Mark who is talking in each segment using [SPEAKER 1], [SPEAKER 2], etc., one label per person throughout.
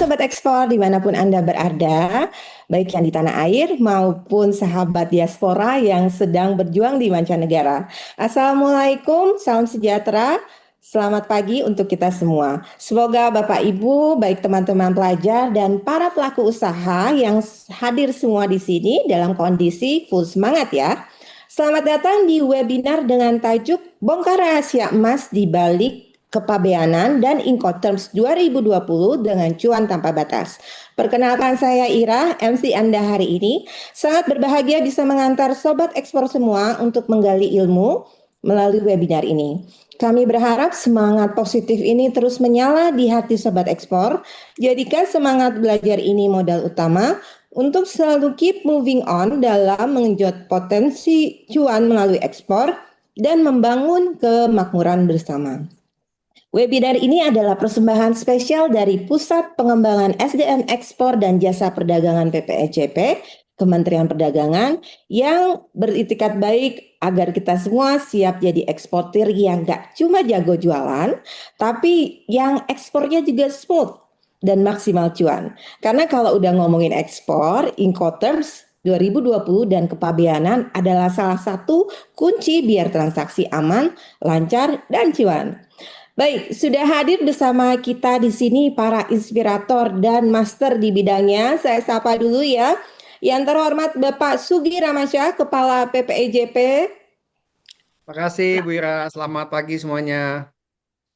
[SPEAKER 1] Sobat Ekspor dimanapun Anda berada, baik yang di tanah air maupun sahabat diaspora yang sedang berjuang di mancanegara. Assalamualaikum, salam sejahtera, selamat pagi untuk kita semua. Semoga Bapak Ibu, baik teman-teman pelajar dan para pelaku usaha yang hadir semua di sini dalam kondisi full semangat ya. Selamat datang di webinar dengan tajuk Bongkar Rahasia Emas di Balik Kepabeanan dan Incoterms 2020 dengan Cuan Tanpa Batas. Perkenalkan saya Ira, MC Anda hari ini. Sangat berbahagia bisa mengantar Sobat Ekspor semua untuk menggali ilmu melalui webinar ini. Kami berharap semangat positif ini terus menyala di hati Sobat Ekspor. Jadikan semangat belajar ini modal utama untuk selalu keep moving on dalam mengenjot potensi cuan melalui ekspor dan membangun kemakmuran bersama. Webinar ini adalah persembahan spesial dari Pusat Pengembangan SDM Ekspor dan Jasa Perdagangan PPEJP, Kementerian Perdagangan, yang beritikat baik agar kita semua siap jadi eksportir yang gak cuma jago jualan, tapi yang ekspornya juga smooth dan maksimal cuan. Karena kalau udah ngomongin ekspor, Incoterms 2020 dan kepabeanan adalah salah satu kunci biar transaksi aman, lancar, dan cuan. Baik, sudah hadir bersama kita di sini para inspirator dan master di bidangnya. Saya sapa dulu ya. Yang terhormat Bapak Sugi Ramansyah, Kepala PPEJP.
[SPEAKER 2] Terima kasih Bu Ira, selamat pagi semuanya.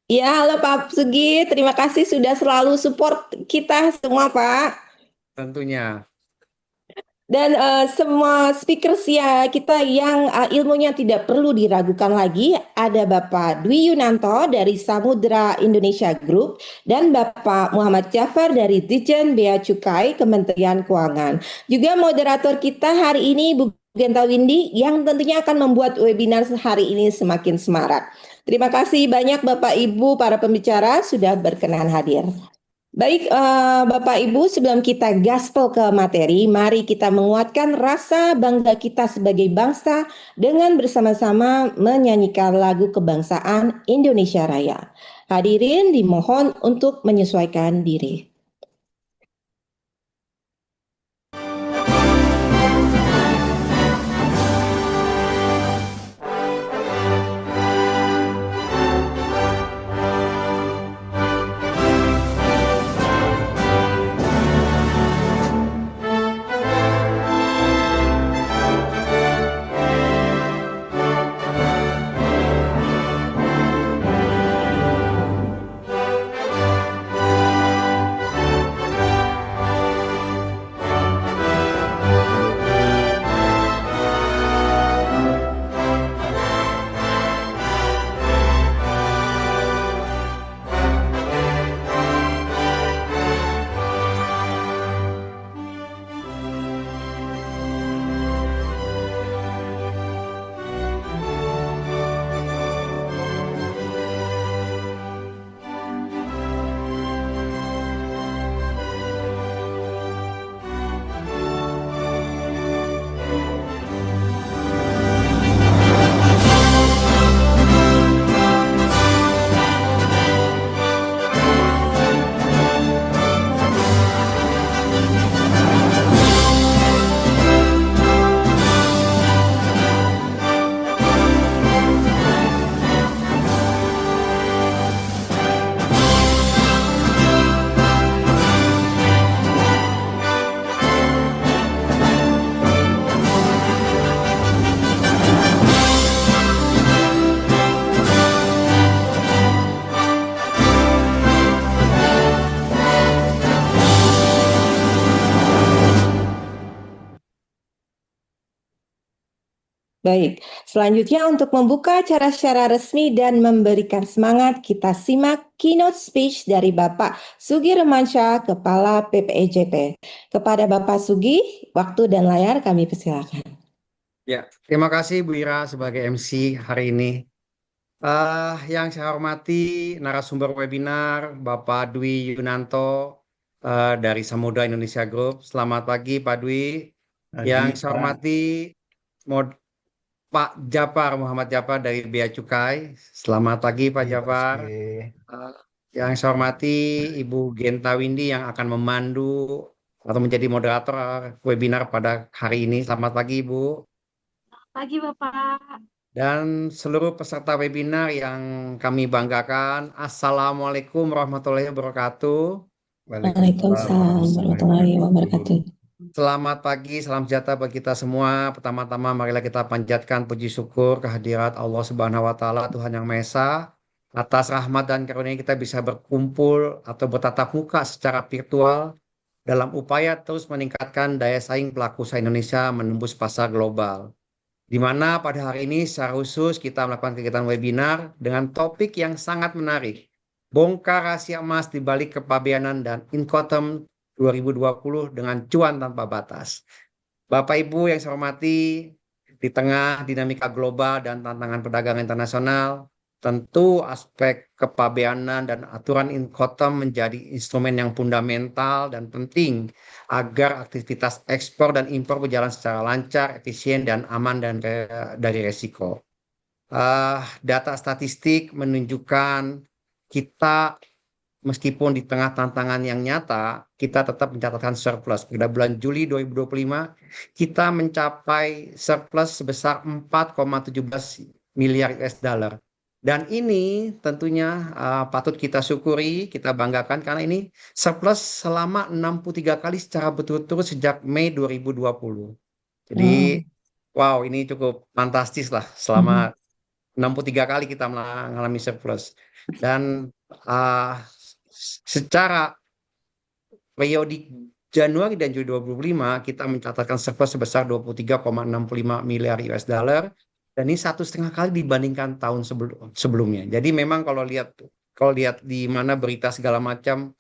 [SPEAKER 1] Ya, halo Pak Sugi. Terima kasih sudah selalu support kita semua, Pak.
[SPEAKER 2] Tentunya.
[SPEAKER 1] Dan semua speakers ya kita yang ilmunya tidak perlu diragukan lagi, ada Bapak Dwi Yunanto dari Samudra Indonesia Group dan Bapak Muhammad Jafar dari Ditjen Bea Cukai Kementerian Keuangan. Juga moderator kita hari ini Bu Genta Windy yang tentunya akan membuat webinar hari ini semakin semarak. Terima kasih banyak Bapak Ibu para pembicara sudah berkenan hadir. Baik, Bapak Ibu, sebelum kita gaspol ke materi, mari kita menguatkan rasa bangga kita sebagai bangsa dengan bersama-sama menyanyikan lagu kebangsaan Indonesia Raya. Hadirin dimohon untuk menyesuaikan diri. Baik, selanjutnya untuk membuka acara secara resmi dan memberikan semangat, kita simak keynote speech dari Bapak Sugi Ramansyah, Kepala PPEJP. Kepada Bapak Sugi, waktu dan layar kami persilakan.
[SPEAKER 2] Ya, terima kasih Bu Ira sebagai MC hari ini. Yang saya hormati narasumber webinar Bapak Dwi Yunanto dari Samudra Indonesia Group. Selamat pagi Pak Dwi. Yang
[SPEAKER 3] Pagi,
[SPEAKER 2] saya
[SPEAKER 3] Pak.
[SPEAKER 2] hormati Pak Jafar Muhammad Jafar dari Bea Cukai. Selamat pagi Pak
[SPEAKER 3] Terima
[SPEAKER 2] Jafar.
[SPEAKER 3] kasih.
[SPEAKER 2] Yang saya hormati Ibu Genta Windy yang akan memandu atau menjadi moderator webinar pada hari ini. Selamat pagi, Ibu.
[SPEAKER 3] Pagi Bapak.
[SPEAKER 2] Dan seluruh peserta webinar yang kami banggakan. Assalamualaikum warahmatullahi wabarakatuh.
[SPEAKER 4] Waalaikumsalam
[SPEAKER 1] Waalaikumsalam
[SPEAKER 4] warahmatullahi
[SPEAKER 1] warahmatullahi
[SPEAKER 4] wabarakatuh.
[SPEAKER 1] wabarakatuh.
[SPEAKER 2] Selamat pagi, salam sejahtera bagi kita semua. Pertama-tama marilah kita panjatkan puji syukur kehadirat Allah Subhanahu wa taala, Tuhan Yang Maha Esa. Atas rahmat dan karunia kita bisa berkumpul atau bertatap muka secara virtual dalam upaya terus meningkatkan daya saing pelaku usaha Indonesia menembus pasar global. Di mana pada hari ini secara khusus kita melakukan kegiatan webinar dengan topik yang sangat menarik. Bongkar rahasia emas di balik kepabeanan dan Incoterm 2020 dengan cuan tanpa batas. Bapak Ibu yang saya hormati, di tengah dinamika global dan tantangan perdagangan internasional, tentu aspek kepabeanan dan aturan Incoterm menjadi instrumen yang fundamental dan penting agar aktivitas ekspor dan impor berjalan secara lancar, efisien, dan aman dari resiko. Data statistik menunjukkan kita meskipun di tengah tantangan yang nyata, kita tetap mencatatkan surplus. Pada bulan Juli 2025, kita mencapai surplus sebesar 4,17 miliar US dollar. Dan ini tentunya patut kita syukuri, kita banggakan karena ini surplus selama 63 kali secara berturut-turut sejak Mei 2020. Jadi, wow, ini cukup fantastis lah selama 63 kali kita mengalami surplus. Dan secara periodik Januari dan Juli 2025 kita mencatatkan surplus sebesar 23,65 miliar US dollar dan ini 1,5 kali dibandingkan tahun sebelumnya. Jadi memang kalau lihat di mana berita segala macam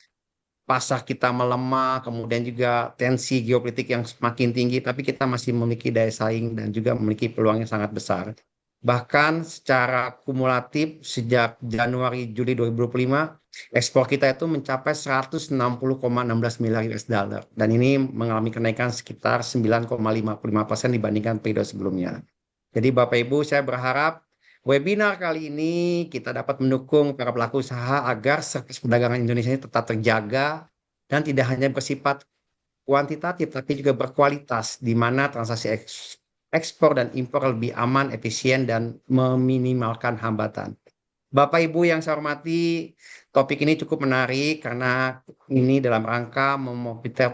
[SPEAKER 2] pasar kita melemah, kemudian juga tensi geopolitik yang semakin tinggi, tapi kita masih memiliki daya saing dan juga memiliki peluang yang sangat besar. Bahkan secara kumulatif sejak Januari-Juli 2025, ekspor kita itu mencapai 160,16 miliar US dollar. Dan ini mengalami kenaikan sekitar 9,55% dibandingkan periode sebelumnya. Jadi Bapak Ibu, saya berharap webinar kali ini kita dapat mendukung para pelaku usaha agar service perdagangan Indonesia ini tetap terjaga dan tidak hanya bersifat kuantitatif tapi juga berkualitas di mana transaksi ekspor dan impor lebih aman, efisien, dan meminimalkan hambatan. Bapak Ibu yang saya hormati, topik ini cukup menarik karena ini dalam rangka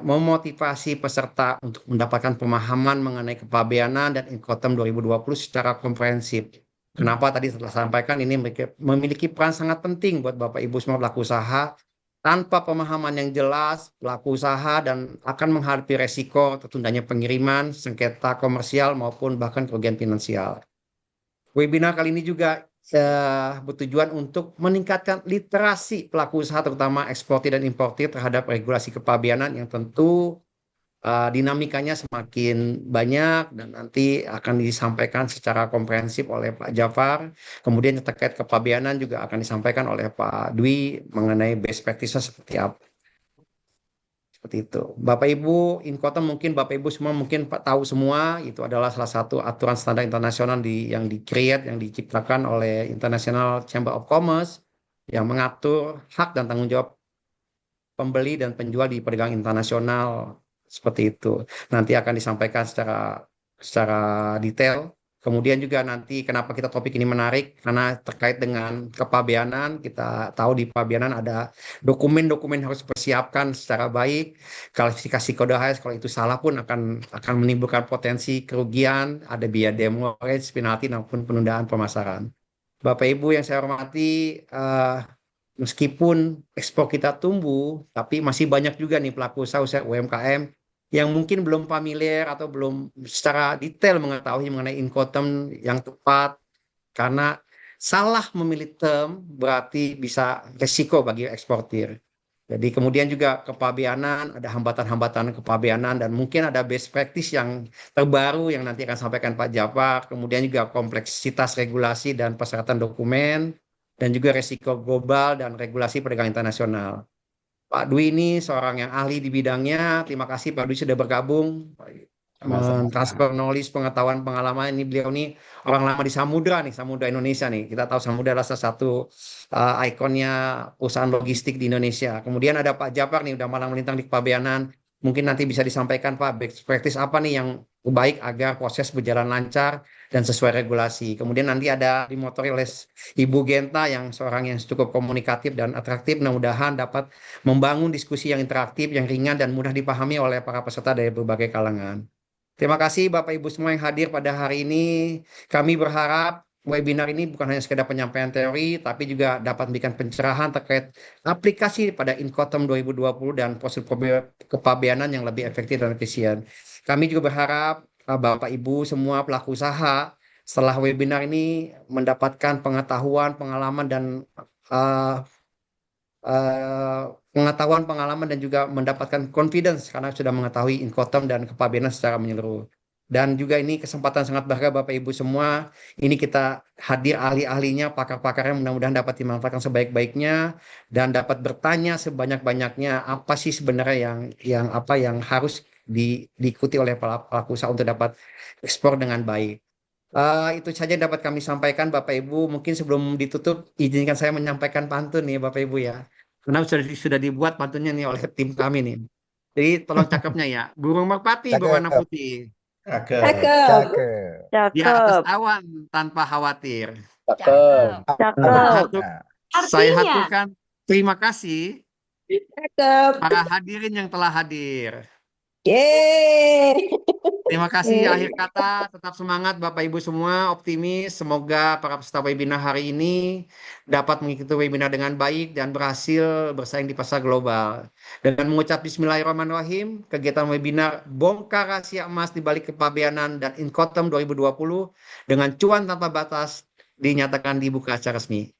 [SPEAKER 2] memotivasi peserta untuk mendapatkan pemahaman mengenai kepabeanan dan Incoterm 2020 secara komprehensif. Kenapa tadi setelah sampaikan ini memiliki peran sangat penting buat Bapak Ibu semua pelaku usaha. Tanpa pemahaman yang jelas, pelaku usaha dan akan menghadapi resiko tertundanya pengiriman, sengketa komersial maupun bahkan kerugian finansial. Webinar kali ini juga bertujuan untuk meningkatkan literasi pelaku usaha terutama eksportir dan importir terhadap regulasi kepabeanan yang tentu dinamikanya semakin banyak dan nanti akan disampaikan secara komprehensif oleh Pak Jafar. Kemudian terkait kepabeanan juga akan disampaikan oleh Pak Dwi mengenai best practices seperti apa. Seperti itu. Bapak Ibu, Incoterm mungkin Bapak Ibu semua mungkin tahu semua itu adalah salah satu aturan standar internasional yang yang diciptakan oleh International Chamber of Commerce yang mengatur hak dan tanggung jawab pembeli dan penjual di perdagangan internasional. Seperti itu. Nanti akan disampaikan secara detail. Kemudian juga nanti kenapa kita topik ini menarik karena terkait dengan kepabeanan. Kita tahu di kepabeanan ada dokumen-dokumen harus dipersiapkan secara baik. Klasifikasi kode HAS kalau itu salah pun akan menimbulkan potensi kerugian, ada biaya demurrage, penalti maupun penundaan pemasaran. Bapak Ibu yang saya hormati, meskipun ekspor kita tumbuh, tapi masih banyak juga nih pelaku usaha UMKM yang mungkin belum familiar atau belum secara detail mengetahui mengenai Incoterm yang tepat karena salah memilih term berarti bisa resiko bagi eksportir. Jadi kemudian juga kepabeanan, ada hambatan-hambatan kepabeanan dan mungkin ada best practice yang terbaru yang nanti akan sampaikan Pak Jafar. Kemudian juga kompleksitas regulasi dan persyaratan dokumen dan juga resiko global dan regulasi perdagangan internasional. Pak Dwi ini seorang yang ahli di bidangnya. Terima kasih Pak Dwi sudah bergabung.
[SPEAKER 4] Sama-sama.
[SPEAKER 2] transfer knowledge, pengetahuan, pengalaman. Ini beliau nih orang lama di Samudra nih, Samudra Indonesia nih. Kita tahu Samudra adalah salah satu ikonnya perusahaan logistik di Indonesia. Kemudian ada Pak Japar nih, udah malang melintang di kepabeanan. Mungkin nanti bisa disampaikan Pak, best practice apa nih yang baik agar proses berjalan lancar dan sesuai regulasi. Kemudian nanti ada dimotori oleh Ibu Genta yang seorang yang cukup komunikatif dan atraktif. Mudah-mudahan dapat membangun diskusi yang interaktif, yang ringan dan mudah dipahami oleh para peserta dari berbagai kalangan. Terima kasih Bapak Ibu semua yang hadir pada hari ini. Kami berharap webinar ini bukan hanya sekedar penyampaian teori, tapi juga dapat memberikan pencerahan terkait aplikasi pada Inkotem 2020 dan proses kepabeanan yang lebih efektif dan efisien. Kami juga berharap Bapak Ibu semua pelaku usaha setelah webinar ini mendapatkan pengetahuan, pengalaman, dan uh, pengetahuan, pengalaman, dan juga mendapatkan confidence karena sudah mengetahui Inkotem dan kepabeanan secara menyeluruh. Dan juga ini kesempatan sangat berharga Bapak Ibu semua. Ini kita hadir ahli-ahlinya, pakar-pakarnya, mudah-mudahan dapat dimanfaatkan sebaik-baiknya dan dapat bertanya sebanyak-banyaknya apa sih sebenarnya yang harus diikuti oleh pelaku usaha untuk dapat ekspor dengan baik. Itu saja yang dapat kami sampaikan Bapak Ibu. Mungkin sebelum ditutup, izinkan saya menyampaikan pantun nih Bapak Ibu ya. Karena sudah dibuat pantunnya nih oleh tim kami nih. Jadi tolong cakepnya ya. Burung merpati berwarna
[SPEAKER 4] Cakep,
[SPEAKER 2] putih
[SPEAKER 4] cakep,
[SPEAKER 1] Cakep.
[SPEAKER 4] cakep,
[SPEAKER 2] di atas
[SPEAKER 3] Cakep,
[SPEAKER 2] awan tanpa khawatir.
[SPEAKER 5] Cakep.
[SPEAKER 3] cakep.
[SPEAKER 4] nah,
[SPEAKER 2] Saya
[SPEAKER 3] Artinya,
[SPEAKER 2] haturkan terima kasih
[SPEAKER 1] Cakep.
[SPEAKER 2] para hadirin yang telah hadir.
[SPEAKER 1] Yeay.
[SPEAKER 2] Terima kasih. Akhir kata, tetap semangat Bapak Ibu semua, optimis. Semoga para peserta webinar hari ini dapat mengikuti webinar dengan baik dan berhasil bersaing di pasar global. Dengan mengucap Bismillahirrahmanirrahim, kegiatan webinar Bongkar Rahasia Emas di Balik Kepabeanan dan Inkotem 2020 dengan cuan tanpa batas dinyatakan dibuka secara resmi.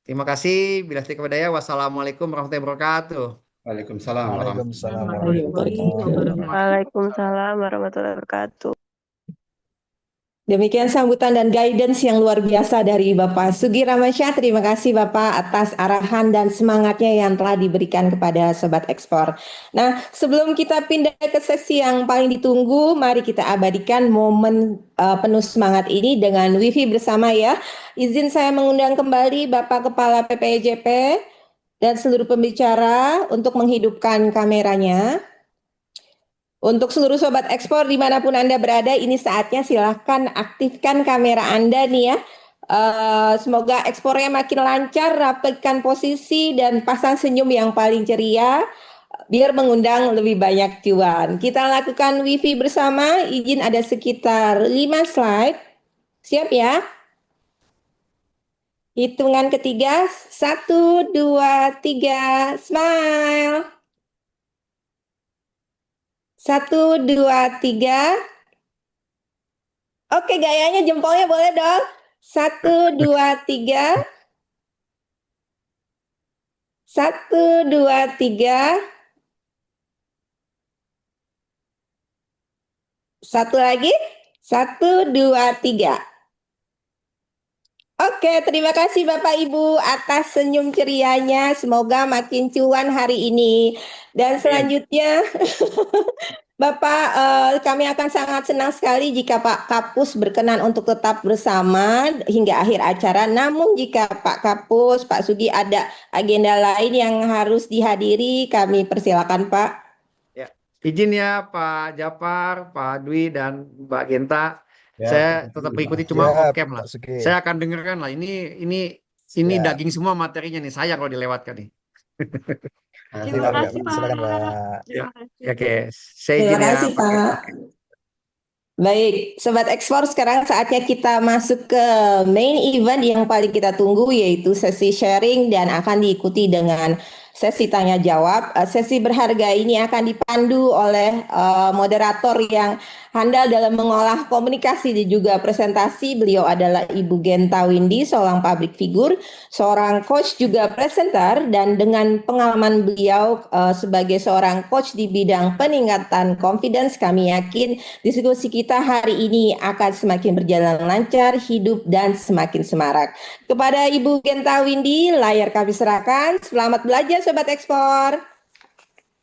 [SPEAKER 2] Terima kasih. Bila taufiq wal hidayah. Wassalamualaikum warahmatullahi wabarakatuh.
[SPEAKER 5] Waalaikumsalam warahmatullahi
[SPEAKER 4] Waalaikumsalam
[SPEAKER 3] warahmatullahi
[SPEAKER 4] warahmatullahi
[SPEAKER 3] wabarakatuh.
[SPEAKER 6] Waalaikumsalam warahmatullahi wabarakatuh.
[SPEAKER 1] Demikian sambutan dan guidance yang luar biasa dari Bapak Sugi Ramansyah. Terima kasih Bapak atas arahan dan semangatnya yang telah diberikan kepada Sobat Ekspor. Nah, sebelum kita pindah ke sesi yang paling ditunggu, mari kita abadikan momen penuh semangat ini dengan Wifi bersama ya. Izin saya mengundang kembali Bapak Kepala PPJP dan seluruh pembicara untuk menghidupkan kameranya. Untuk seluruh Sobat Ekspor dimanapun Anda berada, ini saatnya silahkan aktifkan kamera Anda nih ya. Semoga ekspornya makin lancar, rapikan posisi, dan pasang senyum yang paling ceria, biar mengundang lebih banyak cuan. Kita lakukan wifi bersama, izin ada sekitar 5 slide. Siap ya? Hitungan ketiga, 1, 2, 3, smile. 1, 2, 3. Oke, gayanya jempolnya boleh dong. 1, 2, 3. 1, 2, 3. Satu lagi. 1, 2, 3. Oke, terima kasih Bapak Ibu atas senyum cerianya. Semoga makin cuan hari ini. Dan selanjutnya, Bapak, kami akan sangat senang sekali jika Pak Kapus berkenan untuk tetap bersama hingga akhir acara. Namun jika Pak Kapus, Pak Sugi ada agenda lain yang harus dihadiri, kami persilakan Pak.
[SPEAKER 2] Ya, izin ya Pak Japar, Pak Dwi, dan Mbak Genta.
[SPEAKER 4] Ya,
[SPEAKER 2] Saya tetap mengikuti cuma
[SPEAKER 4] siap,
[SPEAKER 2] off cam lah.
[SPEAKER 4] Pak Sugi.
[SPEAKER 2] Saya akan dengarkan lah. Ini
[SPEAKER 4] Siap.
[SPEAKER 2] daging semua materinya nih. Saya kalau dilewatkan nih.
[SPEAKER 3] Terima
[SPEAKER 4] Silakan,
[SPEAKER 3] kasih,
[SPEAKER 4] Pak. Silakan,
[SPEAKER 3] Pak.
[SPEAKER 4] Pak.
[SPEAKER 3] Terima kasih.
[SPEAKER 2] Ya, oke. Saya
[SPEAKER 1] Terima
[SPEAKER 2] izin ya
[SPEAKER 1] kasih Pak. Baik, Sobat Ekspor, sekarang saatnya kita masuk ke main event yang paling kita tunggu, yaitu sesi sharing dan akan diikuti dengan sesi tanya jawab. Sesi berharga ini akan dipandu oleh moderator yang handal dalam mengolah komunikasi dan juga presentasi. Beliau adalah Ibu Genta Windy, seorang public figure, seorang coach juga presenter, dan dengan pengalaman beliau sebagai seorang coach di bidang peningkatan confidence, kami yakin diskusi kita hari ini akan semakin berjalan lancar, hidup, dan semakin semarak. Kepada Ibu Genta Windy, layar kami serahkan. Selamat belajar Sobat Ekspor.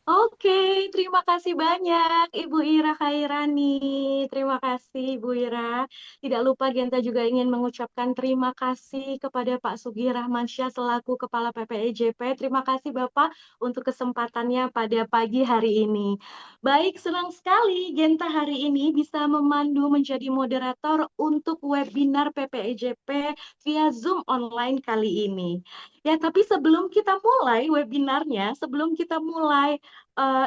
[SPEAKER 4] Oke, terima kasih banyak Ibu Ira Khairani. Terima kasih Ibu Ira. Tidak lupa Genta juga ingin mengucapkan terima kasih kepada Pak Sugi Rahmansyah selaku Kepala PPIJP. Terima kasih Bapak untuk kesempatannya pada pagi hari ini. Baik, senang sekali Genta hari ini bisa memandu menjadi moderator untuk webinar PPIJP via Zoom online kali ini. Ya, tapi sebelum kita mulai webinarnya, sebelum kita mulai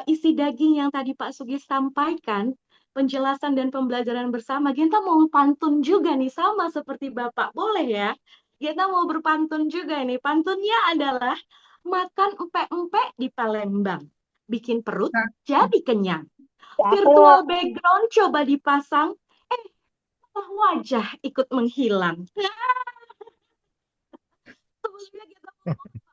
[SPEAKER 4] isi daging yang tadi Pak Sugi sampaikan, penjelasan dan pembelajaran bersama, Genta mau pantun juga nih, sama seperti Bapak. Boleh ya? Genta mau berpantun juga nih. Pantunnya adalah makan empek-empek di Palembang. Bikin perut jadi kenyang. Virtual background coba dipasang, eh malah wajah ikut menghilang. Sebelumnya kita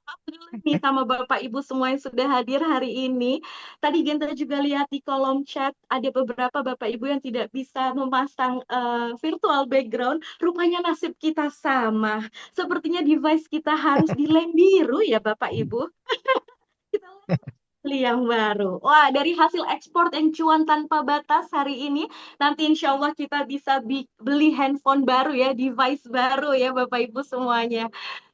[SPEAKER 4] maaf dulu nih sama Bapak Ibu semua yang sudah hadir hari ini. Tadi Genta juga lihat di kolom chat ada beberapa Bapak Ibu yang tidak bisa memasang virtual background. Rupanya nasib kita sama. Sepertinya device kita harus di lem biru ya Bapak Ibu. Kita beli yang baru. Wah, dari hasil ekspor yang cuan tanpa batas hari ini, nanti insya Allah kita bisa beli handphone baru ya, device baru ya Bapak Ibu semuanya.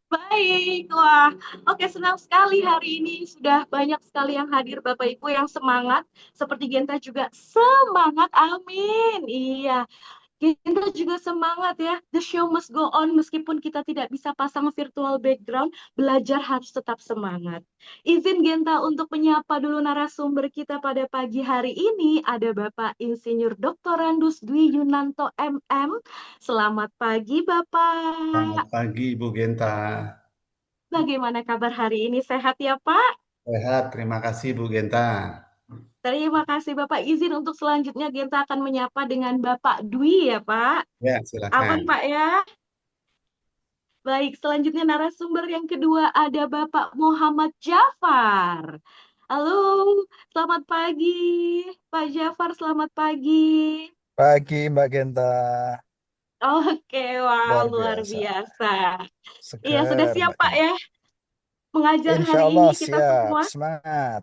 [SPEAKER 4] Baik, wah, oke senang sekali hari ini sudah banyak sekali yang hadir Bapak Ibu yang semangat, seperti Genta juga semangat, amin. Iya, Genta juga semangat ya. The show must go on meskipun kita tidak bisa pasang virtual background, belajar harus tetap semangat. Izin Genta untuk menyapa dulu narasumber kita pada pagi hari ini. Ada Bapak Insinyur Dr. Randus Dwi Yunanto MM. Selamat pagi
[SPEAKER 5] Selamat
[SPEAKER 4] Bapak.
[SPEAKER 5] pagi, Bu Genta.
[SPEAKER 4] Bagaimana kabar hari ini? Sehat ya Pak?
[SPEAKER 5] Sehat, terima kasih, Bu Genta.
[SPEAKER 4] Terima kasih Bapak. Izin untuk selanjutnya Genta akan menyapa dengan Bapak Dwi ya Pak.
[SPEAKER 5] Ya,
[SPEAKER 4] Aman
[SPEAKER 5] silakan.
[SPEAKER 4] Pak ya? Baik, selanjutnya narasumber yang kedua ada Bapak Muhammad Jafar. Halo, selamat pagi. Pak Jafar, selamat pagi.
[SPEAKER 3] Pagi Mbak Genta,
[SPEAKER 4] Oke, wah
[SPEAKER 3] luar
[SPEAKER 4] luar
[SPEAKER 3] biasa,
[SPEAKER 4] biasa. Iya, sudah
[SPEAKER 3] seger
[SPEAKER 4] siap
[SPEAKER 3] Mbak
[SPEAKER 4] Pak
[SPEAKER 3] Genta.
[SPEAKER 4] ya mengajar
[SPEAKER 3] Insya
[SPEAKER 4] hari ini
[SPEAKER 3] Allah
[SPEAKER 4] kita
[SPEAKER 3] siap,
[SPEAKER 4] semua?
[SPEAKER 3] semangat,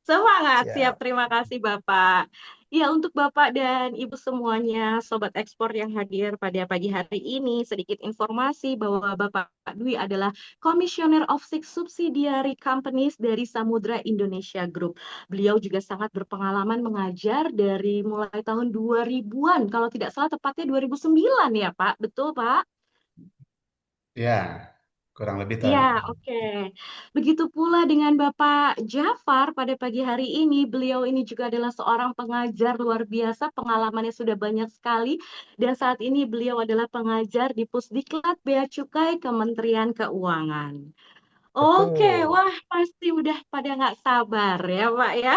[SPEAKER 4] Semangat, siap.
[SPEAKER 3] siap.
[SPEAKER 4] Terima kasih, Bapak. Ya, untuk Bapak dan Ibu semuanya, Sobat Ekspor yang hadir pada pagi hari ini, sedikit informasi bahwa Bapak Dwi adalah Commissioner of Six Subsidiary Companies dari Samudra Indonesia Group. Beliau juga sangat berpengalaman mengajar dari mulai tahun 2000-an, kalau tidak salah tepatnya 2009 ya, Pak. Betul, Pak?
[SPEAKER 5] Ya, kurang lebih
[SPEAKER 4] Iya,
[SPEAKER 5] tahun.
[SPEAKER 4] oke. Begitu pula dengan Bapak Jafar pada pagi hari ini, beliau ini juga adalah seorang pengajar luar biasa, pengalamannya sudah banyak sekali, dan saat ini beliau adalah pengajar di Pusdiklat Bea Cukai Kementerian Keuangan. Oke,
[SPEAKER 3] Betul,
[SPEAKER 4] wah pasti udah pada nggak sabar ya Pak ya.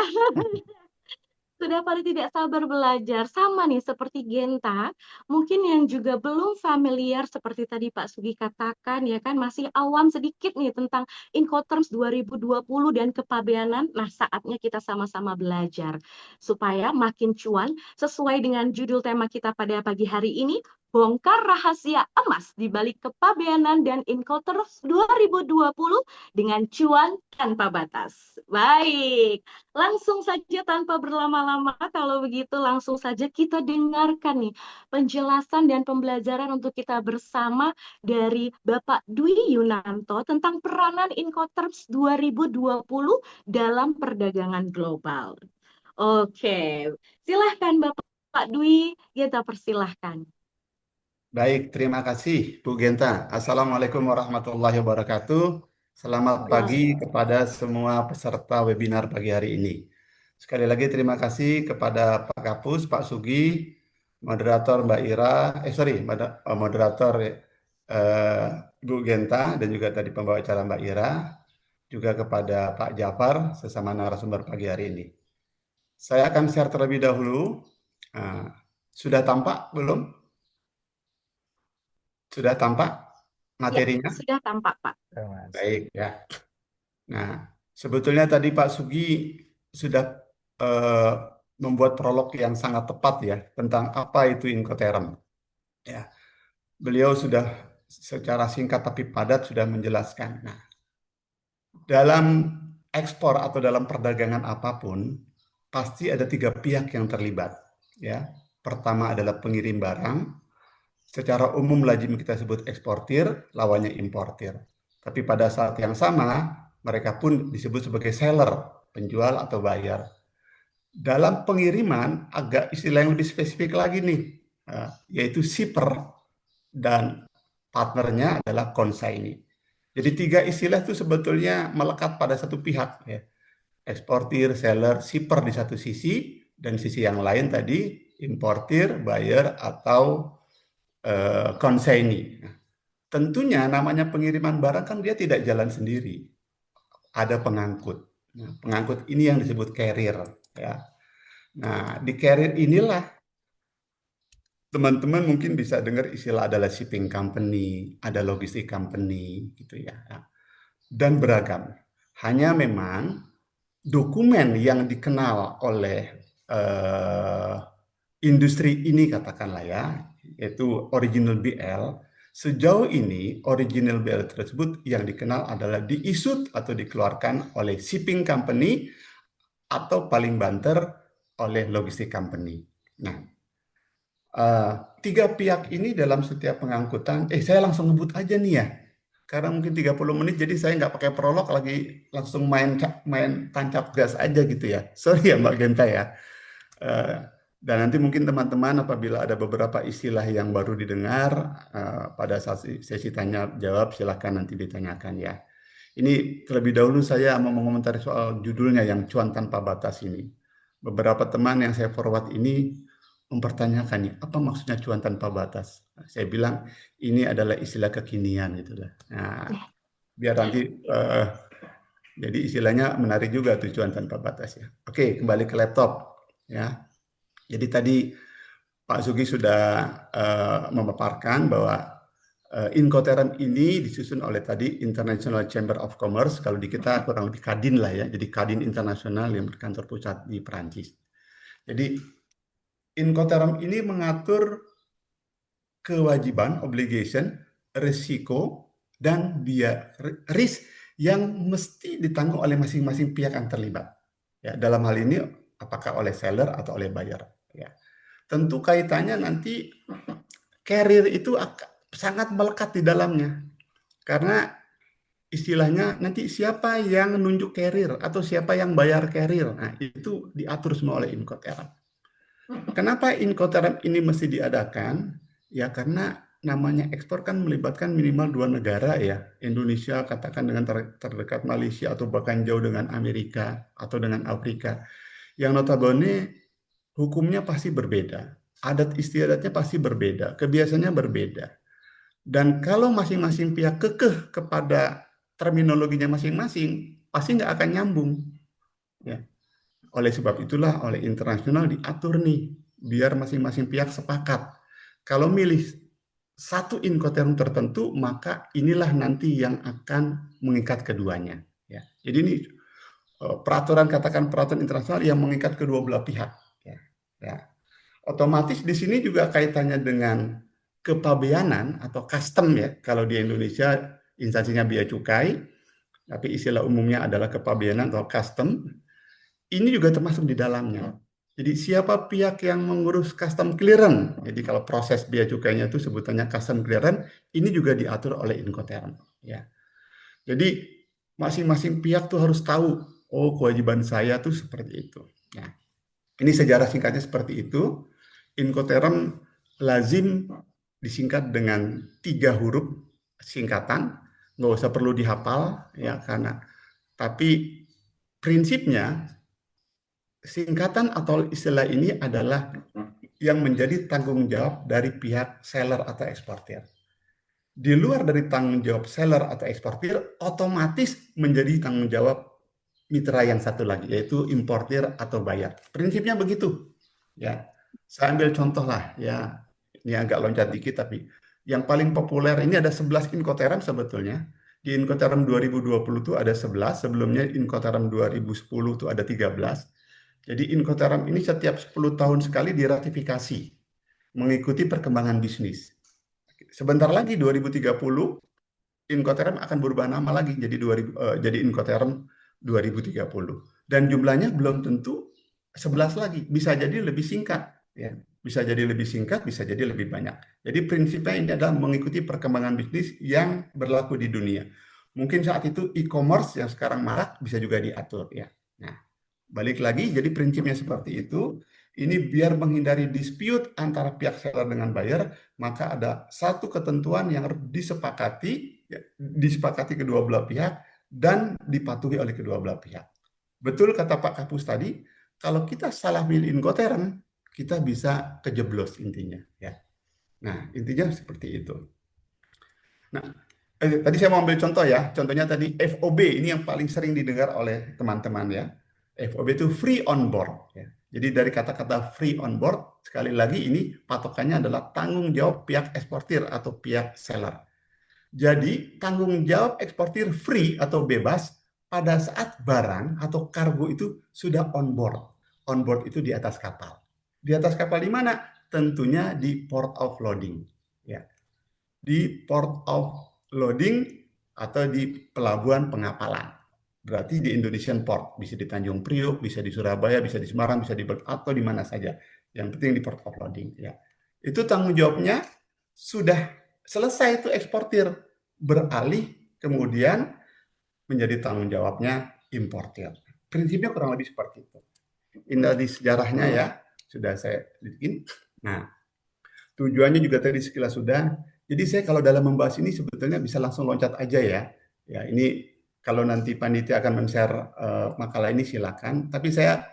[SPEAKER 4] Sudah pada tidak sabar belajar. Sama nih seperti Genta, mungkin yang juga belum familiar seperti tadi Pak Sugi katakan ya kan masih awam sedikit nih tentang Incoterms 2020 dan kepabeanan. Nah, saatnya kita sama-sama belajar supaya makin cuan sesuai dengan judul tema kita pada pagi hari ini, bongkar rahasia emas di balik kepabeanan dan Incoterms 2020 dengan cuan tanpa batas. Baik. Langsung saja tanpa berlama-lama, kalau begitu langsung saja kita dengarkan nih penjelasan dan pembelajaran untuk kita bersama dari Bapak Dwi Yunanto tentang peranan Incoterms 2020 dalam perdagangan global. Oke, silahkan Bapak Dwi, kita persilahkan.
[SPEAKER 5] Baik, terima kasih, Bu Genta. Assalamualaikum warahmatullahi wabarakatuh. Selamat pagi
[SPEAKER 3] Waalaikumsalam.
[SPEAKER 5] kepada semua peserta webinar pagi hari ini. Sekali lagi terima kasih kepada Pak Kapus, Pak Sugi, moderator Mbak Ira, moderator Bu Genta, dan juga tadi pembawa acara Mbak Ira, juga kepada Pak Jafar, sesama narasumber pagi hari ini. Saya akan share terlebih dahulu. Nah, sudah tampak belum? Sudah tampak
[SPEAKER 4] Ya,
[SPEAKER 5] materinya?
[SPEAKER 4] sudah tampak, Pak.
[SPEAKER 3] Ya, Mas.
[SPEAKER 5] Baik ya. Nah, sebetulnya tadi Pak Sugi sudah eh, membuat prolog yang sangat tepat ya tentang apa itu Incoterm. Ya, beliau sudah secara singkat tapi padat sudah menjelaskan. Nah, dalam ekspor atau dalam perdagangan apapun, pasti ada 3 pihak yang terlibat. Ya, pertama adalah pengirim barang. Secara umum lazim kita sebut eksportir, lawannya importir. Tapi pada saat yang sama, mereka pun disebut sebagai seller, penjual atau bayar. Dalam pengiriman, agak istilah yang lebih spesifik lagi nih, yaitu shipper dan partnernya adalah consignee. Jadi 3 istilah itu sebetulnya melekat pada satu pihak, ya. Eksportir, seller, shipper di satu sisi, dan sisi yang lain tadi importir, buyer, atau consignee. Nah, tentunya namanya pengiriman barang kan dia tidak jalan sendiri, ada pengangkut. Nah, pengangkut ini yang disebut carrier, ya. Nah, di carrier inilah teman-teman mungkin bisa dengar istilah adalah shipping company, ada logistik company, gitu ya. Dan beragam. Hanya memang dokumen yang dikenal oleh industri ini katakanlah ya, yaitu original BL. Sejauh ini original BL tersebut yang dikenal adalah diissued atau dikeluarkan oleh shipping company atau paling banter oleh logistik company. Nah, 3 pihak ini dalam setiap pengangkutan, saya langsung ngebut aja nih ya, karena mungkin 30 menit, jadi saya nggak pakai prolog lagi, langsung main tancap gas aja gitu ya. Sorry ya Mbak Genta ya. Dan nanti mungkin teman-teman apabila ada beberapa istilah yang baru didengar, pada saat sesi tanya jawab silahkan nanti ditanyakan ya. Ini terlebih dahulu saya mau mengomentari soal judulnya yang cuan tanpa batas ini. Beberapa teman yang saya forward ini mempertanyakan, apa maksudnya cuan tanpa batas? Saya bilang ini adalah istilah kekinian gitu lah. Nah, biar nanti jadi istilahnya menarik juga tuh cuan tanpa batas ya. Oke, kembali ke laptop ya. Jadi tadi Pak Sugi sudah memaparkan bahwa Incoterm ini disusun oleh tadi International Chamber of Commerce, kalau di kita kurang lebih Kadin lah ya, jadi Kadin Internasional yang berkantor pusat di Perancis. Jadi Incoterm ini mengatur kewajiban, obligation, risiko, dan biaya risk yang mesti ditanggung oleh masing-masing pihak yang terlibat. Ya, dalam hal ini apakah oleh seller atau oleh buyer. Ya. Tentu kaitannya nanti carrier itu sangat melekat di dalamnya. Karena istilahnya nanti siapa yang nunjuk carrier atau siapa yang bayar carrier. Nah, itu diatur semua oleh Incoterm. Kenapa Incoterm ini mesti diadakan? Ya karena namanya ekspor kan melibatkan minimal 2 negara ya. Indonesia katakan dengan terdekat Malaysia atau bahkan jauh dengan Amerika atau dengan Afrika. Yang notabene hukumnya pasti berbeda. Adat istiadatnya pasti berbeda. Kebiasaannya berbeda. Dan kalau masing-masing pihak kekeh kepada terminologinya masing-masing, pasti nggak akan nyambung. Ya. Oleh sebab itulah oleh internasional diatur nih, biar masing-masing pihak sepakat. Kalau milih satu Incoterm tertentu, maka inilah nanti yang akan mengikat keduanya. Ya. Jadi ini peraturan, katakan peraturan internasional yang mengikat kedua belah pihak. Ya. Ya. Otomatis di sini juga kaitannya dengan kepabeanan atau custom ya. Kalau di Indonesia instansinya bea cukai, tapi istilah umumnya adalah kepabeanan atau custom. Ini juga termasuk di dalamnya. Jadi siapa pihak yang mengurus custom clearance? Jadi kalau proses bea cukainya itu sebutannya custom clearance, ini juga diatur oleh Incoterm. Ya. Jadi masing-masing pihak tuh harus tahu, oh kewajiban saya tuh seperti itu. Nah, ini sejarah singkatnya seperti itu. Incoterm lazim disingkat dengan 3 huruf singkatan, nggak usah perlu dihafal ya karena, tapi prinsipnya singkatan atau istilah ini adalah yang menjadi tanggung jawab dari pihak seller atau eksportir. Di luar dari tanggung jawab seller atau eksportir, otomatis menjadi tanggung jawab mitra yang satu lagi, yaitu importir atau buyer. Prinsipnya begitu. Ya, saya ambil contoh lah, ya ini agak loncat dikit, tapi yang paling populer ini ada 11 Incoterm sebetulnya. Di Incoterm 2020 itu ada 11, sebelumnya Incoterm 2010 itu ada 13. Jadi Incoterm ini setiap 10 tahun sekali diratifikasi, mengikuti perkembangan bisnis. Sebentar lagi 2030, Incoterm akan berubah nama lagi jadi Incoterm 2030. Dan jumlahnya belum tentu 11 lagi, bisa jadi lebih singkat. Ya. Bisa jadi lebih singkat, bisa jadi lebih banyak. Jadi prinsipnya ini adalah mengikuti perkembangan bisnis yang berlaku di dunia. Mungkin saat itu e-commerce yang sekarang marak bisa juga diatur. Ya. Nah, balik lagi, jadi prinsipnya seperti itu. Ini biar menghindari dispute antara pihak seller dengan buyer, maka ada satu ketentuan yang harus disepakati, ya, disepakati kedua belah pihak dan dipatuhi oleh kedua belah pihak. Betul kata Pak Kapus tadi, kalau kita salah milih Incoterm, kita bisa kejeblos intinya. Ya. Nah, intinya seperti itu. Nah, tadi saya mau ambil contoh ya. Contohnya tadi FOB, ini yang paling sering didengar oleh teman-teman ya. FOB itu free on board. Ya. Jadi dari kata-kata free on board, sekali lagi ini patokannya adalah tanggung jawab pihak eksportir atau pihak seller. Jadi tanggung jawab eksportir free atau bebas pada saat barang atau kargo itu sudah on board. On board itu di atas kapal. Di atas kapal di mana? Tentunya di port of loading. Ya. Di port of loading atau di pelabuhan pengapalan. Berarti di Indonesian Port, bisa di Tanjung Priok, bisa di Surabaya, bisa di Semarang, bisa di atau di mana saja. Yang penting di port of loading. Ya. Itu tanggung jawabnya sudah selesai itu eksportir, beralih kemudian menjadi tanggung jawabnya importir. Prinsipnya kurang lebih seperti itu. Ini di sejarahnya ya, sudah saya bikin. Nah, tujuannya juga tadi sekilas sudah. Jadi saya kalau dalam membahas ini sebetulnya bisa langsung loncat aja ya. Ya, ini kalau nanti panitia akan men-share makalah ini silakan. Tapi saya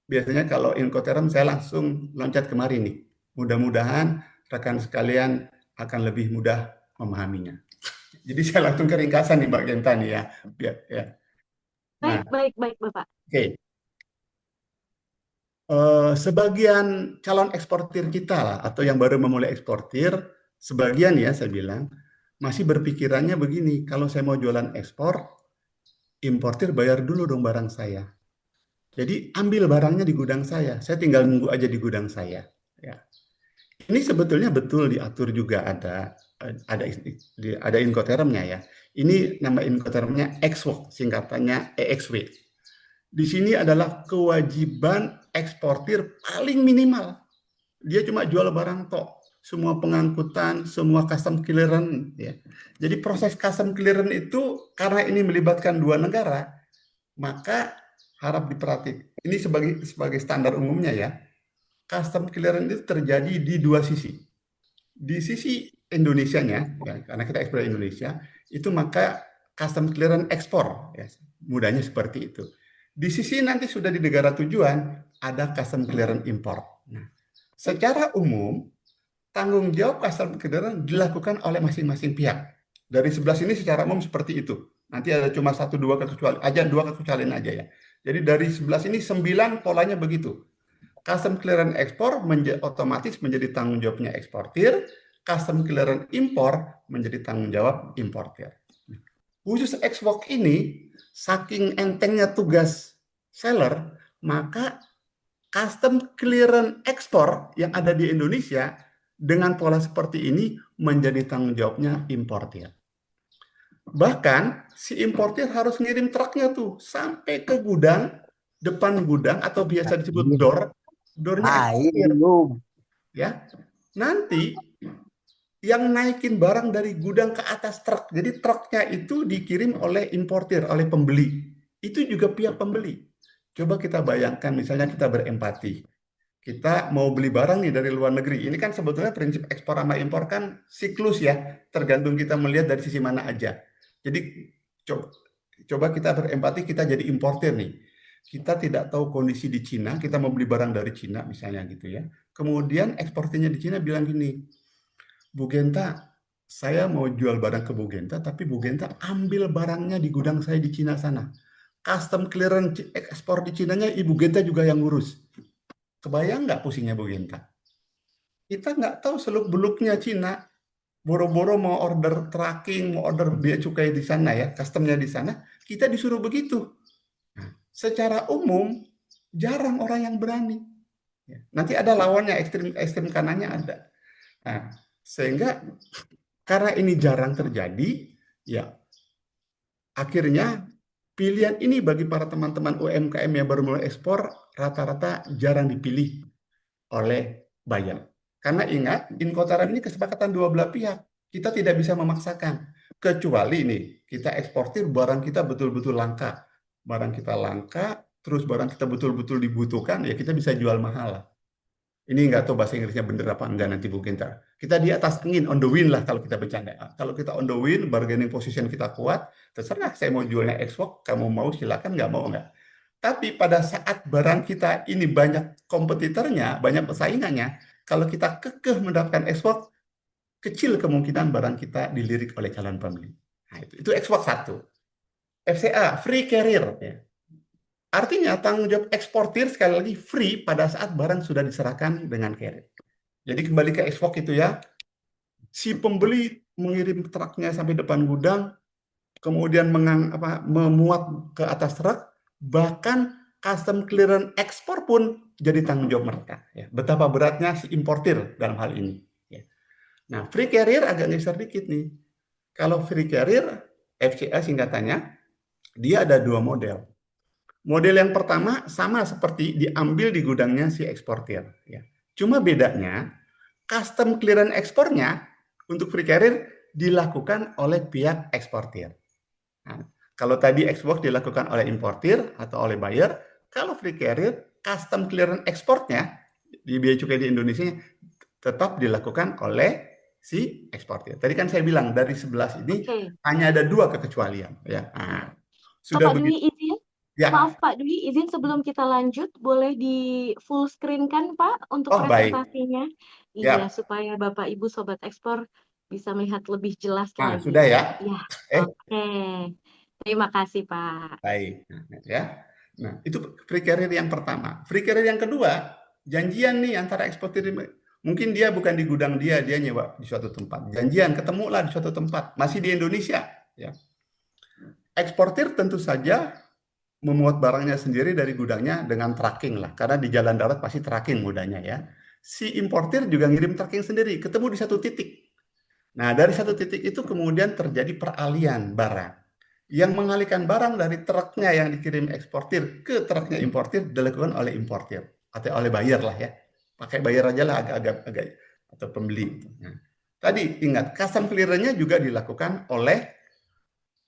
[SPEAKER 5] biasanya kalau Incoterm saya langsung loncat kemari nih. Mudah-mudahan rekan sekalian akan lebih mudah memahaminya. Jadi saya langsung ke ringkasan nih Mbak Genta nih ya. Ya. Nah,
[SPEAKER 4] Baik, Bapak.
[SPEAKER 5] oke. Sebagian calon eksportir kita lah, atau yang baru memulai eksportir, sebagian ya saya bilang, masih berpikirannya begini, kalau saya mau jualan ekspor, importir bayar dulu dong barang saya. Jadi ambil barangnya di gudang saya tinggal nunggu aja di gudang saya. Ya. Ini sebetulnya betul diatur juga ada Incotermnya ya. Ini nama Incotermnya EXW, singkatannya EXW. Di sini adalah kewajiban eksportir paling minimal. Dia cuma jual barang tok. Semua pengangkutan, semua custom clearance. Ya. Jadi proses custom clearance itu karena ini melibatkan dua negara, maka harap diperhatikan. Ini sebagai standar umumnya ya. Custom clearance itu terjadi di dua sisi. Di sisi Indonesianya, ya, karena kita ekspor Indonesia, itu maka custom clearance ekspor. Ya, mudahnya seperti itu. Di sisi nanti sudah di negara tujuan, ada custom clearance import. Nah, secara umum, tanggung jawab custom clearance dilakukan oleh masing-masing pihak. Dari 11 ini secara umum seperti itu. Nanti ada cuma dua kecualian aja ya. Jadi dari 11 ini 9 polanya begitu. Custom clearance ekspor otomatis menjadi tanggung jawabnya eksportir, custom clearance impor menjadi tanggung jawab importir. Khusus ekspor ini, saking entengnya tugas seller, maka custom clearance ekspor yang ada di Indonesia dengan pola seperti ini menjadi tanggung jawabnya importir. Bahkan si importir harus ngirim truknya tuh sampai ke gudang, depan gudang atau biasa disebut doornya eksportir. Ya. Nanti yang naikin barang dari gudang ke atas truk. Jadi truknya itu dikirim oleh importir, oleh pembeli. Itu juga pihak pembeli. Coba kita bayangkan misalnya kita berempati. Kita mau beli barang nih dari luar negeri. Ini kan sebetulnya prinsip ekspor sama impor kan siklus ya. Tergantung kita melihat dari sisi mana aja. Jadi coba kita berempati, kita jadi importir nih. Kita tidak tahu kondisi di Cina, kita mau beli barang dari Cina misalnya gitu ya. Kemudian eksportirnya di Cina bilang gini, Bu Genta, saya mau jual barang ke Bu Genta, tapi Bu Genta ambil barangnya di gudang saya di Cina sana. Custom clearance ekspor di Cinanya Ibu Genta juga yang ngurus. Kebayang nggak pusingnya Bu Genta? Kita nggak tahu seluk-beluknya Cina. Boro-boro mau order tracking, mau order bea cukai di sana ya, customnya di sana, kita disuruh begitu. Nah, secara umum, jarang orang yang berani. Nanti ada lawannya, ekstrem kanannya ada. Nah, sehingga karena ini jarang terjadi, ya akhirnya Pilihan ini bagi para teman-teman UMKM yang baru mulai ekspor rata-rata jarang dipilih oleh buyer. Karena ingat, Incoterm ini kesepakatan dua belah pihak. Kita tidak bisa memaksakan. Kecuali nih, kita eksportir barang kita betul-betul langka. Barang kita langka, terus barang kita betul-betul dibutuhkan, ya kita bisa jual mahal. Ini nggak tahu bahasa Inggrisnya bener apa enggak nanti Bu Genta. Kita di atas angin, on the wind lah kalau kita bercanda. Kalau kita on the wind, bargaining position kita kuat, terserah saya mau jualnya export, kamu mau silakan, nggak mau nggak. Tapi pada saat barang kita ini banyak kompetitornya, banyak persaingannya, kalau kita kekeh mendapatkan ekspor, kecil kemungkinan barang kita dilirik oleh calon pembeli. Nah, itu ekspor satu. FCA, free carrier. Ya. Artinya tanggung jawab eksportir sekali lagi free pada saat barang sudah diserahkan dengan carrier. Jadi kembali ke ekspor itu ya, si pembeli mengirim truknya sampai depan gudang, kemudian memuat ke atas truk, bahkan custom clearance ekspor pun jadi tanggung jawab mereka. Ya. Betapa beratnya si importir dalam hal ini. Ya. Nah, free carrier agak geser dikit nih. Kalau free carrier, FCA singkatannya, dia ada dua model. Model yang pertama sama seperti diambil di gudangnya si eksportir. Ya. Cuma bedanya, custom clearance ekspornya untuk free carrier dilakukan oleh pihak eksportir. Nah, kalau tadi ekspor dilakukan oleh importir atau oleh buyer, kalau free carrier, custom clearance ekspornya di bea cukai di Indonesia tetap dilakukan oleh si eksportir. Tadi kan saya bilang dari 11 ini hanya ada 2 kekecualian. Ya. Nah, sudah
[SPEAKER 4] Pak Dwi
[SPEAKER 5] begitu.
[SPEAKER 4] izin,
[SPEAKER 5] Ya.
[SPEAKER 4] maaf Pak Dwi, izin sebelum kita lanjut, boleh di full screen kan Pak untuk
[SPEAKER 5] Oh, baik.
[SPEAKER 4] presentasinya?
[SPEAKER 5] Ya.
[SPEAKER 4] Iya, supaya Bapak Ibu Sobat Ekspor bisa melihat lebih jelas
[SPEAKER 5] Nah,
[SPEAKER 4] lagi.
[SPEAKER 5] sudah ya.
[SPEAKER 4] Ya, oke. Terima kasih Pak.
[SPEAKER 5] Baik. Nah, ya. Nah, itu free carrier yang pertama. Free carrier yang kedua, janjian nih antara eksportir, mungkin dia bukan di gudang dia nyewa di suatu tempat. Janjian ketemulah di suatu tempat, masih di Indonesia, ya. Eksportir tentu saja memuat barangnya sendiri dari gudangnya dengan tracking lah, karena di jalan darat pasti tracking mudahnya ya. Si importir juga ngirim tracking sendiri, ketemu di satu titik. Nah, dari satu titik itu kemudian terjadi peralihan barang. Yang mengalihkan barang dari truknya yang dikirim eksportir ke truknya importir dilakukan oleh importir atau oleh buyer lah ya. Pakai buyer aja lah agak atau pembeli. Nah, tadi ingat custom clearance-nya juga dilakukan oleh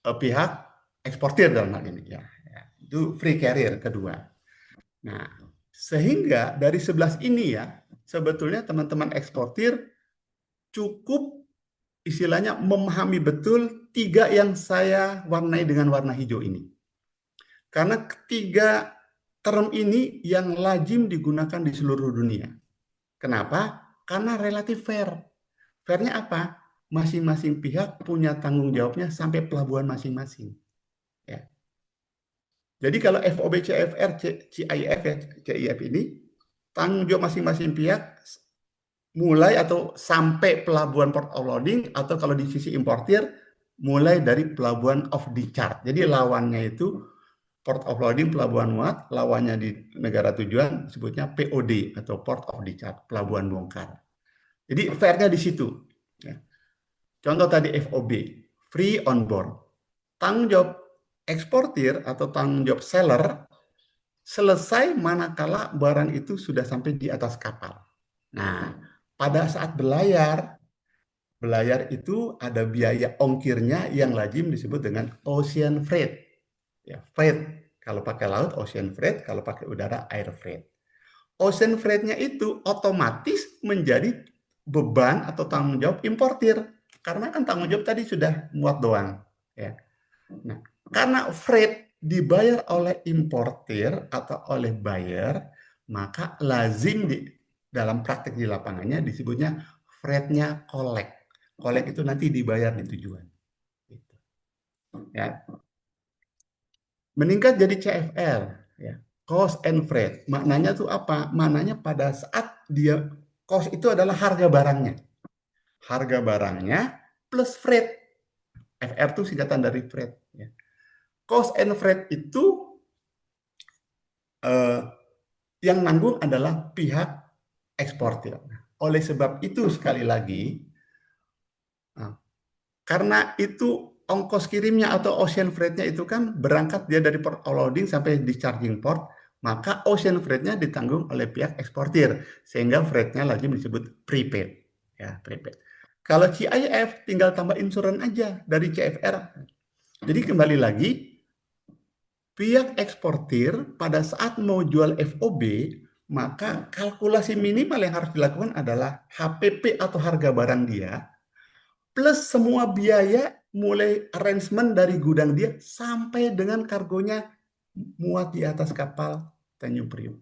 [SPEAKER 5] pihak eksportir dalam hal ini ya. Itu free carrier kedua. Nah, sehingga dari 11 ini ya, sebetulnya teman-teman eksportir cukup istilahnya memahami betul 3 yang saya warnai dengan warna hijau ini. Karena ketiga term ini yang lazim digunakan di seluruh dunia. Kenapa? Karena relatif fair. Fairnya apa? Masing-masing pihak punya tanggung jawabnya sampai pelabuhan masing-masing. Ya. Jadi kalau FOB, CFR, CIF, ya, CIF ini, tanggung jawab masing-masing pihak mulai atau sampai pelabuhan port of loading, atau kalau di sisi importir, mulai dari pelabuhan of discharge. Jadi lawannya itu port of loading, pelabuhan muat, lawannya di negara tujuan sebutnya POD atau port of discharge, pelabuhan bongkar. Jadi fairnya di situ. Ya. Contoh tadi FOB, free on board. Tanggung jawab eksportir atau tanggung jawab seller selesai manakala barang itu sudah sampai di atas kapal. Nah, pada saat belayar itu ada biaya ongkirnya yang lazim disebut dengan ocean freight. Ya, freight kalau pakai laut ocean freight, kalau pakai udara air freight. Ocean freight-nya itu otomatis menjadi beban atau tanggung jawab importir karena kan tanggung jawab tadi sudah muat doang. Ya. Nah, karena freight dibayar oleh importir atau oleh buyer, maka lazim dalam praktek di lapangannya disebutnya freight-nya collect. Collect itu nanti dibayar di tujuan. Ya. Meningkat jadi CFR, ya. Cost and freight. Maknanya tuh apa? Maknanya pada saat dia cost itu adalah harga barangnya. Harga barangnya plus freight. FR itu singkatan dari freight. Ya. Cost and freight itu yang nanggung adalah pihak eksportir. Oleh sebab itu sekali lagi, karena itu ongkos kirimnya atau ocean freight-nya itu kan berangkat dia dari port loading sampai di charging port, maka ocean freight-nya ditanggung oleh pihak eksportir, sehingga freight-nya lazim disebut prepaid. Ya, prepaid. Kalau CIF tinggal tambah insuran aja dari CFR. Jadi kembali lagi, pihak eksportir pada saat mau jual FOB, maka kalkulasi minimal yang harus dilakukan adalah HPP atau harga barang dia, plus semua biaya mulai arrangement dari gudang dia sampai dengan kargonya muat di atas kapal Tanjung Priok.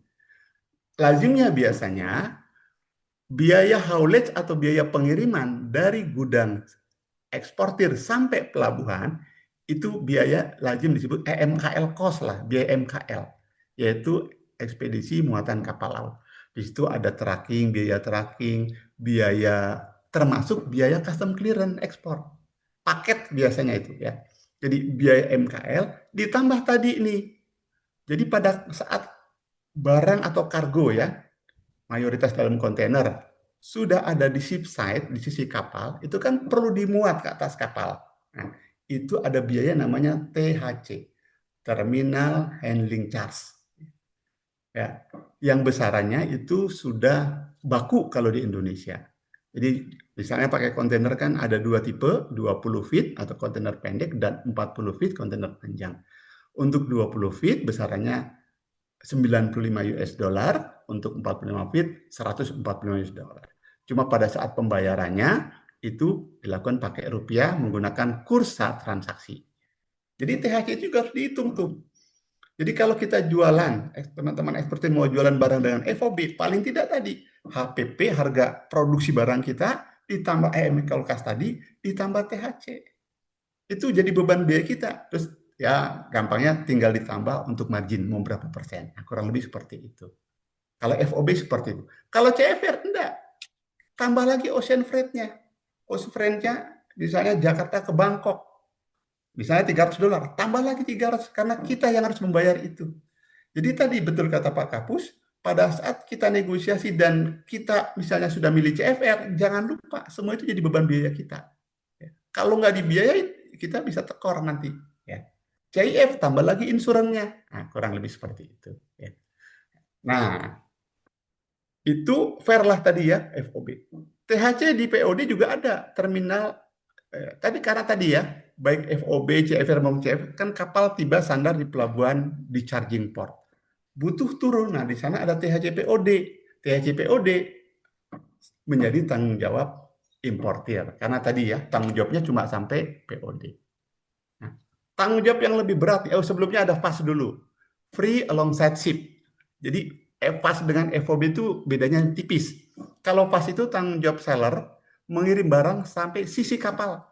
[SPEAKER 5] Lazimnya biasanya biaya haulage atau biaya pengiriman dari gudang eksportir sampai pelabuhan itu biaya lazim disebut EMKL cost lah, biaya MKL, yaitu ekspedisi muatan kapal laut. Di situ ada biaya tracking, biaya termasuk biaya custom clearance ekspor. Paket biasanya itu ya. Jadi biaya MKL ditambah tadi ini. Jadi pada saat barang atau kargo ya, mayoritas dalam kontainer sudah ada di ship side, di sisi kapal, itu kan perlu dimuat ke atas kapal. Nah, itu ada biaya namanya THC, Terminal Handling Charge. Ya, yang besarannya itu sudah baku kalau di Indonesia. Jadi misalnya pakai kontainer kan ada dua tipe, 20 feet atau kontainer pendek dan 40 feet kontainer panjang. Untuk 20 feet besarannya 95 US dollar, untuk 45 feet 145 US dollar. Cuma pada saat pembayarannya itu dilakukan pakai rupiah menggunakan kurs saat transaksi. Jadi THC juga harus dihitung tuh. Jadi kalau kita jualan, teman-teman eksportir mau jualan barang dengan FOB, paling tidak tadi HPP, harga produksi barang kita, ditambah EMKL cost tadi, ditambah THC. Itu jadi beban biaya kita. Terus ya gampangnya tinggal ditambah untuk margin mau berapa persen. Nah, kurang lebih seperti itu. Kalau FOB seperti itu. Kalau CFR enggak. Tambah lagi ocean freight-nya. Ocean freight-nya misalnya Jakarta ke Bangkok. Misalnya $300, tambah lagi 300 karena kita yang harus membayar itu. Jadi tadi betul kata Pak Kapus, pada saat kita negosiasi dan kita misalnya sudah milih CFR, jangan lupa semua itu jadi beban biaya kita. Kalau nggak dibiayain, kita bisa tekor nanti. Ya. CIF tambah lagi insurannya. Nah, kurang lebih seperti itu. Ya. Nah, itu fair lah tadi ya FOB. THC di POD juga ada terminal. Tapi karena tadi ya, baik FOB, CFR maupun CF, kan kapal tiba sandar di pelabuhan di charging port. Butuh turun. Nah, di sana ada THC POD. THC POD menjadi tanggung jawab importir. Karena tadi ya, tanggung jawabnya cuma sampai POD. Nah, tanggung jawab yang lebih berat, sebelumnya ada FAS dulu. Free alongside ship. Jadi FAS dengan FOB itu bedanya tipis. Kalau FAS itu tanggung jawab seller, mengirim barang sampai sisi kapal.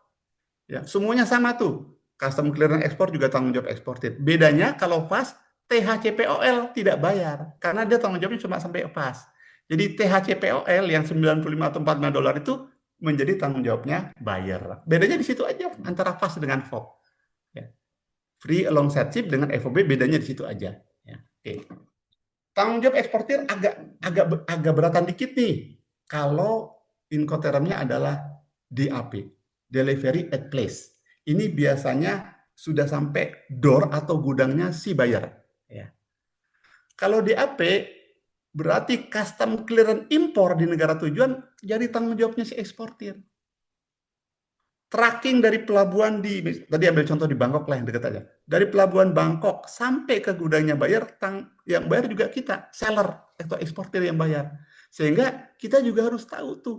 [SPEAKER 5] Ya, semuanya sama tuh. Custom clearance ekspor juga tanggung jawab eksportir. Bedanya kalau FAS, THCPOL tidak bayar. Karena dia tanggung jawabnya cuma sampai FAS. Jadi THCPOL yang 95 atau $45 itu menjadi tanggung jawabnya buyer. Bedanya di situ aja antara FAS dengan FOB. Ya. Free alongside ship dengan FOB bedanya di situ aja. Ya. Oke. Tanggung jawab eksportir agak beratan dikit nih. Kalau Incotermnya adalah DAP, Delivery at Place. Ini biasanya sudah sampai door atau gudangnya si buyer. Ya. Kalau DAP berarti custom clearance impor di negara tujuan jadi tanggung jawabnya si eksportir. Tracking dari pelabuhan tadi ambil contoh di Bangkok lah yang dekat aja. Dari pelabuhan Bangkok sampai ke gudangnya buyer, yang bayar juga kita, seller atau eksportir yang bayar. Sehingga kita juga harus tahu tuh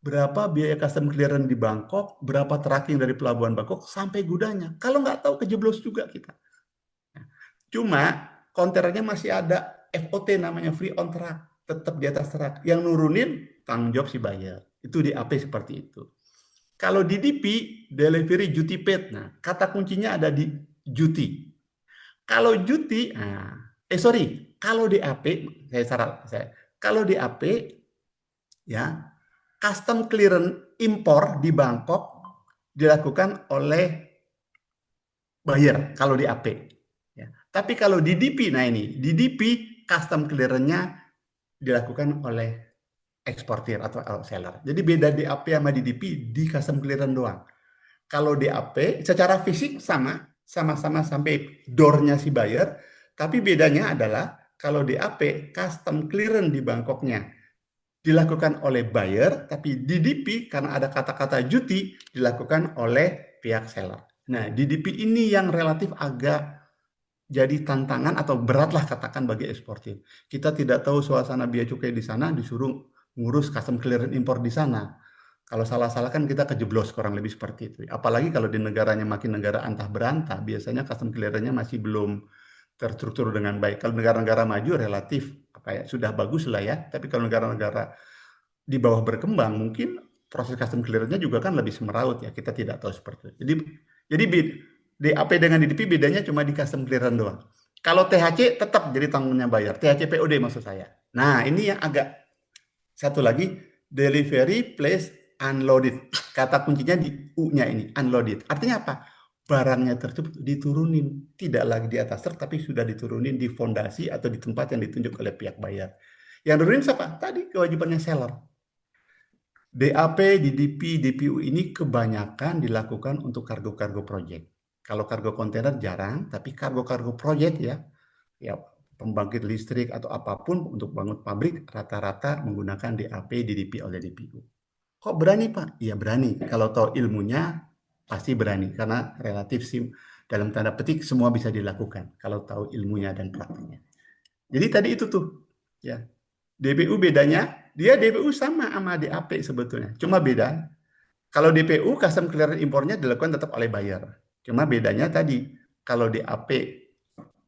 [SPEAKER 5] berapa biaya custom clearance di Bangkok, berapa tracking dari pelabuhan Bangkok sampai gudangnya. Kalau nggak tahu kejeblos juga kita. Cuma kontainernya masih ada FOT namanya free on track, tetap di atas track. Yang nurunin tanggung jawab si buyer. Itu di AP seperti itu. Kalau di DP, delivery duty paid. Nah, kata kuncinya ada di duty. Kalau duty, kalau di AP, kalau di AP, ya, custom clearance impor di Bangkok dilakukan oleh buyer kalau di AP. Ya. Tapi kalau di DP, nah ini di DP custom clearance-nya dilakukan oleh eksportir atau seller. Jadi beda di AP sama di DP di custom clearance doang. Kalau DAP secara fisik sama-sama sampai door-nya si buyer, tapi bedanya adalah kalau DAP custom clearance di Bangkoknya dilakukan oleh buyer, tapi DDP karena ada kata-kata duty dilakukan oleh pihak seller. Nah, DDP ini yang relatif agak jadi tantangan atau beratlah katakan bagi eksportir. Kita tidak tahu suasana bea cukai di sana, disuruh ngurus custom clearance impor di sana. Kalau salah-salah kan kita kejeblos kurang lebih seperti itu. Apalagi kalau di negaranya makin negara antah berantah, biasanya custom clearance-nya masih belum terstruktur dengan baik. Kalau negara-negara maju relatif apa ya sudah bagus lah ya. Tapi kalau negara-negara di bawah berkembang mungkin proses custom clearance-nya juga kan lebih semeraut ya. Kita tidak tahu seperti itu. Jadi DAP dengan DDP bedanya cuma di custom clearance doang. Kalau THC tetap jadi tanggungnya bayar. THC POD maksud saya. Nah, ini yang agak satu lagi, delivery place unloaded. Kata kuncinya di U-nya ini, unloaded. Artinya apa? Barangnya tersebut diturunin. Tidak lagi di atas truk, tapi sudah diturunin di fondasi atau di tempat yang ditunjuk oleh pihak bayar. Yang turunin siapa? Tadi kewajibannya seller. DAP, DDP, DPU ini kebanyakan dilakukan untuk kargo-kargo project. Kalau kargo kontainer jarang, tapi kargo-kargo project ya pembangkit listrik atau apapun untuk bangun pabrik rata-rata menggunakan DAP, DDP oleh DPU. Kok berani Pak? Iya berani. Kalau tahu ilmunya pasti berani karena relatif dalam tanda petik semua bisa dilakukan kalau tahu ilmunya dan praktiknya. Jadi tadi itu tuh ya. DPU bedanya dia DPU sama DAP sebetulnya. Cuma beda kalau DPU custom clearance impornya dilakukan tetap oleh buyer. Cuma bedanya tadi kalau DAP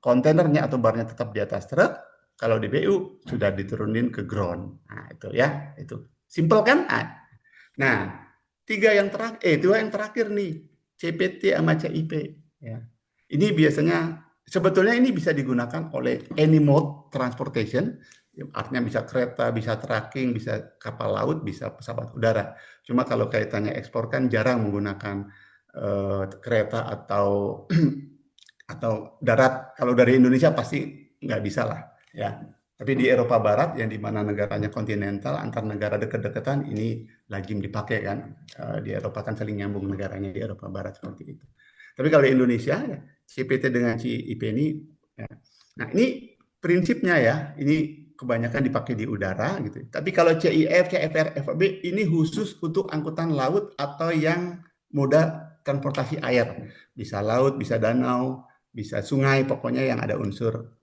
[SPEAKER 5] kontainernya atau barnya tetap di atas truk, kalau DPU sudah diturunin ke ground. Nah, itu ya, itu. Simple kan? Nah, dua yang terakhir nih, CPT sama CIP ya. Ini biasanya sebetulnya ini bisa digunakan oleh any mode transportation, artinya bisa kereta, bisa tracking, bisa kapal laut, bisa pesawat udara. Cuma kalau kaitannya ekspor kan jarang menggunakan kereta atau darat. Kalau dari Indonesia pasti nggak bisa lah ya. Tapi di Eropa Barat yang di mana negaranya kontinental antar negara dekat-dekatan ini lazim dipakai kan. Di Eropa kan saling nyambung negaranya di Eropa Barat seperti itu. Tapi kalau di Indonesia ya, CPT dengan CIP ini ya. Nah, ini prinsipnya ya, ini kebanyakan dipakai di udara gitu. Tapi kalau CIF, CFR, FOB ini khusus untuk angkutan laut atau yang moda transportasi air. Bisa laut, bisa danau, bisa sungai, pokoknya yang ada unsur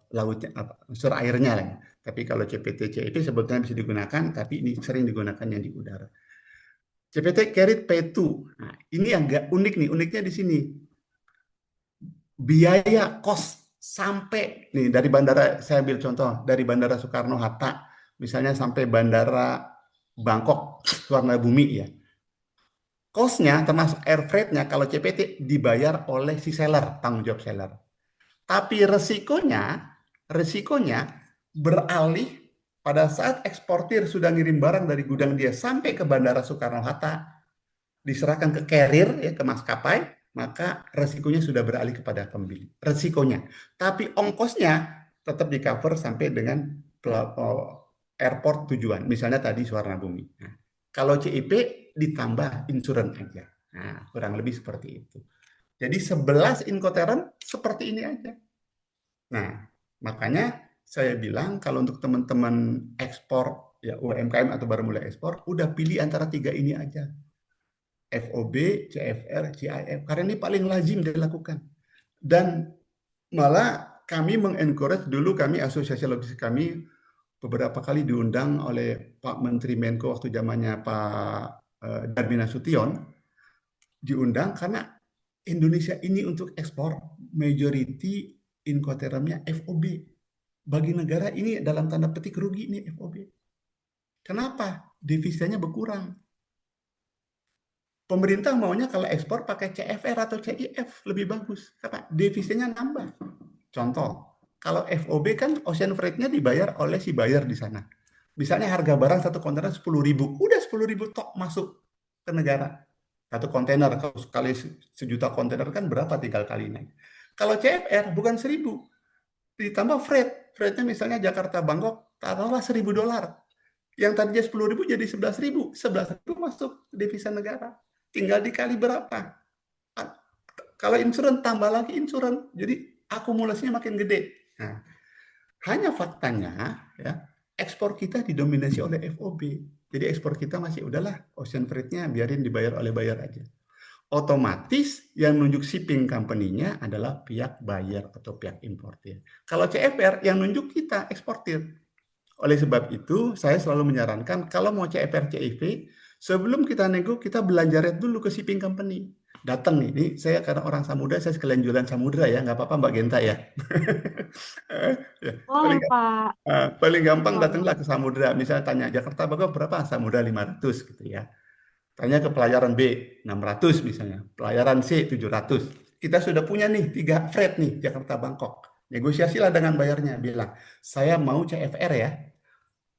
[SPEAKER 5] lautnya, unsur airnya lah. Tapi kalau CPT, CIP sebetulnya bisa digunakan, tapi ini sering digunakan yang di udara. CPT carried P2. Nah, ini agak unik nih, uniknya di sini. Biaya cost sampai nih dari bandara, saya ambil contoh dari Bandara Soekarno-Hatta, misalnya sampai Bandara Bangkok, Suwarnabumi ya. Cost-nya termasuk air freight-nya kalau CPT dibayar oleh si seller, tanggung jawab seller. Tapi resikonya beralih pada saat eksportir sudah ngirim barang dari gudang dia sampai ke Bandara Soekarno-Hatta, diserahkan ke carrier ya ke maskapai, maka resikonya sudah beralih kepada pembeli. Resikonya. Tapi ongkosnya tetap di-cover sampai dengan airport tujuan. Misalnya tadi Suwarnabumi. Nah, kalau CIP ditambah insurance aja. Nah, kurang lebih seperti itu. Jadi 11 Incoterm seperti ini aja. Nah, makanya saya bilang kalau untuk teman-teman ekspor ya UMKM atau baru mulai ekspor, udah pilih antara 3 ini aja. FOB, CFR, CIF, karena ini paling lazim dilakukan. Dan malah kami mengencourage dulu, kami asosiasi logistik kami beberapa kali diundang oleh Pak Menteri Menko waktu zamannya Pak Darmin Nasution, diundang karena Indonesia ini untuk ekspor majority Incotermnya FOB. Bagi negara ini dalam tanda petik rugi nih FOB. Kenapa? Devisanya berkurang. Pemerintah maunya kalau ekspor pakai CFR atau CIF lebih bagus. Karena devisanya nambah. Contoh, kalau FOB kan ocean freight-nya dibayar oleh si buyer di sana. Misalnya harga barang satu kontainer 10.000, udah 10.000 tok masuk ke negara. Satu kontainer, kalau sekali 1.000.000 kontainer kan berapa tinggal kali naik. Kalau CFR bukan 1.000, ditambah freight. Freight-nya misalnya Jakarta Bangkok, taruhlah $1.000. Yang tadinya 10.000 jadi 11.000. 11.000 masuk devisa negara. tinggal dikali berapa. Ah, Kalau insurans tambah lagi insurans, jadi akumulasinya makin gede. Nah, hanya faktanya ya ekspor kita didominasi oleh FOB. Jadi ekspor kita masih udahlah ocean freight-nya biarin dibayar oleh buyer aja. Otomatis yang nunjuk shipping company-nya adalah pihak buyer atau pihak importir. Kalau CFR yang nunjuk kita eksportir. Oleh sebab itu, saya selalu menyarankan kalau mau CFR CIV, sebelum kita nego, kita belanja rate dulu ke shipping company. Datang nih, ini saya karena orang Samudra, saya sekalian jualan Samudra ya, nggak apa-apa Mbak Genta ya. Ya,
[SPEAKER 4] Boleh, Pak.
[SPEAKER 5] paling gampang
[SPEAKER 4] Boleh.
[SPEAKER 5] datanglah ke Samudra. Misalnya tanya Jakarta Bogor berapa? Samudra 500 gitu ya. Tanya ke pelayaran B 600 misalnya, pelayaran C 700. Kita sudah punya nih 3 freight nih Jakarta Bangkok. Negosiasilah dengan bayarnya, bilang saya mau CFR ya.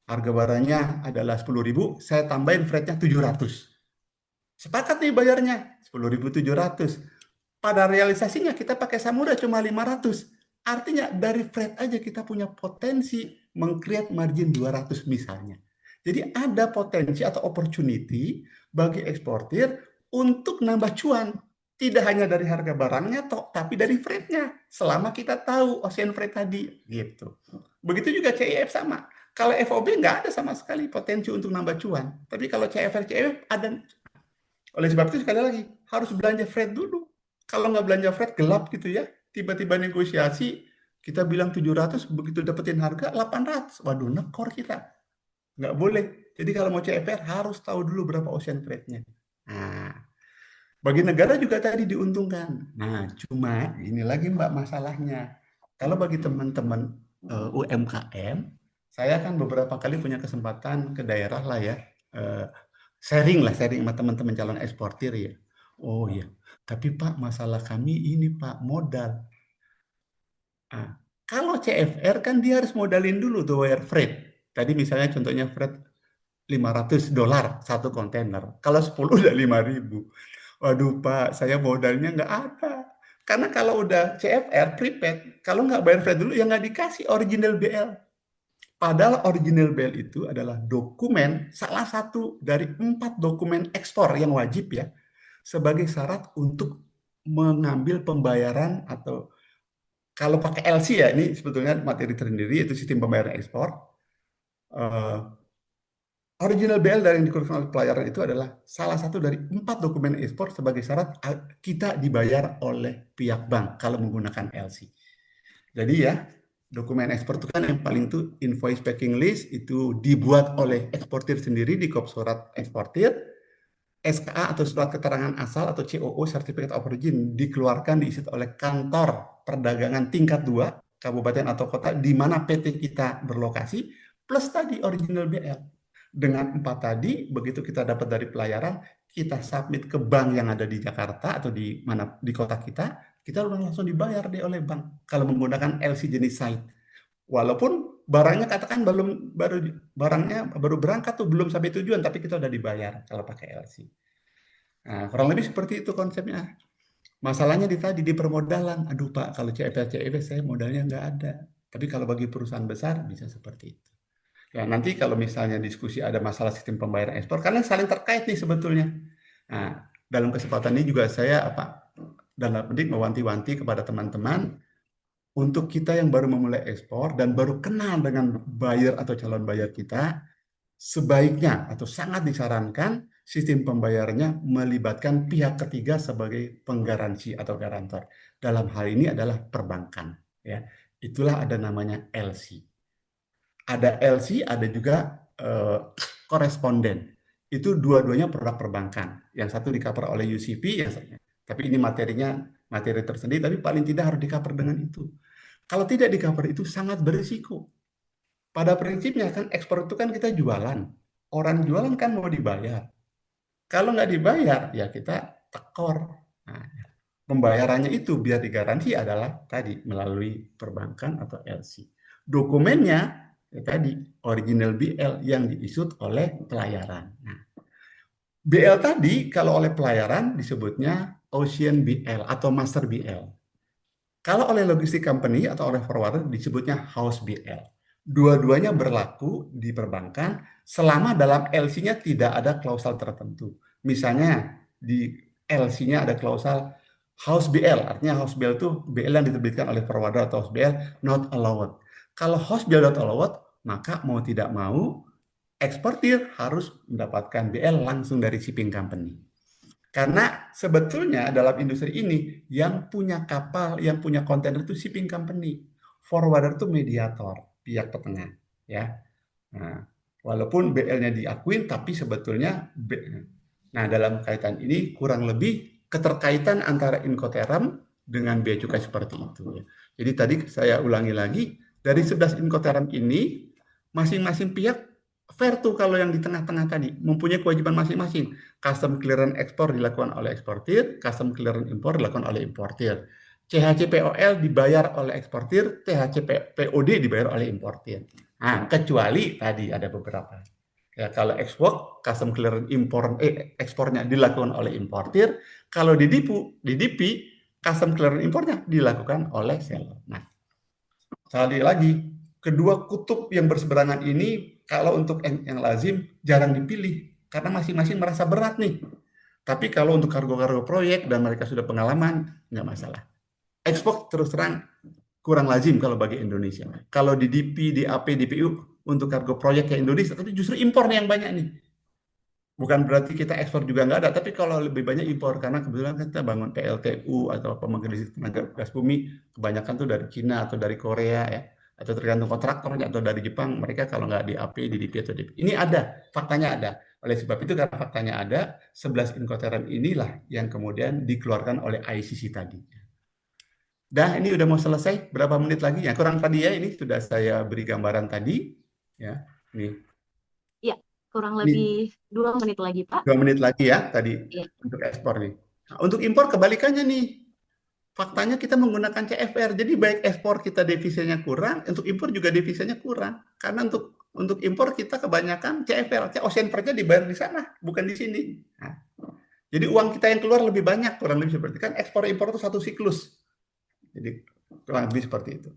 [SPEAKER 5] Harga barangnya adalah 10.000, saya tambahin freightnya 700. Sepakat nih bayarnya 10.700. Pada realisasinya kita pakai Samudra cuma 500. Artinya dari freight aja kita punya potensi meng-create margin 200 misalnya. Jadi ada potensi atau opportunity bagi eksportir untuk nambah cuan. Tidak hanya dari harga barangnya, tapi dari freight-nya. Selama kita tahu ocean freight tadi. Gitu. Begitu juga CIF sama. Kalau FOB nggak ada sama sekali potensi untuk nambah cuan. Tapi kalau CFR, CIF ada. Oleh sebab itu sekali lagi, harus belanja freight dulu. Kalau nggak belanja freight, gelap gitu ya. Tiba-tiba negosiasi, kita bilang 700, begitu dapetin harga 800. Waduh, nekor kita. Nggak boleh. Jadi kalau mau CFR, harus tahu dulu berapa ocean freight-nya. Nah, bagi negara juga tadi diuntungkan. Nah, cuma ini lagi Mbak masalahnya. Kalau bagi teman-teman UMKM, saya kan beberapa kali punya kesempatan ke daerah lah ya, sharing sama teman-teman calon eksportir ya. Oh iya, tapi Pak masalah kami ini Pak modal. Nah, kalau CFR kan dia harus modalin dulu tuh wire freight. Tadi misalnya contohnya freight $500 satu kontainer. Kalau 10 udah 5.000. Waduh Pak, saya modalnya nggak ada. Karena kalau udah CFR prepaid, kalau nggak bayar freight dulu ya nggak dikasih original BL. Padahal original BL itu adalah dokumen, salah satu dari 4 dokumen ekspor yang wajib ya, sebagai syarat untuk mengambil pembayaran atau kalau pakai LC ya, ini sebetulnya materi tersendiri, itu sistem pembayaran ekspor. Original BL dari yang dikeluarkan oleh pelayaran itu adalah salah satu dari 4 dokumen ekspor sebagai syarat kita dibayar oleh pihak bank kalau menggunakan LC. Jadi ya, dokumen ekspor itu kan yang paling tuh invoice packing list itu dibuat oleh eksportir sendiri di kop surat eksportir, SKA atau surat keterangan asal atau COO Certificate of Origin dikeluarkan diisi oleh kantor perdagangan tingkat 2 kabupaten atau kota di mana PT kita berlokasi plus tadi original BL. Dengan 4 tadi begitu kita dapat dari pelayaran, kita submit ke bank yang ada di Jakarta atau di mana di kota kita langsung dibayar deh oleh bank kalau menggunakan LC jenis site. Walaupun barangnya katakan barangnya baru berangkat tuh belum sampai tujuan tapi kita udah dibayar kalau pakai LC. Nah, kurang lebih seperti itu konsepnya. Masalahnya di permodalan. Aduh Pak, kalau CFP saya modalnya nggak ada. Tapi kalau bagi perusahaan besar bisa seperti itu. Ya, nanti kalau misalnya diskusi ada masalah sistem pembayaran ekspor, karena saling terkait nih sebetulnya. Nah, dalam kesempatan ini juga saya dalam pendidik mewanti-wanti kepada teman-teman untuk kita yang baru memulai ekspor dan baru kenal dengan buyer atau calon buyer kita, sebaiknya atau sangat disarankan sistem pembayarannya melibatkan pihak ketiga sebagai penggaransi atau garantor. Dalam hal ini adalah perbankan. Ya, itulah ada namanya LC. Ada LC, ada juga koresponden. Itu dua-duanya produk perbankan. Yang satu di-cover oleh UCP, tapi ini materi tersendiri, tapi paling tidak harus di-cover dengan itu. Kalau tidak di-cover itu sangat berisiko. Pada prinsipnya kan ekspor itu kan kita jualan. Orang jualan kan mau dibayar. Kalau nggak dibayar, ya kita tekor. Nah, pembayarannya itu biar digaransi adalah tadi melalui perbankan atau LC. Dokumennya tadi original BL yang diisut oleh pelayaran. Nah, BL tadi kalau oleh pelayaran disebutnya Ocean BL atau Master BL. Kalau oleh logistik company atau oleh forwarder disebutnya House BL. Dua-duanya berlaku di perbankan selama dalam LC-nya tidak ada klausal tertentu. Misalnya di LC-nya ada klausal house BL, artinya house BL itu BL yang diterbitkan oleh forwarder atau house BL not allowed. Kalau house BL not allowed, maka mau tidak mau eksportir harus mendapatkan BL langsung dari shipping company. Karena sebetulnya dalam industri ini yang punya kapal, yang punya kontainer itu shipping company. Forwarder itu mediator, pihak petengah, ya. Nah, walaupun BL-nya diakuin, tapi sebetulnya nah, dalam kaitan ini kurang lebih keterkaitan antara Incoterm dengan bea cukai seperti itu, ya. Jadi tadi saya ulangi lagi, dari 11 Incoterm ini masing-masing pihak fair tuh kalau yang di tengah-tengah tadi mempunyai kewajiban masing-masing. Custom clearance ekspor dilakukan oleh eksportir, custom clearance impor dilakukan oleh importir. CHCPOL dibayar oleh eksportir, THCPOD dibayar oleh importir. Nah, kecuali tadi ada beberapa. Ya, kalau ekspor, custom clearance ekspornya dilakukan oleh importir. Kalau di DP, custom clearance impornya dilakukan oleh seller. Nah, sekali lagi, kedua kutub yang berseberangan ini kalau untuk yang lazim jarang dipilih karena masing-masing merasa berat nih. Tapi kalau untuk kargo-kargo proyek dan mereka sudah pengalaman, nggak masalah. Ekspor terus terang kurang lazim kalau bagi Indonesia. Kalau di DP, DAP, DPU untuk kargo proyek ke Indonesia, tapi justru impor yang banyak nih. Bukan berarti kita ekspor juga nggak ada, tapi kalau lebih banyak impor karena kebetulan kita bangun PLTU atau pembangkit listrik tenaga gas bumi kebanyakan tuh dari Cina atau dari Korea ya, atau tergantung kontraktornya atau dari Jepang. Mereka kalau nggak di AP, di DP atau DP. Ini ada, faktanya ada. Oleh sebab itu karena faktanya ada, 11 Incoterm inilah yang kemudian dikeluarkan oleh ICC tadi. Dah, ini udah mau selesai. Berapa menit lagi? Ya, kurang tadi ya. Ini sudah saya beri gambaran tadi. Ya, ini.
[SPEAKER 4] Ya, kurang
[SPEAKER 5] Ini
[SPEAKER 4] lebih 2 menit lagi, Pak.
[SPEAKER 5] 2 menit lagi ya tadi
[SPEAKER 4] Ya.
[SPEAKER 5] untuk ekspor nih. Nah, untuk impor kebalikannya nih. Faktanya kita menggunakan CFR. Jadi baik ekspor kita devisanya kurang, untuk impor juga devisanya kurang. Karena untuk impor kita kebanyakan CFR. Ocean Freight-nya dibayar di sana, bukan di sini. Nah, jadi uang kita yang keluar lebih banyak, kurang lebih seperti kan ekspor impor itu satu siklus. Jadi kurang lebih seperti itu.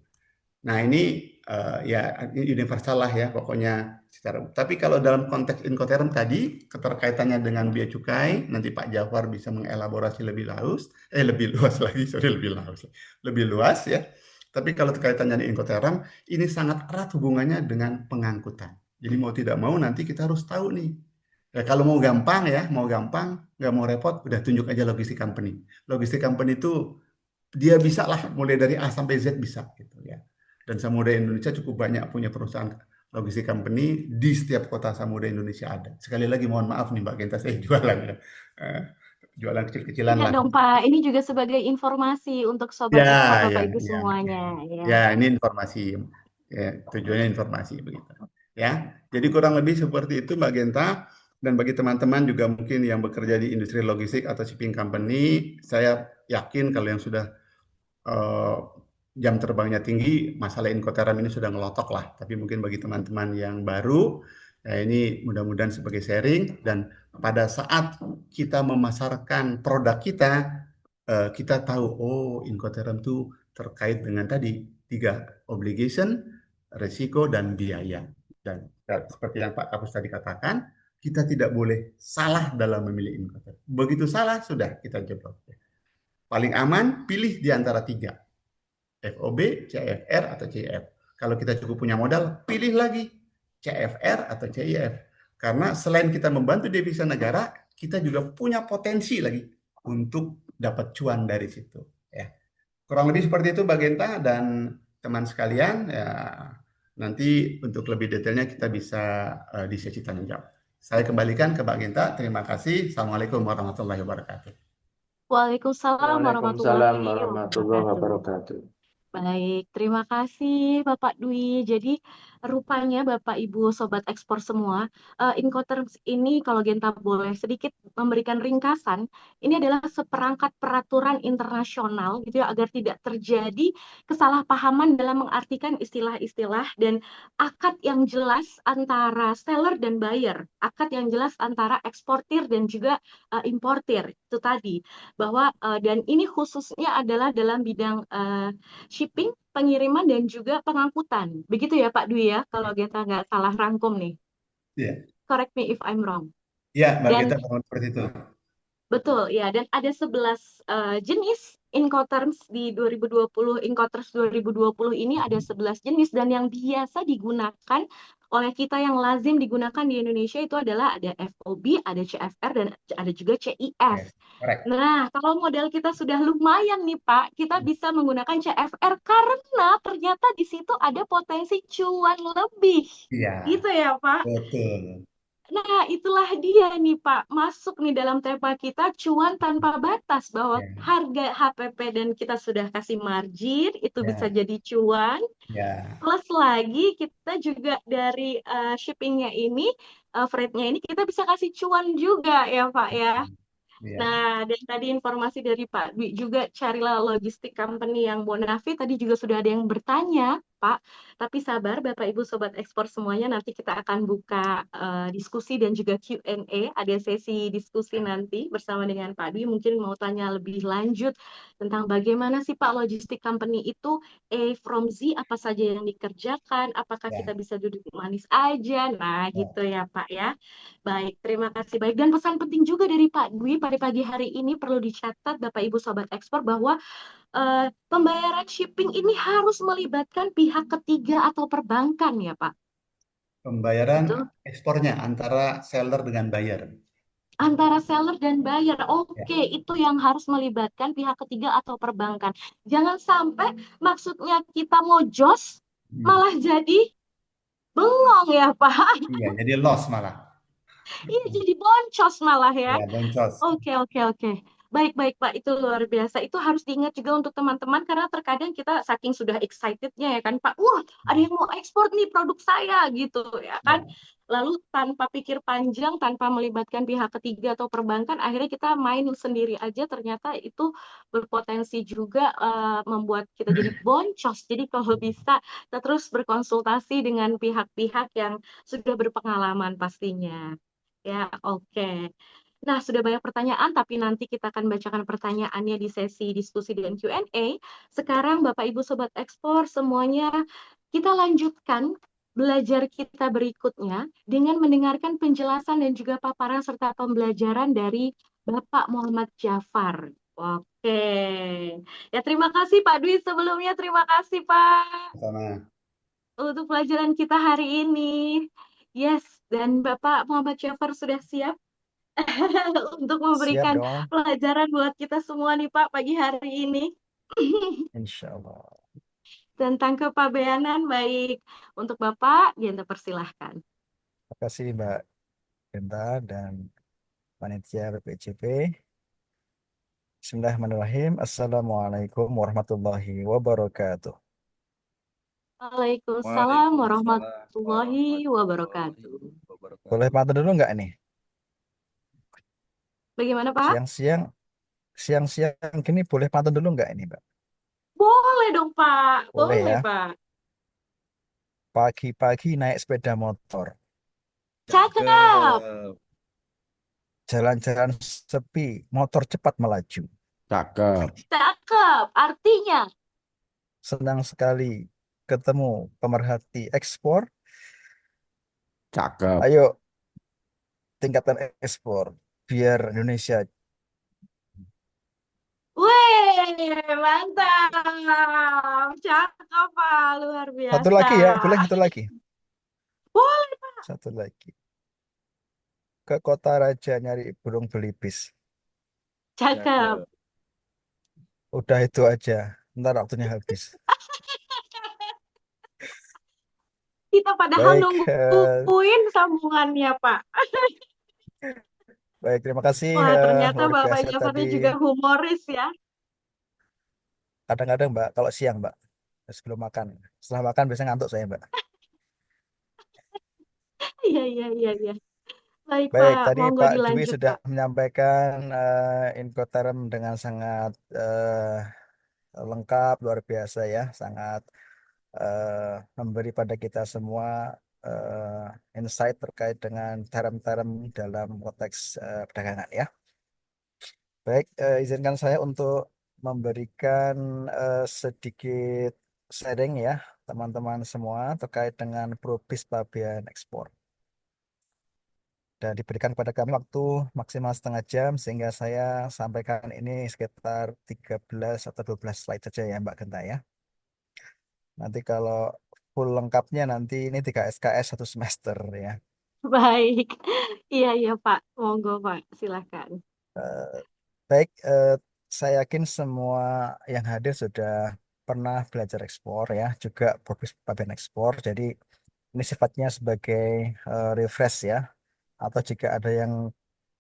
[SPEAKER 5] Nah ini ya universal lah ya pokoknya secara. Tapi kalau dalam konteks Incoterm tadi keterkaitannya dengan bea cukai, nanti Pak Jafar bisa mengelaborasi lebih lebih luas lagi, lebih luas ya. Tapi kalau terkaitannya dengan Incoterm, ini sangat erat hubungannya dengan pengangkutan. Jadi mau tidak mau nanti kita harus tahu nih. Ya, kalau mau gampang ya, nggak mau repot, udah tunjuk aja logistik company. Logistik company itu dia bisa lah mulai dari A sampai Z bisa gitu ya. Dan Samudra Indonesia cukup banyak punya perusahaan logistik company di setiap kota Samudra Indonesia ada. Sekali lagi mohon maaf nih Mbak Genta, saya jualan ya. Jualan kecil-kecilan
[SPEAKER 4] Tidak
[SPEAKER 5] lah.
[SPEAKER 4] dong, Pak. Ini juga sebagai informasi untuk sobat
[SPEAKER 5] Ya,
[SPEAKER 4] ekspor
[SPEAKER 5] ya,
[SPEAKER 4] Bapak Ibu
[SPEAKER 5] ya,
[SPEAKER 4] semuanya. Ya.
[SPEAKER 5] ya, ini informasi. Ya, tujuannya informasi begitu. Ya, jadi kurang lebih seperti itu Mbak Genta. Dan bagi teman-teman juga mungkin yang bekerja di industri logistik atau shipping company, saya yakin kalau yang sudah jam terbangnya tinggi, masalah Incoterm ini sudah ngelotok lah. Tapi mungkin bagi teman-teman yang baru, ya ini mudah-mudahan sebagai sharing. Dan pada saat kita memasarkan produk kita, kita tahu, oh Incoterm itu terkait dengan tadi 3, obligation, resiko, dan biaya. Dan seperti yang Pak Kapus tadi katakan, kita tidak boleh salah dalam memilih Incoterm. Begitu salah, sudah kita jeblok. Paling aman, pilih di antara 3. FOB, CFR, atau CIF. Kalau kita cukup punya modal, pilih lagi CFR atau CIF. Karena selain kita membantu devisa negara, kita juga punya potensi lagi untuk dapat cuan dari situ. Ya. Kurang lebih seperti itu Mbak Genta dan teman sekalian. Ya, nanti untuk lebih detailnya kita bisa di sesi tanya jawab. Saya kembalikan ke Mbak Genta. Terima kasih. Assalamualaikum warahmatullahi wabarakatuh.
[SPEAKER 4] Waalaikumsalam
[SPEAKER 7] Waalaikumsalam
[SPEAKER 4] warahmatullahi
[SPEAKER 7] warahmatullahi
[SPEAKER 4] wabarakatuh.
[SPEAKER 7] wabarakatuh.
[SPEAKER 4] Baik, terima kasih Bapak Dwi. Jadi rupanya Bapak Ibu Sobat Ekspor semua, Incoterms ini kalau Genta boleh sedikit memberikan ringkasan, ini adalah seperangkat peraturan internasional gitu ya agar tidak terjadi kesalahpahaman dalam mengartikan istilah-istilah dan akad yang jelas antara seller dan buyer, akad yang jelas antara eksportir dan juga importir itu tadi bahwa dan ini khususnya adalah dalam bidang shipping, pengiriman, dan juga pengangkutan. Begitu ya Pak Dwi ya, kalau kita nggak salah rangkum nih.
[SPEAKER 5] Iya.
[SPEAKER 4] Correct me if I'm wrong.
[SPEAKER 5] Iya, Mbak
[SPEAKER 4] Dan
[SPEAKER 5] Genta seperti itu.
[SPEAKER 4] Betul, ya. Dan ada 11 jenis Incoterms di 2020. Incoterms 2020 ini ada 11 jenis, dan yang biasa digunakan oleh kita, yang lazim digunakan di Indonesia itu adalah ada FOB, ada CFR, dan ada juga CIF.
[SPEAKER 5] Yes, correct.
[SPEAKER 4] Nah, kalau modal kita sudah lumayan nih Pak, kita bisa menggunakan CFR karena ternyata di situ ada potensi cuan lebih.
[SPEAKER 5] Iya,
[SPEAKER 4] Gitu ya Pak.
[SPEAKER 5] betul.
[SPEAKER 4] Nah, itulah dia nih Pak, masuk nih dalam tema kita cuan tanpa batas, bahwa
[SPEAKER 5] Ya,
[SPEAKER 4] harga HPP dan kita sudah kasih margin, itu bisa
[SPEAKER 5] ya,
[SPEAKER 4] jadi cuan.
[SPEAKER 5] ya,
[SPEAKER 4] Plus lagi kita juga dari shippingnya ini, freight-nya ini kita bisa kasih cuan juga ya Pak ya.
[SPEAKER 5] ya.
[SPEAKER 4] Nah, dan tadi informasi dari Pak Dwi juga, carilah logistik company yang bonafit. Tadi juga sudah ada yang bertanya, Pak. Tapi sabar, Bapak Ibu Sobat Ekspor semuanya, nanti kita akan buka diskusi dan juga Q&A. Ada sesi diskusi nanti bersama dengan Pak Dwi. Mungkin mau tanya lebih lanjut tentang bagaimana sih Pak logistik company itu A from Z, apa saja yang dikerjakan, apakah kita
[SPEAKER 5] Ya,
[SPEAKER 4] bisa duduk manis aja. Nah,
[SPEAKER 5] ya.
[SPEAKER 4] gitu ya Pak ya. Baik, terima kasih. Baik, dan pesan penting juga dari Pak Dwi pada pagi hari ini perlu dicatat Bapak Ibu Sobat Ekspor, bahwa pembayaran shipping ini harus melibatkan pihak ketiga atau perbankan ya Pak.
[SPEAKER 5] Pembayaran
[SPEAKER 4] Betul?
[SPEAKER 5] ekspornya antara seller dengan buyer.
[SPEAKER 4] Antara seller dan buyer.
[SPEAKER 5] Ya.
[SPEAKER 4] Oke, itu yang harus melibatkan pihak ketiga atau perbankan. Jangan sampai maksudnya kita mau jos
[SPEAKER 5] Hmm.
[SPEAKER 4] malah jadi bengong ya Pak.
[SPEAKER 5] Iya, jadi loss malah.
[SPEAKER 4] Iya, jadi boncos malah ya.
[SPEAKER 5] Ya, boncos.
[SPEAKER 4] Oke, oke, oke. Baik, baik, Pak. Itu luar biasa. Itu harus diingat juga untuk teman-teman, karena terkadang kita saking sudah excitednya ya kan, Pak. Wah, ada yang mau ekspor nih produk saya gitu ya kan.
[SPEAKER 5] Ya,
[SPEAKER 4] Lalu tanpa pikir panjang, tanpa melibatkan pihak ketiga atau perbankan, akhirnya kita main sendiri aja. Ternyata itu berpotensi juga membuat kita jadi boncos. Jadi kalau bisa, kita terus berkonsultasi dengan pihak-pihak yang sudah berpengalaman pastinya. Ya, oke. Nah, sudah banyak pertanyaan, tapi nanti kita akan bacakan pertanyaannya di sesi diskusi dan Q&A. Sekarang, Bapak Ibu Sobat Ekspor, semuanya kita lanjutkan belajar kita berikutnya dengan mendengarkan penjelasan dan juga paparan serta pembelajaran dari Bapak Muhammad Jafar. Oke. Ya, terima kasih Pak Dwi sebelumnya. Terima kasih Pak
[SPEAKER 5] sama.
[SPEAKER 4] untuk pelajaran kita hari ini. Yes, dan Bapak Muhammad Jafar sudah siap untuk
[SPEAKER 3] Siap
[SPEAKER 4] memberikan
[SPEAKER 3] dong,
[SPEAKER 4] pelajaran buat kita semua nih Pak pagi hari ini.
[SPEAKER 3] insya Allah.
[SPEAKER 4] Tentang kepabeanan. Baik, untuk Bapak Genta persilahkan.
[SPEAKER 3] Terima kasih Mbak Genta dan panitia BPJP. Bismillahirrahmanirrahim. Assalamualaikum warahmatullahi wabarakatuh.
[SPEAKER 4] Waalaikumsalam
[SPEAKER 7] Waalaikumsalam
[SPEAKER 4] warahmatullahi
[SPEAKER 7] warahmatullahi
[SPEAKER 4] wabarakatuh.
[SPEAKER 3] Boleh
[SPEAKER 7] wabarakatuh.
[SPEAKER 3] pantun dulu nggak nih?
[SPEAKER 4] Bagaimana Pak?
[SPEAKER 3] Siang-siang gini boleh pantun dulu nggak ini Mbak?
[SPEAKER 4] Boleh dong Pak,
[SPEAKER 3] Boleh
[SPEAKER 4] boleh
[SPEAKER 3] ya.
[SPEAKER 4] Pak.
[SPEAKER 3] Pagi-pagi naik sepeda motor,
[SPEAKER 4] Cakep,
[SPEAKER 7] Cakep,
[SPEAKER 3] jalan-jalan sepi, motor cepat melaju.
[SPEAKER 7] cakep,
[SPEAKER 4] cakep. Artinya,
[SPEAKER 3] Senang sekali ketemu pemerhati ekspor.
[SPEAKER 7] cakep.
[SPEAKER 3] Ayo tingkatkan ekspor biar Indonesia.
[SPEAKER 4] weh, mantap. Cakep Pak, luar
[SPEAKER 3] Satu
[SPEAKER 4] biasa.
[SPEAKER 3] lagi ya, boleh satu lagi.
[SPEAKER 4] Boleh,
[SPEAKER 3] Satu lagi. Ke kota raja nyari burung belibis.
[SPEAKER 4] cakep.
[SPEAKER 7] Cakep.
[SPEAKER 3] Udah itu aja. Ntar waktunya habis.
[SPEAKER 4] Kita padahal
[SPEAKER 3] Baik,
[SPEAKER 4] nungguin sambungannya, Pak.
[SPEAKER 3] baik. Terima kasih.
[SPEAKER 4] Wah, ternyata
[SPEAKER 3] Luar
[SPEAKER 4] Bapak
[SPEAKER 3] biasa tadi.
[SPEAKER 4] Jafarnya juga humoris ya.
[SPEAKER 3] Kadang-kadang Mbak, kalau siang Mbak, sebelum makan. Setelah makan biasanya ngantuk saya Mbak.
[SPEAKER 4] Iya, iya, iya, iya. Baik,
[SPEAKER 3] Baik,
[SPEAKER 4] Pak.
[SPEAKER 3] tadi
[SPEAKER 4] Monggo
[SPEAKER 3] Pak Dwi
[SPEAKER 4] dilanjut,
[SPEAKER 3] sudah
[SPEAKER 4] Pak.
[SPEAKER 3] menyampaikan Incoterm dengan sangat lengkap, luar biasa ya. Sangat memberi pada kita semua insight terkait dengan term-term dalam konteks perdagangan ya. Baik, izinkan saya untuk memberikan sedikit sharing ya teman-teman semua terkait dengan Probis Pabean Ekspor. dan diberikan kepada kami waktu maksimal setengah jam sehingga saya sampaikan ini sekitar 13 atau 12 slide saja ya Mbak Genta ya. Nanti kalau full lengkapnya nanti ini 3 SKS 1 semester ya.
[SPEAKER 4] Baik. Iya, iya, Pak. Monggo, Pak. Silakan.
[SPEAKER 3] Eh, Baik, saya yakin semua yang hadir sudah pernah belajar ekspor ya, juga profesi pabean ekspor. Jadi ini sifatnya sebagai refresh ya, atau jika ada yang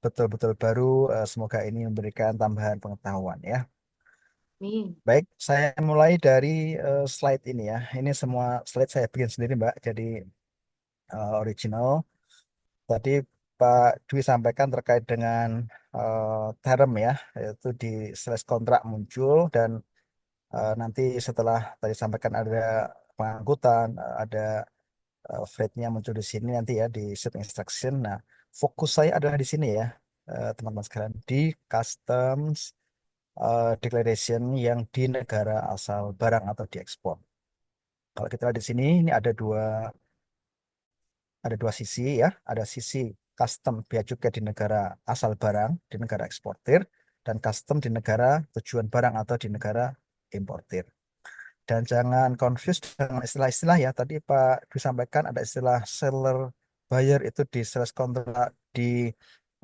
[SPEAKER 3] betul-betul baru, semoga ini memberikan tambahan pengetahuan ya.
[SPEAKER 4] Amin.
[SPEAKER 3] Baik, saya mulai dari slide ini ya. Ini semua slide saya bikin sendiri, Mbak. Jadi original. Tadi Pak Dwi sampaikan terkait dengan term ya, yaitu di slash kontrak muncul dan nanti setelah tadi sampaikan ada pengangkutan, ada freight-nya muncul di sini nanti ya di ship instruction. Nah, fokus saya adalah di sini ya, teman-teman sekalian, di customs declaration yang di negara asal barang atau diekspor. Kalau kita lihat di sini, ini ada dua sisi ya, ada sisi custom bea cukai di negara asal barang, di negara eksportir, dan custom di negara tujuan barang atau di negara importir. Dan jangan confuse dengan istilah-istilah ya. Tadi Pak disampaikan ada istilah seller buyer itu di sales kontrak, di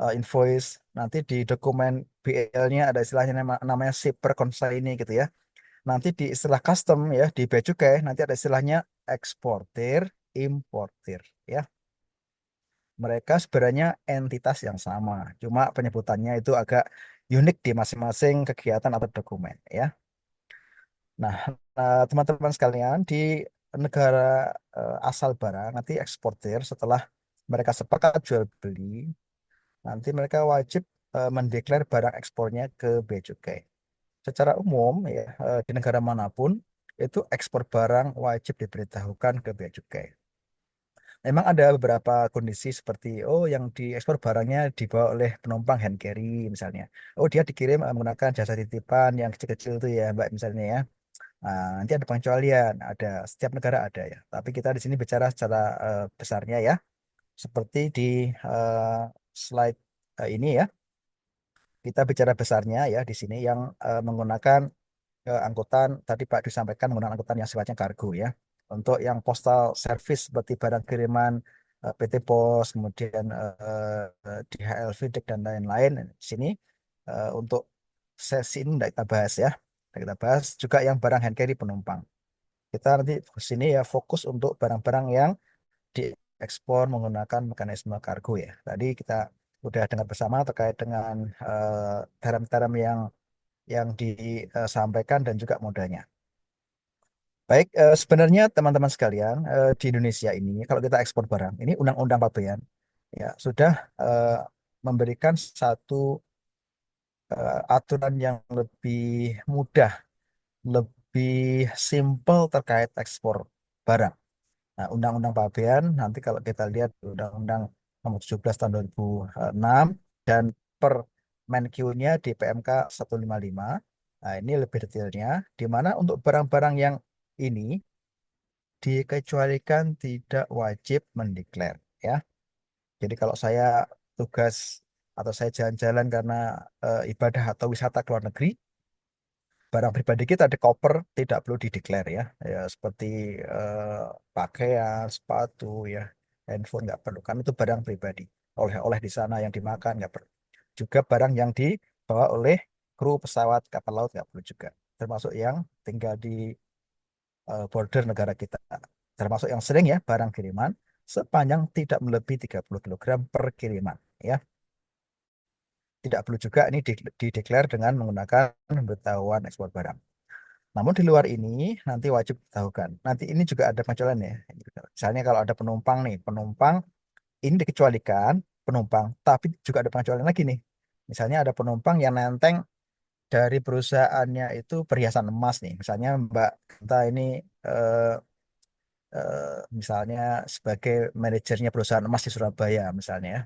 [SPEAKER 3] invoice, nanti di dokumen BL-nya ada istilahnya namanya shipper consignee gitu ya. Nanti di istilah custom ya di bea cukai nanti ada istilahnya eksportir, importir ya. Mereka sebenarnya entitas yang sama, cuma penyebutannya itu agak unik di masing-masing kegiatan atau dokumen ya. Nah, teman-teman sekalian, di negara asal barang, nanti eksportir setelah mereka sepakat jual beli, nanti mereka wajib mendeklar barang ekspornya ke bea cukai. Secara umum, ya, di negara manapun, itu ekspor barang wajib diberitahukan ke bea cukai. Memang ada beberapa kondisi seperti, oh yang diekspor barangnya dibawa oleh penumpang hand carry misalnya. Oh dia dikirim menggunakan jasa titipan yang kecil-kecil itu ya Mbak misalnya ya. Nah, nanti ada pengecualian, ada setiap negara ada ya. Tapi kita di sini bicara secara besarnya ya, seperti di eh, slide ini ya. Kita bicara besarnya ya di sini yang menggunakan angkutan tadi Pak disampaikan menggunakan angkutan yang sifatnya kargo ya. Untuk yang postal service seperti barang kiriman PT Pos, kemudian DHL, FedEx dan lain-lain. Di sini untuk sesi ini tidak kita bahas ya. Tidak kita bahas juga yang barang hand carry penumpang. Kita nanti di sini ya fokus untuk barang-barang yang diekspor menggunakan mekanisme kargo ya. Tadi kita udah dengar bersama terkait dengan term-term yang disampaikan dan juga modalnya. Baik, sebenarnya teman-teman sekalian di Indonesia ini kalau kita ekspor barang, ini Undang-Undang Pabean ya sudah eh, memberikan satu aturan yang lebih mudah, lebih simpel terkait ekspor barang. Nah, Undang-Undang Pabean nanti kalau kita lihat Undang-Undang Nomor 17 Tahun 2006 dan Permenkyu-nya di PMK 155. Nah, ini lebih detailnya di mana untuk barang-barang yang ini dikecualikan tidak wajib mendeklar ya. Jadi kalau saya tugas atau saya jalan-jalan karena ibadah atau wisata ke luar negeri, barang pribadi kita di koper tidak perlu dideklar ya. Ya seperti pakaian, sepatu ya, handphone nggak perlu. Kan itu barang pribadi. Oleh-oleh di sana yang dimakan nggak perlu. Juga barang yang dibawa oleh kru pesawat kapal laut nggak perlu juga. Termasuk yang tinggal di border negara kita. Termasuk yang sering ya barang kiriman sepanjang tidak melebihi 30 kilogram per kiriman ya. Tidak perlu juga ini dideklar dengan menggunakan pemberitahuan ekspor barang. Namun di luar ini nanti wajib ditahukan. Nanti ini juga ada pengecualian ya. Misalnya kalau ada penumpang nih, penumpang ini dikecualikan penumpang, tapi juga ada pengecualian lagi nih. Misalnya ada penumpang yang nenteng dari perusahaannya itu perhiasan emas nih. Misalnya Mbak kita ini eh, misalnya sebagai manajernya perusahaan emas di Surabaya misalnya ya,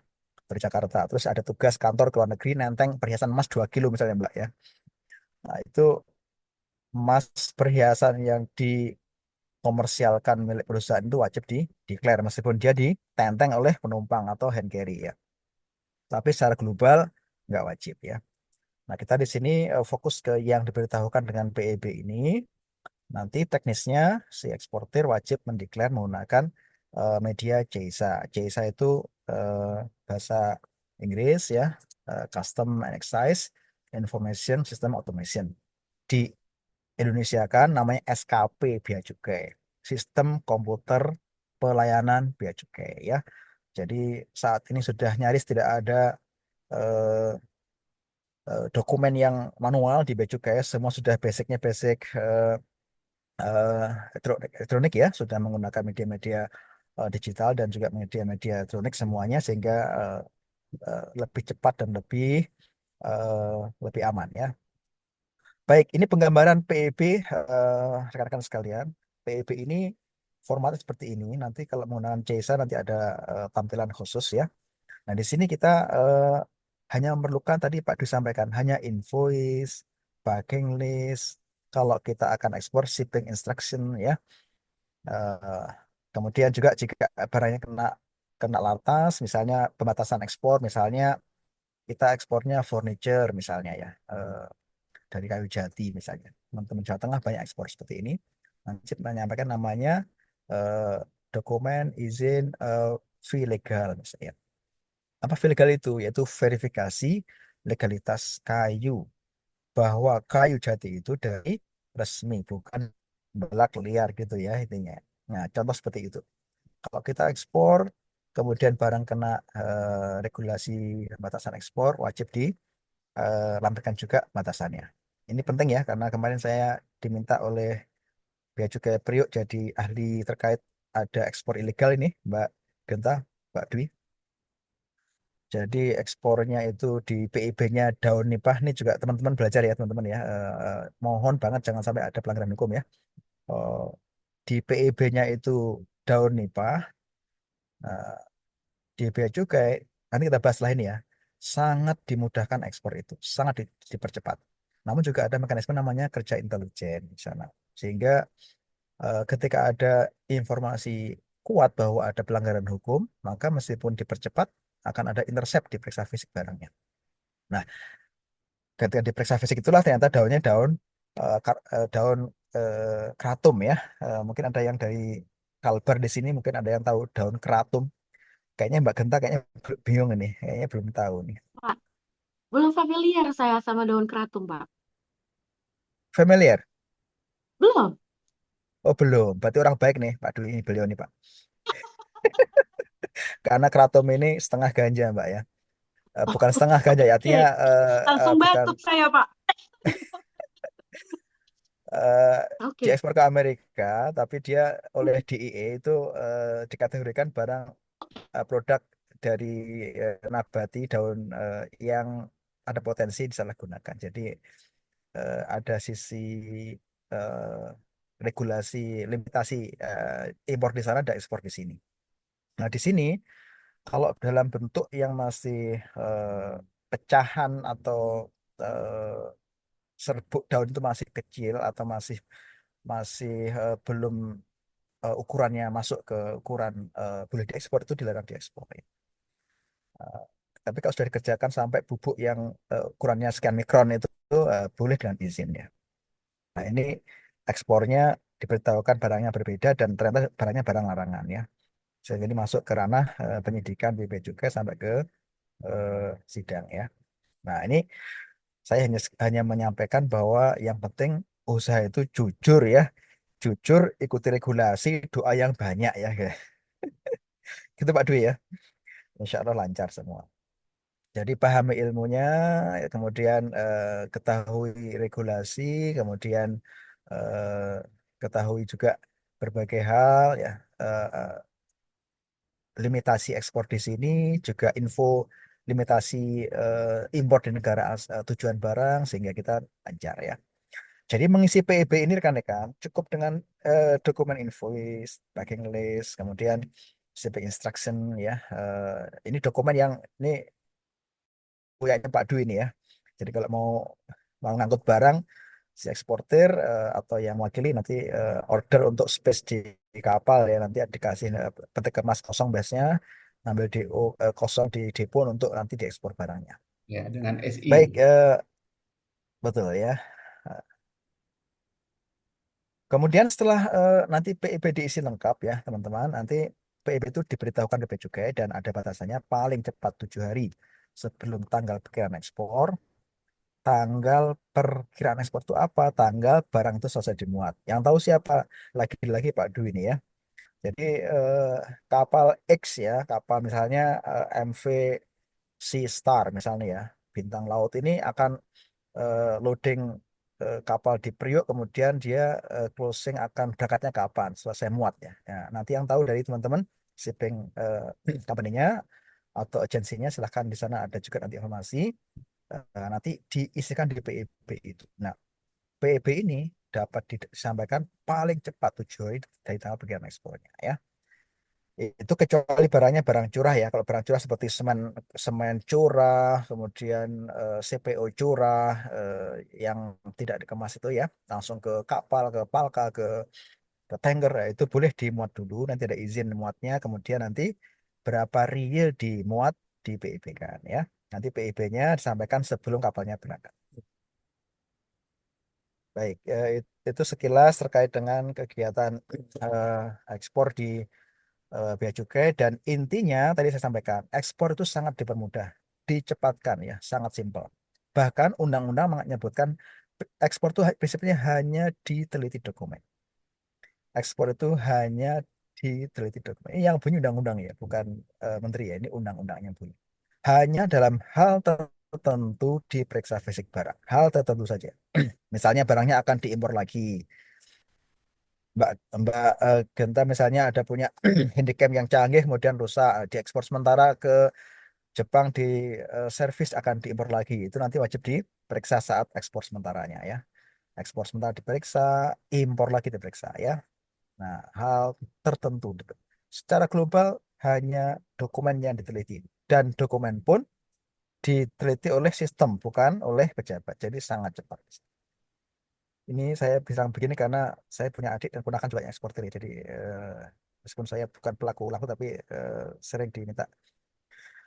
[SPEAKER 3] dari Jakarta. Terus ada tugas kantor ke luar negeri nenteng perhiasan emas 2 kilo misalnya Mbak ya. Nah itu emas perhiasan yang dikomersialkan milik perusahaan itu wajib dideklar meskipun dia ditenteng oleh penumpang atau hand carry ya. Tapi secara global nggak wajib ya. Nah, kita di sini fokus ke yang diberitahukan dengan PEB ini. Nanti teknisnya si eksportir wajib mendeklar menggunakan media JISA. JISA itu bahasa Inggris ya, Custom and Excise Information System Automation. Di Indonesia kan namanya SKP Bea Cukai, Sistem Komputer Pelayanan Bea Cukai ya. Jadi saat ini sudah nyaris tidak ada eh, dokumen yang manual di Bea Cukai, semua sudah basicnya basic eh, elektronik ya, sudah menggunakan media-media digital dan juga media-media elektronik semuanya sehingga lebih cepat dan lebih aman ya. Baik, ini penggambaran PEB rekan-rekan sekalian. PEB ini formatnya seperti ini. Nanti kalau menggunakan JSA nanti ada tampilan khusus ya. Nah, di sini kita hanya memerlukan tadi Pak Dwi sampaikan hanya invoice, packing list. Kalau kita akan ekspor shipping instruction ya. Eh, Kemudian juga jika barangnya kena kena lantas, misalnya pembatasan ekspor, misalnya kita ekspornya furniture misalnya ya, dari kayu jati misalnya. Teman-teman Jawa Tengah banyak ekspor seperti ini. Nanti menyampaikan namanya eh, dokumen izin fee legal misalnya. Apa fee legal itu? Yaitu verifikasi legalitas kayu, bahwa kayu jati itu dari resmi, bukan belak liar gitu ya intinya. Nah, contoh seperti itu. Kalau kita ekspor, kemudian barang kena regulasi batasan ekspor, wajib dilampirkan juga batasannya. Ini penting ya, karena kemarin saya diminta oleh Bea Cukai Priok jadi ahli terkait ada ekspor ilegal ini, Mbak Genta, Mbak Dwi. Jadi ekspornya itu di PIB-nya daun nipah, ini juga teman-teman belajar ya teman-teman ya. Mohon banget jangan sampai ada pelanggaran hukum ya. Eh, di PIB-nya itu daun nipah, eh, di Bea Cukai, nanti kita bahas setelah ini ya, sangat dimudahkan ekspor itu, sangat dipercepat. Namun juga ada mekanisme namanya kerja intelijen di sana. Sehingga ketika ada informasi kuat bahwa ada pelanggaran hukum, maka meskipun dipercepat, akan ada intercept di periksa fisik barangnya. Nah, ketika diperiksa fisik itulah ternyata daunnya daun kratum ya. Mungkin ada yang dari Kalbar di sini, mungkin ada yang tahu daun kratum. Kayaknya Mbak Genta kayaknya bingung ini, kayaknya belum tahu nih.
[SPEAKER 4] Pak, belum familiar saya sama daun keratum, Pak.
[SPEAKER 3] Familiar?
[SPEAKER 4] Belum.
[SPEAKER 3] Oh belum, berarti orang baik nih Pak Dwi ini beliau nih Pak. Karena kratom ini setengah ganja Mbak ya. Bukan setengah ganja ya, artinya
[SPEAKER 4] Oke, langsung
[SPEAKER 3] bukan
[SPEAKER 4] batuk saya, Pak.
[SPEAKER 3] eh,
[SPEAKER 4] Oke.
[SPEAKER 3] diekspor ke Amerika, tapi dia oleh DEA itu dikategorikan barang produk dari nabati daun yang ada potensi disalahgunakan. Jadi ada sisi eh, regulasi limitasi impor di sana dan ekspor di sini. Nah, di sini kalau dalam bentuk yang masih pecahan atau eh, serbuk daun itu masih kecil atau masih masih belum ukurannya masuk ke ukuran boleh diekspor itu dilarang diekspor. Eh, tapi kalau sudah dikerjakan sampai bubuk yang ukurannya sekian mikron itu boleh dengan izin ya. Nah, ini ekspornya diberitahukan barangnya berbeda dan ternyata barangnya barang larangan ya. Sehingga ini masuk ke ranah penyidikan di Bea Cukai sampai ke sidang ya. Nah, ini saya hanya menyampaikan bahwa yang penting usaha itu jujur ya. Jujur, ikuti regulasi, doa yang banyak ya. Gitu Pak Dwi ya. Insya Allah lancar semua. Jadi pahami ilmunya, kemudian ketahui regulasi, kemudian ketahui juga berbagai hal ya. Limitasi ekspor di sini, juga info limitasi impor di negara tujuan barang sehingga kita lancar ya. Jadi mengisi PEB ini rekan-rekan cukup dengan dokumen invoice, packing list, kemudian shipping instruction ya. Ini dokumen yang ini punyanya Pak Dwi ini ya. Jadi kalau mau ngangkut barang si eksportir atau yang mewakili nanti order untuk space di kapal ya nanti dikasih peti kemas kosong biasanya ngambil DO kosong di depo untuk nanti diekspor barangnya.
[SPEAKER 5] Ya, dengan SI.
[SPEAKER 3] Baik, betul ya. Kemudian setelah nanti PIB diisi lengkap ya teman-teman, nanti PIB itu diberitahukan ke Bea Cukai dan ada batasannya paling cepat 7 hari sebelum tanggal perkiraan ekspor. Tanggal perkiraan ekspor itu apa? Tanggal barang itu selesai dimuat. Yang tahu siapa? Lagi-lagi Pak Dwi ini ya. Jadi kapal X ya, kapal misalnya MV Sea Star misalnya ya, bintang laut ini akan loading kapal di Priok, kemudian dia closing akan berangkatnya kapan, selesai muat ya. Ya, nanti yang tahu dari teman-teman shipping company-nya atau agensinya silahkan di sana ada juga nanti informasi. Nanti diisikan di PEB itu. Nah, PEB ini dapat disampaikan paling cepat 7 hari dari tanggal perkiraan ekspornya ya. Itu kecuali barangnya barang curah ya. Kalau barang curah seperti semen semen curah, kemudian CPO curah yang tidak dikemas itu ya, langsung ke kapal, ke palka, ke tanker ya, itu boleh dimuat dulu. Nanti ada izin muatnya, kemudian nanti berapa riil dimuat di PIB kan ya. Nanti PIB-nya disampaikan sebelum kapalnya berangkat. Baik, itu sekilas terkait dengan kegiatan ekspor di Bea Cukai dan intinya tadi saya sampaikan ekspor itu sangat dipermudah, dicepatkan ya, sangat simpel. Bahkan undang-undang menyebutkan ekspor itu prinsipnya hanya diteliti dokumen. Ekspor itu hanya diteliti dokumen. Ini yang bunyi undang-undang ya, bukan menteri ya, ini undang-undang yang bunyi. Hanya dalam hal tertentu diperiksa fisik barang, hal tertentu saja. Misalnya barangnya akan diimpor lagi. Mbak Mbak Genta misalnya ada punya handycam yang canggih kemudian rusak diekspor sementara ke Jepang di servis akan diimpor lagi itu nanti wajib diperiksa saat ekspor sementaranya ya, ekspor sementara diperiksa, impor lagi diperiksa ya. Nah, hal tertentu secara global hanya dokumen yang diteliti dan dokumen pun diteliti oleh sistem bukan oleh pejabat, jadi sangat cepat. Ini saya bilang begini karena saya punya adik dan ponakan juga yang eksportir ya. Jadi meskipun saya bukan pelaku ulang tapi sering diminta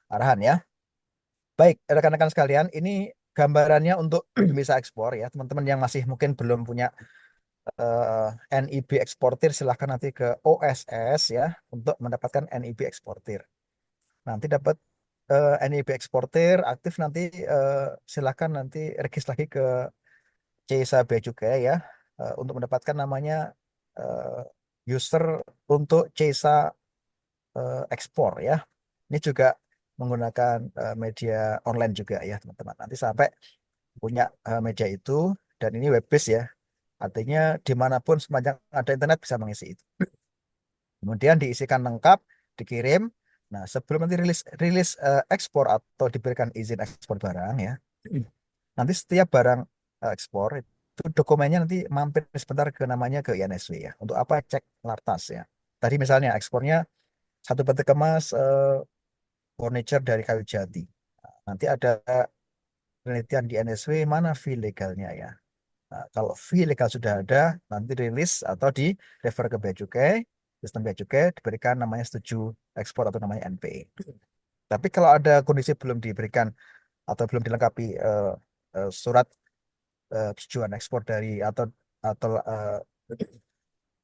[SPEAKER 3] arahan ya. Baik, rekan-rekan sekalian, ini gambarannya untuk bisa ekspor ya. Teman-teman yang masih mungkin belum punya NIB eksportir silahkan nanti ke OSS ya untuk mendapatkan NIB eksportir. Nanti dapat NIB eksportir aktif nanti silahkan nanti register lagi ke CISA Bea Cukai ya untuk mendapatkan namanya user untuk CISA ekspor ya. Ini juga menggunakan media online juga ya teman-teman. Nanti sampai punya media itu dan ini web based ya. Artinya dimanapun sepanjang ada internet bisa mengisi itu. Kemudian diisikan lengkap, dikirim. Nah sebelum nanti rilis rilis ekspor atau diberikan izin ekspor barang ya. Nanti setiap barang ekspor itu dokumennya nanti mampir sebentar ke namanya ke INSW ya. Untuk apa? Cek lartas ya. Tadi misalnya ekspornya satu peti kemas furniture dari kayu jati. Nanti ada penelitian di NSW mana fee legalnya ya. Nah, kalau fee legal sudah ada, nanti rilis atau di refer ke Bea Cukai, sistem Bea Cukai diberikan namanya setuju ekspor atau namanya NPE. Tapi kalau ada kondisi belum diberikan atau belum dilengkapi surat tujuan ekspor dari atau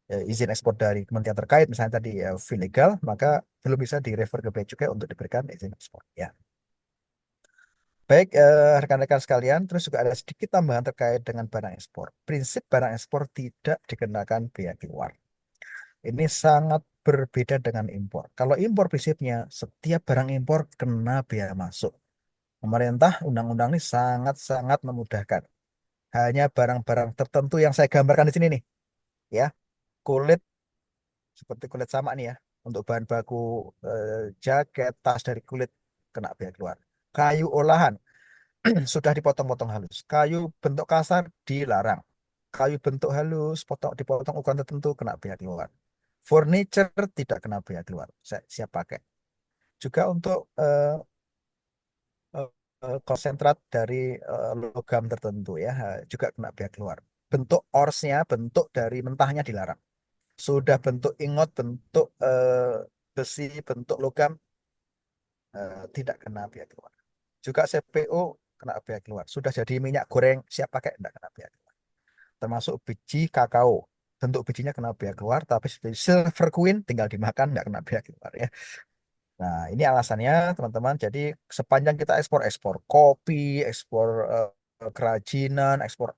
[SPEAKER 3] izin ekspor dari kementerian terkait, misalnya tadi fee legal, maka belum bisa direfer ke Bea Cukai untuk diberikan izin ekspor. Ya. Baik, rekan-rekan sekalian, terus juga ada sedikit tambahan terkait dengan barang ekspor. Prinsip barang ekspor tidak dikenakan bea keluar. Ini sangat berbeda dengan impor. Kalau impor prinsipnya setiap barang impor kena bea masuk. Pemerintah undang-undang ini sangat-sangat memudahkan. Hanya barang-barang tertentu yang saya gambarkan di sini nih, ya. Kulit seperti kulit sama nih ya. Untuk bahan baku jaket, tas dari kulit kena bea keluar. Kayu olahan sudah dipotong-potong halus. Kayu bentuk kasar dilarang. Kayu bentuk halus, dipotong ukuran tertentu kena bea keluar. Furniture tidak kena bea keluar. Saya siap pakai. Juga untuk konsentrat dari logam tertentu ya, juga kena bea keluar. Bentuk orsnya, bentuk dari mentahnya dilarang. Sudah bentuk ingot, bentuk besi, bentuk logam tidak kena bea keluar. Juga CPO kena bea keluar. Sudah jadi minyak goreng siap pakai tidak kena bea keluar. Termasuk biji kakao. Bentuk bijinya kena bea keluar, tapi seperti Silver Queen tinggal dimakan nggak kena bea keluar ya. Nah, ini alasannya teman-teman. Jadi sepanjang kita ekspor kopi, ekspor kerajinan, ekspor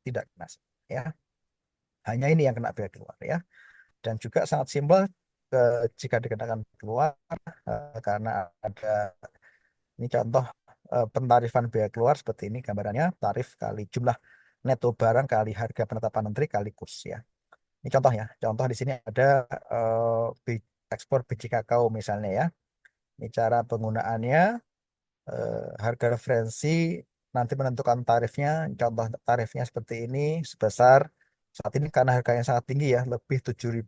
[SPEAKER 3] tidak kena ya. Hanya ini yang kena bea keluar ya. Dan juga sangat simpel jika dikenakan keluar karena ada ini contoh pentarifan bea keluar seperti ini gambarannya tarif kali jumlah neto barang kali harga penetapan menteri kali kurs ya. Ini contoh ya. Contoh di sini ada ekspor biji kakao misalnya ya. Ini cara penggunaannya harga referensi nanti menentukan tarifnya. Contoh tarifnya seperti ini sebesar saat ini karena harganya sangat tinggi ya, lebih 7.000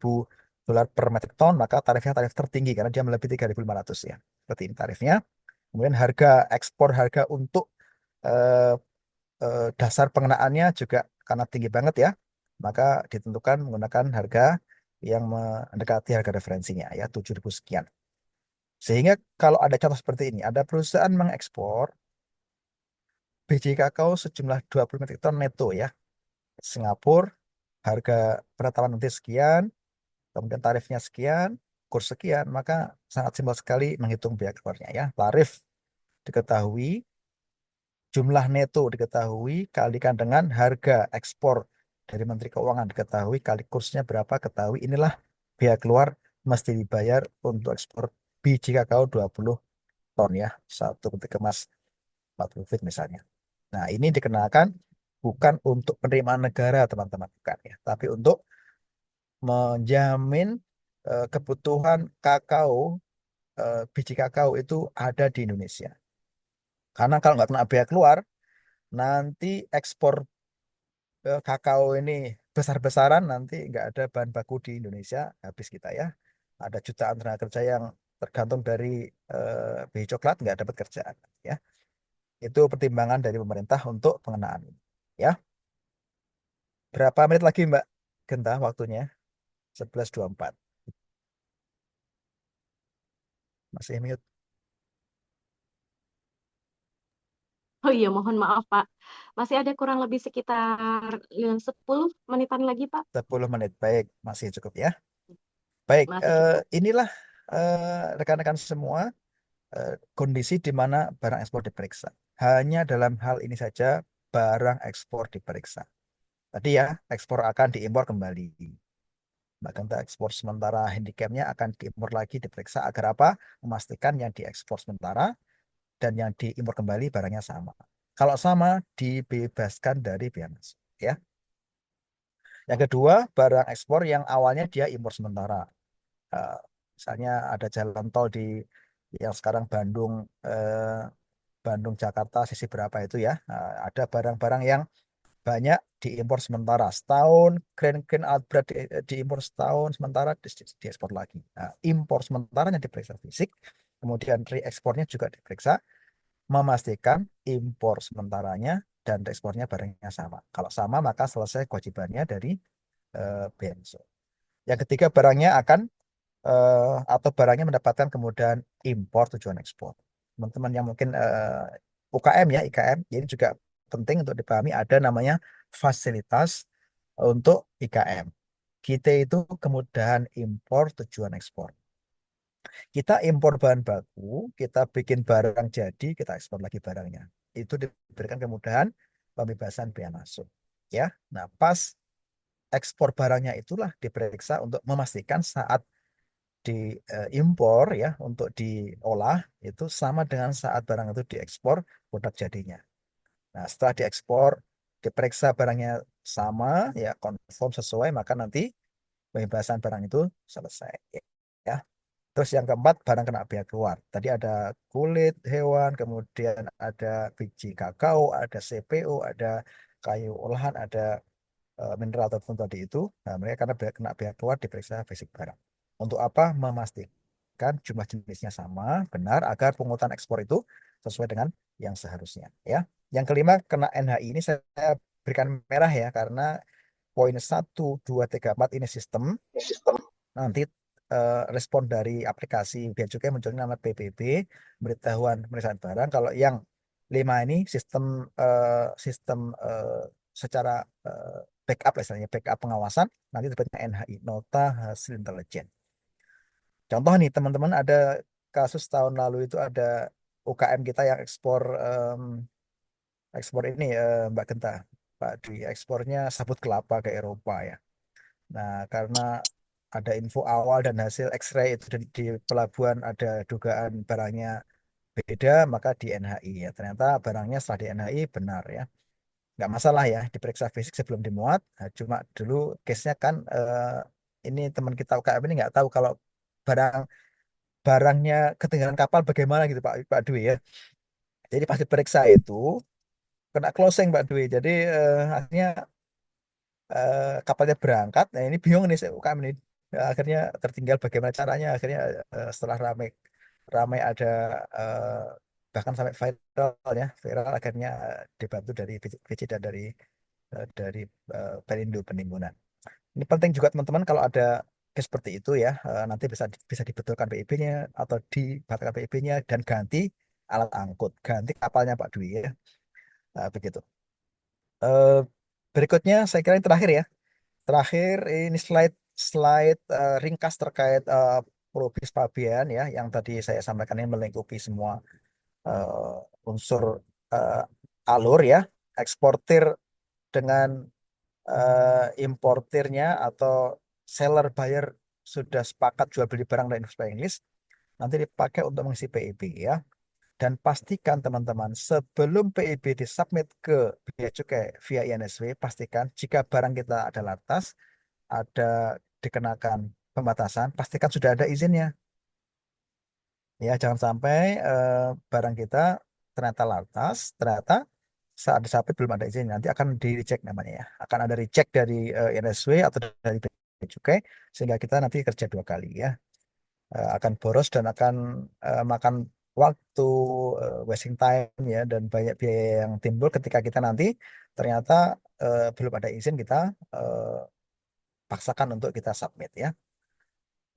[SPEAKER 3] dolar per metrik ton, maka tarifnya tarif tertinggi karena dia melebihi 3.500 ya. Seperti ini tarifnya. Kemudian harga ekspor harga untuk eh, dasar pengenaannya juga karena tinggi banget ya, maka ditentukan menggunakan harga yang mendekati harga referensinya ya 7.000 sekian. Sehingga kalau ada contoh seperti ini, ada perusahaan mengekspor biji kakao sejumlah 20 metrik ton neto ya. Singapura, harga penetapan nanti sekian, kemudian tarifnya sekian, kurs sekian, maka sangat simpel sekali menghitung biaya keluarnya ya. Tarif diketahui, jumlah neto diketahui, kalikan dengan harga ekspor dari Menteri Keuangan diketahui, kali kursnya berapa ketahui, inilah biaya keluar mesti dibayar untuk ekspor biji kakao 20 ton ya, satu peti kemas 40 feet misalnya. Nah, ini dikenakan bukan untuk penerimaan negara, teman-teman, bukan ya, tapi untuk menjamin kebutuhan kakao, biji kakao itu ada di Indonesia. Karena kalau nggak kena bea keluar, nanti ekspor kakao ini besar-besaran, nanti nggak ada bahan baku di Indonesia, habis kita ya. Ada jutaan tenaga kerja yang tergantung dari biji coklat nggak dapat kerjaan ya. Itu pertimbangan dari pemerintah untuk pengenaan ini. Ya, berapa menit lagi Mbak Genta waktunya? 11.24. Masih mute.
[SPEAKER 4] Oh iya, mohon maaf Pak. Masih ada kurang lebih sekitar 10 menitan lagi Pak.
[SPEAKER 3] 10 menit. Baik, masih cukup ya. Baik,
[SPEAKER 4] Masih cukup.
[SPEAKER 3] inilah rekan-rekan semua kondisi di mana barang ekspor diperiksa. Hanya dalam hal ini saja barang ekspor diperiksa. Tadi ya, ekspor akan diimpor kembali. Bahkan ekspor sementara handicapnya akan diimpor lagi, diperiksa agar apa? Memastikan yang diekspor sementara dan yang diimpor kembali barangnya sama. Kalau sama, dibebaskan dari bea masuk. Ya. Yang kedua, barang ekspor yang awalnya dia impor sementara. Eh, Misalnya ada jalan tol di yang sekarang Bandung Jakarta sisi berapa itu ya. Ada barang-barang yang banyak diimpor sementara setahun, crane alat berat diimpor setahun sementara diekspor lagi. Nah, impor sementaranya diperiksa fisik, kemudian reekspornya juga diperiksa, memastikan impor sementaranya dan ekspornya barangnya sama. Kalau sama maka selesai kewajibannya dari bea masuk. Yang ketiga barangnya akan atau barangnya mendapatkan kemudahan impor tujuan ekspor. Teman-teman yang mungkin UKM ya, IKM, ini juga penting untuk dipahami ada namanya fasilitas untuk IKM. Kita itu kemudahan impor tujuan ekspor. Kita impor bahan baku, kita bikin barang jadi, kita ekspor lagi barangnya. Itu diberikan kemudahan pembebasan bea masuk. Ya, nah pas ekspor barangnya itulah diperiksa untuk memastikan saat diimpor ya untuk diolah itu sama dengan saat barang itu diekspor produk jadinya. Nah, setelah diekspor diperiksa barangnya sama ya konform sesuai maka nanti pembebasan barang itu selesai ya. Terus yang keempat barang kena bea keluar. Tadi ada kulit hewan, kemudian ada biji kakao, ada CPO, ada kayu olahan, ada mineral tertentu tadi itu. Nah, mereka karena kena bea keluar diperiksa basic barang. Untuk apa? Memastikan jumlah jenisnya sama, benar, agar pungutan ekspor itu sesuai dengan yang seharusnya. Ya. Yang kelima, kena NHI ini saya berikan merah ya, karena poin 1, 2, 3, 4 ini sistem. Nanti respon dari aplikasi Bea Cukai munculnya nama PBB, pemberitahuan pemeriksaan barang. Kalau yang 5 ini sistem secara backup lah istilahnya, backup pengawasan, nanti terbitnya NHI, Nota Hasil Intelijen. Contoh nih teman-teman, ada kasus tahun lalu itu ada UKM kita yang ekspor ini Mbak Genta, Pak Dwi, ekspornya sabut kelapa ke Eropa ya. Nah, karena ada info awal dan hasil X-ray itu di pelabuhan ada dugaan barangnya beda, maka di NHI ya. Ternyata barangnya setelah di NHI benar ya. Nggak masalah ya, diperiksa fisik sebelum dimuat. Nah, cuma dulu case-nya kan ini teman kita UKM ini nggak tahu kalau barang barangnya ketinggalan kapal bagaimana gitu Pak Dwi ya. Jadi pas diperiksa itu kena closing Pak Dwi. Jadi akhirnya kapalnya berangkat. Nah ini bingung nih UKM ini. Akhirnya tertinggal bagaimana caranya. Akhirnya setelah ramai ramai ada eh, bahkan sampai viral ya, viral akhirnya dibantu dari VC dan dari Pelindo Penimbunan. Ini penting juga teman-teman kalau ada case seperti itu ya, nanti bisa bisa dibetulkan PIB-nya atau dibatalkan PIB-nya dan ganti alat angkut, ganti kapalnya Pak Dwi ya. Begitu. Eh, Berikutnya saya kira yang terakhir ya. Terakhir ini slide slide ringkas terkait Probis Fabian ya, yang tadi saya sampaikan ini melingkupi semua unsur eh, alur ya, eksportir dengan importirnya atau seller buyer sudah sepakat jual beli barang dan investasi Inggris nanti dipakai untuk mengisi PIB ya. Dan pastikan teman-teman sebelum PIB disubmit ke Bea Cukai via INSW, pastikan jika barang kita ada lartas, ada dikenakan pembatasan, pastikan sudah ada izinnya. Ya, jangan sampai barang kita ternyata lartas, ternyata saat disubmit belum ada izin, nanti akan di recheck namanya ya. Akan ada recheck dari INSW atau dari Bea Cukai, sehingga kita nanti kerja 2 kali ya. Akan boros dan akan makan waktu, wasting time ya, dan banyak biaya yang timbul ketika kita nanti ternyata belum ada izin kita eh, paksakan untuk kita submit ya.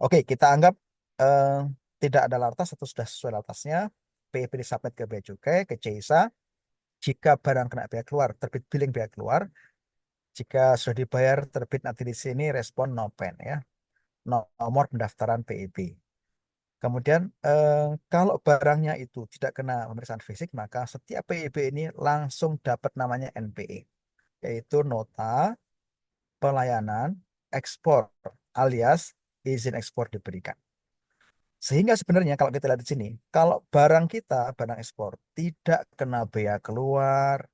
[SPEAKER 3] Oke, kita anggap eh, tidak ada lartas atau sudah sesuai lartasnya, PIB disubmit ke Bea Cukai, ke CISA. Jika barang kena bea keluar, terbit billing bea keluar. Jika sudah dibayar, terbit nanti di sini respon nopen ya, nomor pendaftaran PIB. Kemudian kalau barangnya itu tidak kena pemeriksaan fisik, maka setiap PIB ini langsung dapat namanya NPE, yaitu Nota Pelayanan Ekspor alias izin ekspor diberikan. Sehingga sebenarnya kalau kita lihat di sini, kalau barang kita, barang ekspor, tidak kena bea keluar,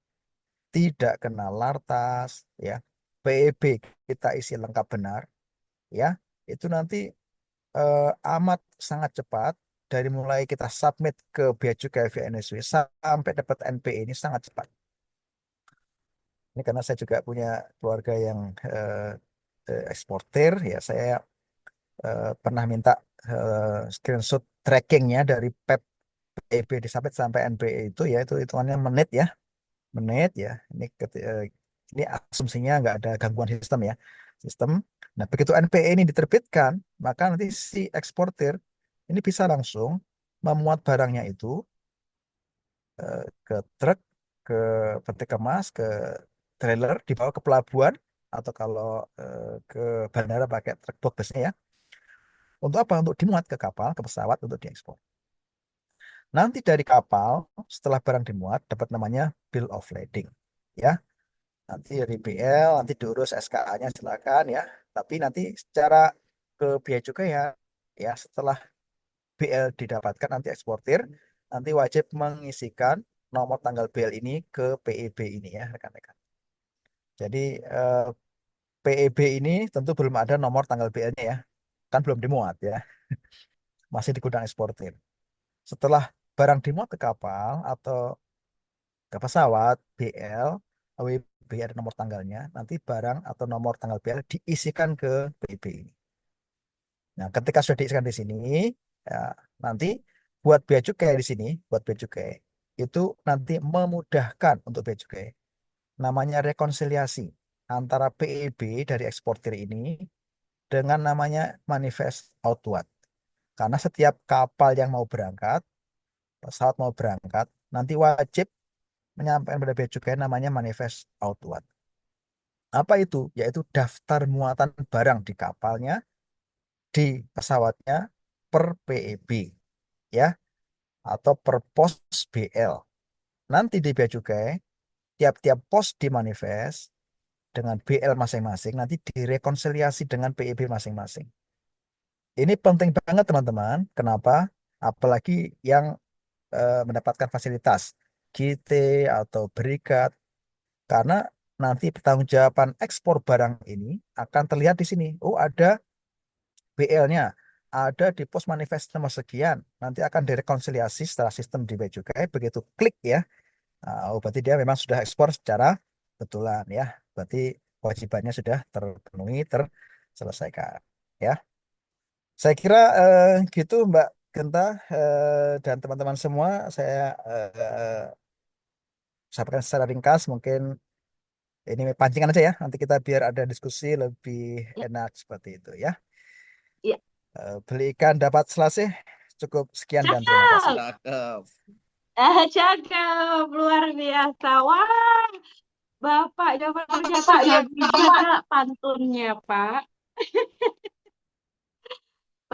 [SPEAKER 3] tidak kena lartas, ya, PIB kita isi lengkap benar, ya, itu nanti amat sangat cepat dari mulai kita submit ke Bea Cukai via NSW sampai dapat NPE ini sangat cepat. Ini karena saya juga punya keluarga yang eksportir, ya saya pernah minta screenshot trackingnya dari PEB disubmit sampai NPE itu ya, itu hitungannya menit ya, menit ya. Ini asumsinya nggak ada gangguan sistem ya, sistem. Nah begitu NPE ini diterbitkan, maka nanti si eksportir ini bisa langsung memuat barangnya itu ke truk, ke peti kemas, ke trailer, dibawa ke pelabuhan atau kalau ke bandara pakai truk box biasanya ya. Untuk apa? Untuk dimuat ke kapal, ke pesawat untuk diekspor. Nanti dari kapal setelah barang dimuat dapat namanya bill of lading ya. Nanti dari BL, nanti diurus SKA-nya silakan ya. Tapi nanti secara ke biaya juga ya, ya setelah BL didapatkan nanti eksportir, nanti wajib mengisikan nomor tanggal BL ini ke PEB ini ya rekan-rekan. Jadi PEB ini tentu belum ada nomor tanggal BL-nya ya, kan belum dimuat ya, masih di gudang eksportir. Setelah barang dimuat ke kapal atau ke pesawat BL, WB ada nomor tanggalnya, nanti barang atau nomor tanggal BL diisikan ke PIB ini. Nah, ketika sudah diisikan di sini, ya, nanti buat bea cukai di sini, buat bea cukai itu nanti memudahkan untuk bea cukai. Namanya rekonsiliasi antara PIB dari eksportir ini dengan namanya manifest outward. Karena setiap kapal yang mau berangkat, pesawat mau berangkat, nanti wajib menyampaikan pada bea cukai namanya manifest outward. Apa itu? Yaitu daftar muatan barang di kapalnya, di pesawatnya per PEB, ya, atau per pos BL. Nanti di bea cukai, tiap-tiap pos di manifest dengan BL masing-masing nanti direkonsiliasi dengan PEB masing-masing. Ini penting banget teman-teman. Kenapa? Apalagi yang mendapatkan fasilitas GT atau berikat, karena nanti pertanggungjawaban ekspor barang ini akan terlihat di sini. Oh, ada BL-nya, ada di pos manifest nomor sekian. Nanti akan direkonsiliasi setelah sistem di bea cukai. Begitu klik ya, oh, berarti dia memang sudah ekspor secara betulan ya. Berarti kewajibannya sudah terpenuhi, terselesaikan ya. Saya kira gitu Mbak Genta dan teman-teman semua. Saya sampaikan secara ringkas, mungkin ini pancingan aja ya. Nanti kita biar ada diskusi lebih
[SPEAKER 4] Ya,
[SPEAKER 3] enak seperti itu ya.
[SPEAKER 4] ya.
[SPEAKER 3] Beli ikan dapat selasih. Cukup sekian dan terima kasih.
[SPEAKER 4] Cakep.
[SPEAKER 7] Cakep.
[SPEAKER 4] Cakep. Luar biasa. Wah, Bapak jawabannya tuh bagus juga pantunnya, Pak.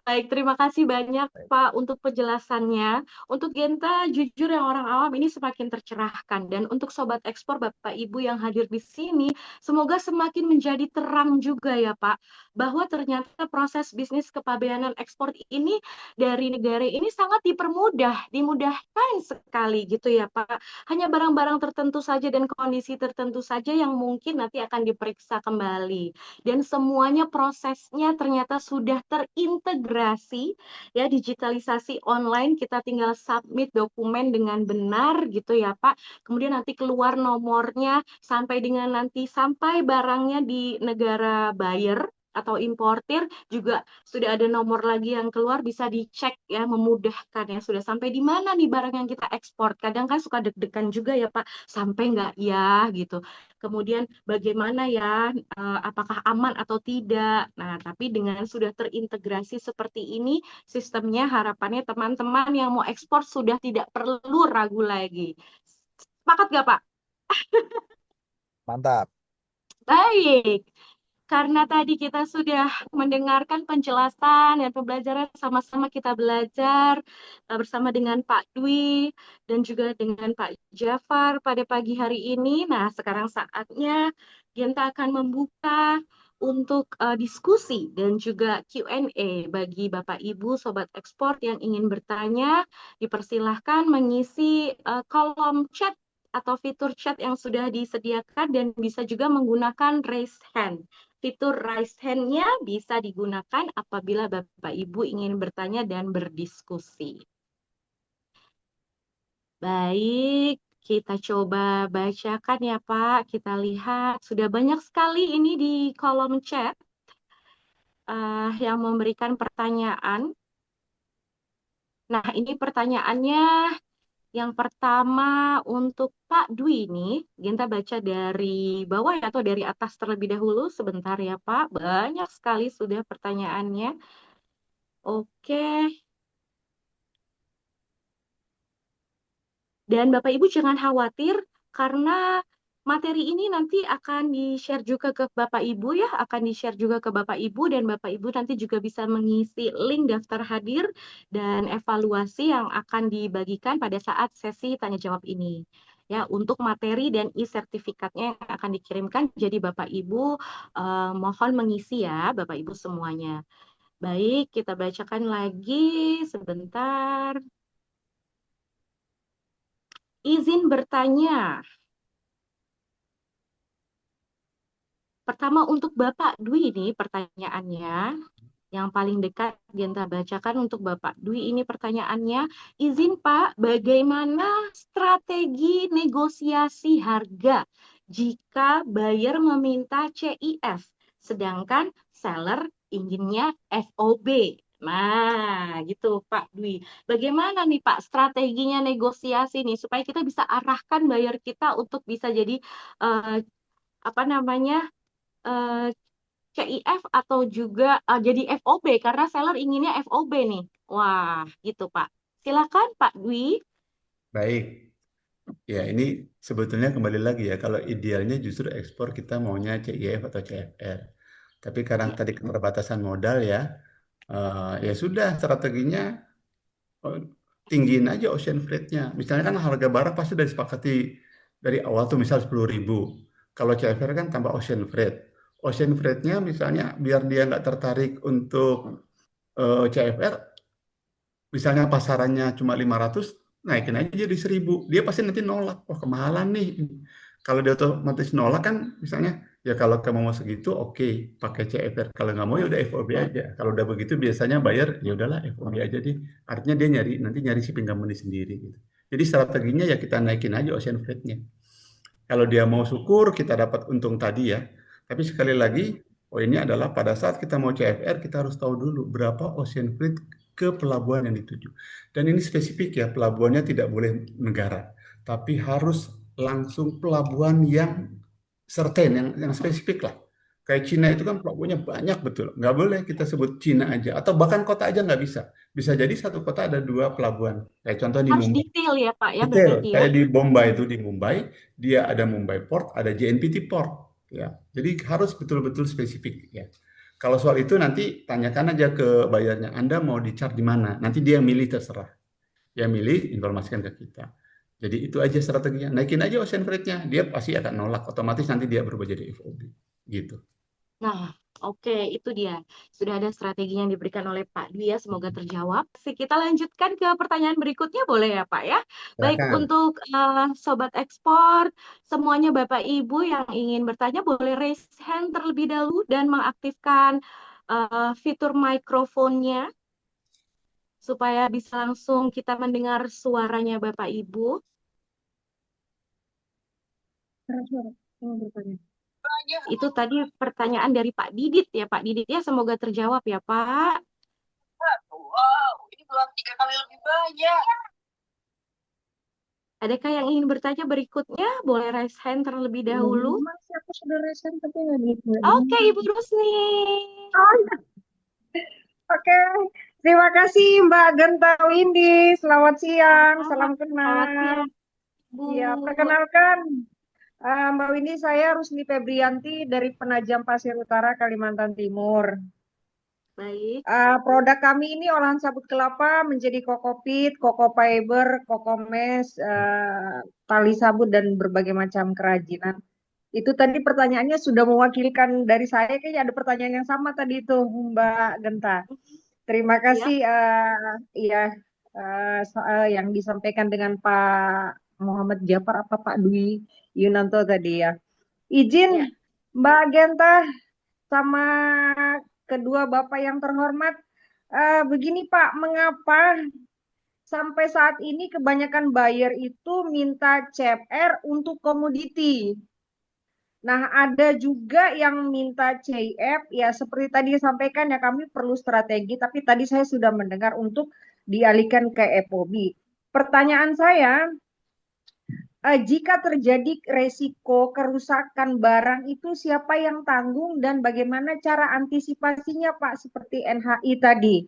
[SPEAKER 4] Baik, terima kasih banyak Pak untuk penjelasannya. Untuk Genta, jujur yang orang awam ini semakin tercerahkan. Dan untuk Sobat Ekspor, Bapak Ibu yang hadir di sini, semoga semakin menjadi terang juga ya Pak, bahwa ternyata proses bisnis kepabeanan ekspor ini dari negara ini sangat dipermudah, dimudahkan sekali gitu ya Pak. Hanya barang-barang tertentu saja dan kondisi tertentu saja yang mungkin nanti akan diperiksa kembali dan semuanya prosesnya ternyata sudah terintegrasi ya, digitalisasi online, kita tinggal submit dokumen dengan benar gitu ya Pak, kemudian nanti keluar nomornya sampai dengan nanti sampai barangnya di negara buyer atau importir juga sudah ada nomor lagi yang keluar, bisa dicek ya, memudahkan ya, sudah sampai di mana nih barang yang kita ekspor. Kadang kan suka deg-degan juga ya Pak, sampai nggak ya gitu, kemudian bagaimana ya, apakah aman atau tidak. Nah, tapi dengan sudah terintegrasi seperti ini, sistemnya harapannya teman-teman yang mau ekspor sudah tidak perlu ragu lagi. Sepakat nggak, Pak?
[SPEAKER 3] Mantap.
[SPEAKER 4] Baik. Karena tadi kita sudah mendengarkan penjelasan dan pembelajaran, sama-sama kita belajar bersama dengan Pak Dwi dan juga dengan Pak Jafar pada pagi hari ini. Nah, sekarang saatnya Genta akan membuka untuk diskusi dan juga Q&A bagi Bapak Ibu Sobat Ekspor yang ingin bertanya. Dipersilahkan mengisi kolom chat atau fitur chat yang sudah disediakan dan bisa juga menggunakan raise hand. Fitur raise hand-nya bisa digunakan apabila Bapak Ibu ingin bertanya dan berdiskusi. Baik, kita coba bacakan ya Pak. Kita lihat sudah banyak sekali ini di kolom chat yang memberikan pertanyaan. Nah, ini pertanyaannya yang pertama untuk Pak Dwi ini, Genta baca dari bawah ya, atau dari atas terlebih dahulu. Sebentar ya Pak, banyak sekali sudah pertanyaannya. Oke, dan Bapak Ibu jangan khawatir karena materi ini nanti akan di-share juga ke Bapak Ibu ya, akan di-share juga ke Bapak Ibu dan Bapak Ibu nanti juga bisa mengisi link daftar hadir dan evaluasi yang akan dibagikan pada saat sesi tanya jawab ini. Ya, untuk materi dan e-sertifikatnya yang akan dikirimkan, jadi Bapak Ibu mohon mengisi ya, Bapak Ibu semuanya. Baik, kita bacakan lagi sebentar. Izin bertanya. Pertama untuk Bapak Dwi ini pertanyaannya. Yang paling dekat Genta bacakan untuk Bapak Dwi ini pertanyaannya. Izin Pak, bagaimana strategi negosiasi harga jika buyer meminta CIF, sedangkan seller inginnya FOB? Nah, gitu Pak Dwi. Bagaimana nih Pak strateginya negosiasi nih supaya kita bisa arahkan buyer kita untuk bisa jadi apa namanya, eh, CIF atau juga jadi FOB karena seller inginnya FOB nih. Wah, gitu Pak. Silakan Pak Dwi.
[SPEAKER 5] Baik. Ya, ini sebetulnya kembali lagi ya, kalau idealnya justru ekspor kita maunya CIF atau CFR. Tapi karena
[SPEAKER 4] Ya.
[SPEAKER 5] tadi keterbatasan modal ya, ya sudah strateginya oh, tinggiin aja ocean freight-nya. Misalnya kan harga barang pasti udah disepakati dari awal tuh misal 10.000. Kalau CFR kan tambah ocean freight. Ocean freight-nya misalnya biar dia nggak tertarik untuk CFR, misalnya pasarannya cuma 500, naikin aja jadi 1.000. Dia pasti nanti nolak. Wah, kemahalan nih. Kalau dia otomatis nolak kan, misalnya, ya kalau kamu mau segitu, oke, pakai CFR. Kalau nggak mau, ya udah FOB aja. Kalau udah begitu, biasanya bayar, ya udahlah FOB aja deh. Artinya dia nanti nyari shipping company sendiri. Gitu. Jadi strateginya ya kita naikin aja ocean freight-nya. Kalau dia mau syukur, kita dapat untung tadi ya. Tapi sekali lagi, poinnya adalah pada saat kita mau CFR, kita harus tahu dulu berapa ocean freight ke pelabuhan yang dituju. Dan ini spesifik ya, pelabuhannya tidak boleh negara. Tapi harus langsung pelabuhan yang certain, yang spesifik lah. Kayak Cina itu kan pelabuhannya banyak betul. Nggak boleh kita sebut Cina aja. Atau bahkan kota aja nggak bisa. Bisa jadi satu kota ada 2 pelabuhan. Kayak contoh di
[SPEAKER 4] Harus
[SPEAKER 5] Mumbai.
[SPEAKER 4] detail ya Pak ya
[SPEAKER 5] Detail,
[SPEAKER 4] berarti ya.
[SPEAKER 5] kayak di Bombay itu di Mumbai, dia ada Mumbai Port, ada JNPT Port, ya. Jadi harus betul-betul spesifik, ya. Kalau soal itu nanti tanyakan aja ke bayarnya, Anda mau di-charge di mana? Nanti dia yang milih terserah. Dia milih, informasikan ke kita. Jadi itu aja strateginya. Naikin aja ocean freight-nya, dia pasti akan nolak. Otomatis nanti dia berubah jadi FOB. Gitu.
[SPEAKER 4] Nah, oke, itu dia. Sudah ada strategi yang diberikan oleh Pak Dwi ya, semoga terjawab. Kita lanjutkan ke pertanyaan berikutnya, boleh ya Pak ya? Baik,
[SPEAKER 5] Silakan.
[SPEAKER 4] untuk Sobat Ekspor, semuanya Bapak Ibu yang ingin bertanya boleh raise hand terlebih dahulu dan mengaktifkan fitur mikrofonnya supaya bisa langsung kita mendengar suaranya Bapak Ibu. Itu tadi pertanyaan dari Pak Didit ya, Pak Didit ya, semoga terjawab ya Pak.
[SPEAKER 8] Wow, ini belum 3 kali lebih banyak.
[SPEAKER 4] Adakah yang ingin bertanya berikutnya? Boleh raise hand terlebih dahulu.
[SPEAKER 8] Masih aku sudah resen tapi nggak gitu.
[SPEAKER 4] Oke, Ibu Rusni.
[SPEAKER 8] Oh, iya. Oke, terima kasih Mbak Genta Windy. Selamat siang, salam
[SPEAKER 4] Selamat
[SPEAKER 8] kenal.
[SPEAKER 4] siang, Bu.
[SPEAKER 8] Ya, perkenalkan Mbak Windy, saya Rusni Febrianti dari Penajam Pasir Utara, Kalimantan Timur.
[SPEAKER 4] Baik.
[SPEAKER 8] Produk kami ini olahan sabut kelapa menjadi kokopit, koko fiber, koko mesh, tali sabut dan berbagai macam kerajinan. Itu tadi pertanyaannya sudah mewakilkan dari saya, kayaknya ada pertanyaan yang sama tadi itu Mbak Genta. Terima kasih yang disampaikan dengan Pak Muhammad Jafar apa Pak Dwi Yunanto tadi ya. Izin Mbak Genta sama kedua Bapak yang terhormat, begini Pak, mengapa sampai saat ini kebanyakan buyer itu minta CFR untuk komoditi? Nah, ada juga yang minta CIF, ya seperti tadi disampaikan ya kami perlu strategi, tapi tadi saya sudah mendengar untuk dialihkan ke FOB. Pertanyaan saya, jika terjadi resiko kerusakan barang itu siapa yang tanggung dan bagaimana cara antisipasinya Pak, seperti NHI tadi.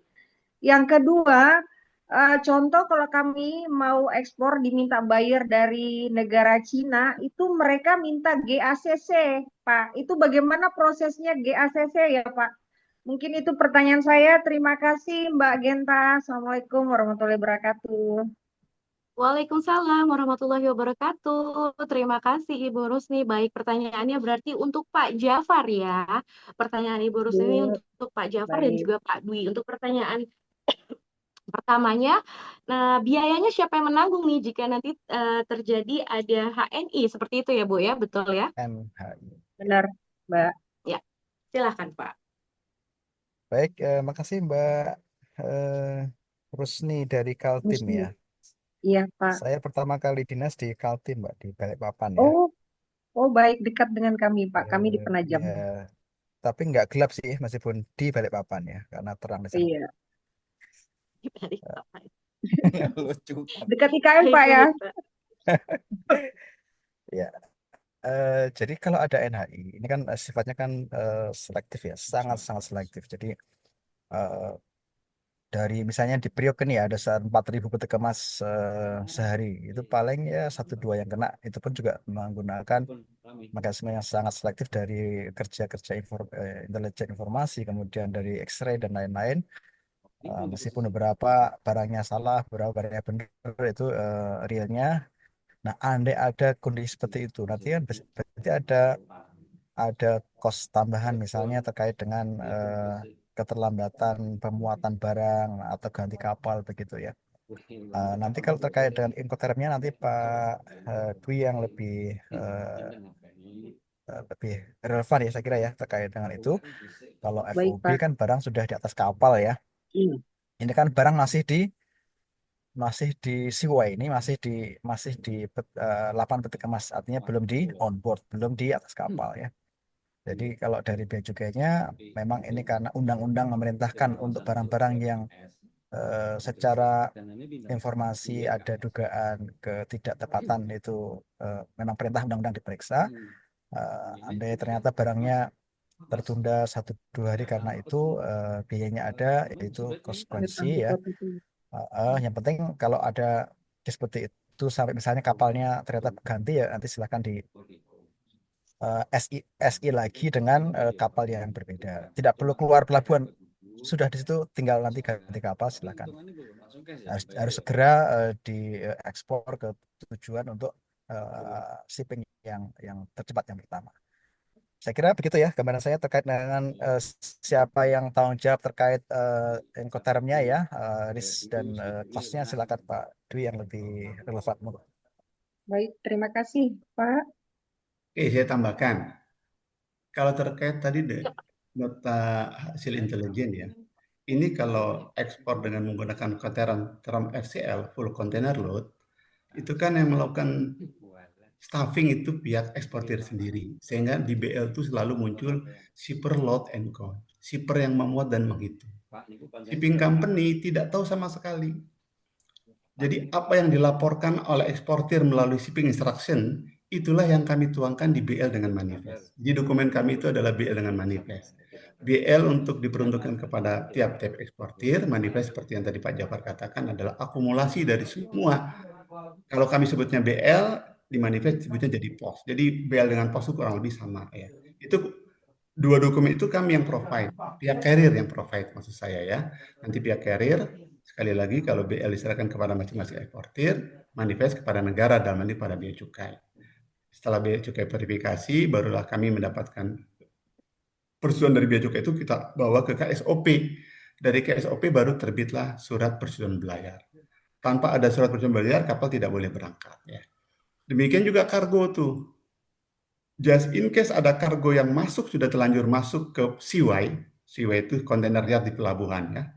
[SPEAKER 8] Yang kedua, contoh kalau kami mau ekspor diminta buyer dari negara Cina, itu mereka minta GACC, Pak. Itu bagaimana prosesnya GACC ya, Pak? Mungkin itu pertanyaan saya. Terima kasih, Mbak Genta. Assalamualaikum warahmatullahi wabarakatuh.
[SPEAKER 4] Waalaikumsalam warahmatullahi wabarakatuh. Terima kasih Ibu Rusni. Baik, pertanyaannya berarti untuk Pak Jafar ya. Pertanyaan Ibu Rusni ini untuk Pak Jafar dan juga Pak Dwi. Untuk pertanyaan pertamanya, nah biayanya siapa yang menanggung nih jika nanti terjadi ada HNI seperti itu ya Bu ya, betul ya?
[SPEAKER 3] NHI.
[SPEAKER 8] Benar, Mbak.
[SPEAKER 4] Ya, silahkan Pak.
[SPEAKER 3] Baik, makasih Mbak Rusni dari Kaltim ya.
[SPEAKER 8] Iya, Pak.
[SPEAKER 3] Saya pertama kali dinas di Kaltim, Mbak, di Balikpapan ya.
[SPEAKER 8] Oh baik, dekat dengan kami, Pak. Kami di Penajam.
[SPEAKER 3] Ya, tapi nggak gelap sih, meskipun di Balikpapan ya, karena terang di sana.
[SPEAKER 8] Iya.
[SPEAKER 3] Lucu.
[SPEAKER 8] Dekat IKN, Pak ya.
[SPEAKER 3] Ya. Jadi kalau ada NHI, ini kan sifatnya kan selektif ya, sangat-sangat selektif. Jadi eh, dari misalnya di Priok ini ada 4.000 peti kemas sehari, itu paling ya satu dua yang kena. Itu pun juga menggunakan mekanisme yang sangat selektif dari kerja-kerja intelijen informasi, kemudian dari X-ray dan lain-lain. Meskipun beberapa barangnya salah, beberapa barangnya benar, itu realnya. Nah, andai ada kondisi seperti itu, nanti kan berarti ada cost tambahan misalnya terkait dengan keterlambatan pemuatan barang atau ganti kapal begitu ya. Nanti kalau terkait dengan Incotermnya nanti Pak Dwi yang lebih relevan ya saya kira ya terkait dengan itu. Kalau
[SPEAKER 8] Baik,
[SPEAKER 3] FOB
[SPEAKER 8] Pak.
[SPEAKER 3] kan barang sudah di atas kapal ya.
[SPEAKER 8] Iya.
[SPEAKER 3] Ini kan barang masih di seaway ini masih di lapan peti kemas, artinya belum di on board, belum di atas kapal ya. Jadi kalau dari bea cukainya memang ini karena undang-undang memerintahkan untuk barang-barang yang secara informasi ada dugaan ketidaktepatan itu memang perintah undang-undang diperiksa. Andai ternyata barangnya tertunda 1-2 hari karena itu biayanya ada, yaitu
[SPEAKER 8] Ada
[SPEAKER 3] konsekuensi
[SPEAKER 8] tanggung
[SPEAKER 3] ya.
[SPEAKER 8] jawab itu.
[SPEAKER 3] Yang penting kalau ada seperti itu sampai misalnya kapalnya ternyata ganti ya nanti silakan di SI lagi dengan kapal yang berbeda. Tidak perlu keluar pelabuhan. Sudah di situ tinggal nanti ganti kapal silakan. Harus segera diekspor ke tujuan untuk shipping yang tercepat yang pertama. Saya kira begitu ya gambaran saya terkait dengan siapa yang tanggung jawab terkait Incotermnya ya, risk dan cost-nya silakan Pak Dwi yang lebih relevan.
[SPEAKER 8] Baik, terima kasih, Pak.
[SPEAKER 5] Oke, saya tambahkan. Kalau terkait tadi data hasil intelijen ya, ini kalau ekspor dengan menggunakan term FCL, full container load, itu kan yang melakukan staffing itu pihak eksportir sendiri. Sehingga di BL itu selalu muncul shipper load and count. Shipper yang memuat dan menghitung. Shipping company tidak tahu sama sekali. Jadi apa yang dilaporkan oleh eksportir melalui shipping instruction, itulah yang kami tuangkan di BL dengan manifest. Di dokumen kami itu adalah BL dengan manifest. BL untuk diperuntukkan kepada tiap-tiap eksportir, manifest seperti yang tadi Pak Jafar katakan adalah akumulasi dari semua. Kalau kami sebutnya BL, di manifest sebutnya jadi POS. Jadi BL dengan POS itu kurang lebih sama ya. Itu dua dokumen itu kami yang provide, pihak carrier yang provide maksud saya ya. Nanti pihak carrier sekali lagi kalau BL diserahkan kepada masing-masing eksportir, manifest kepada negara dalam ini pada bea cukai. Setelah bea cukai verifikasi, barulah kami mendapatkan persetujuan dari bea cukai itu kita bawa ke KSOP. Dari KSOP baru terbitlah surat persetujuan berlayar. Tanpa ada surat persetujuan berlayar, kapal tidak boleh berangkat ya. Demikian juga kargo tuh. Just in case ada kargo yang masuk, sudah terlanjur masuk ke Seaway. Seaway itu kontainer yard di pelabuhan ya.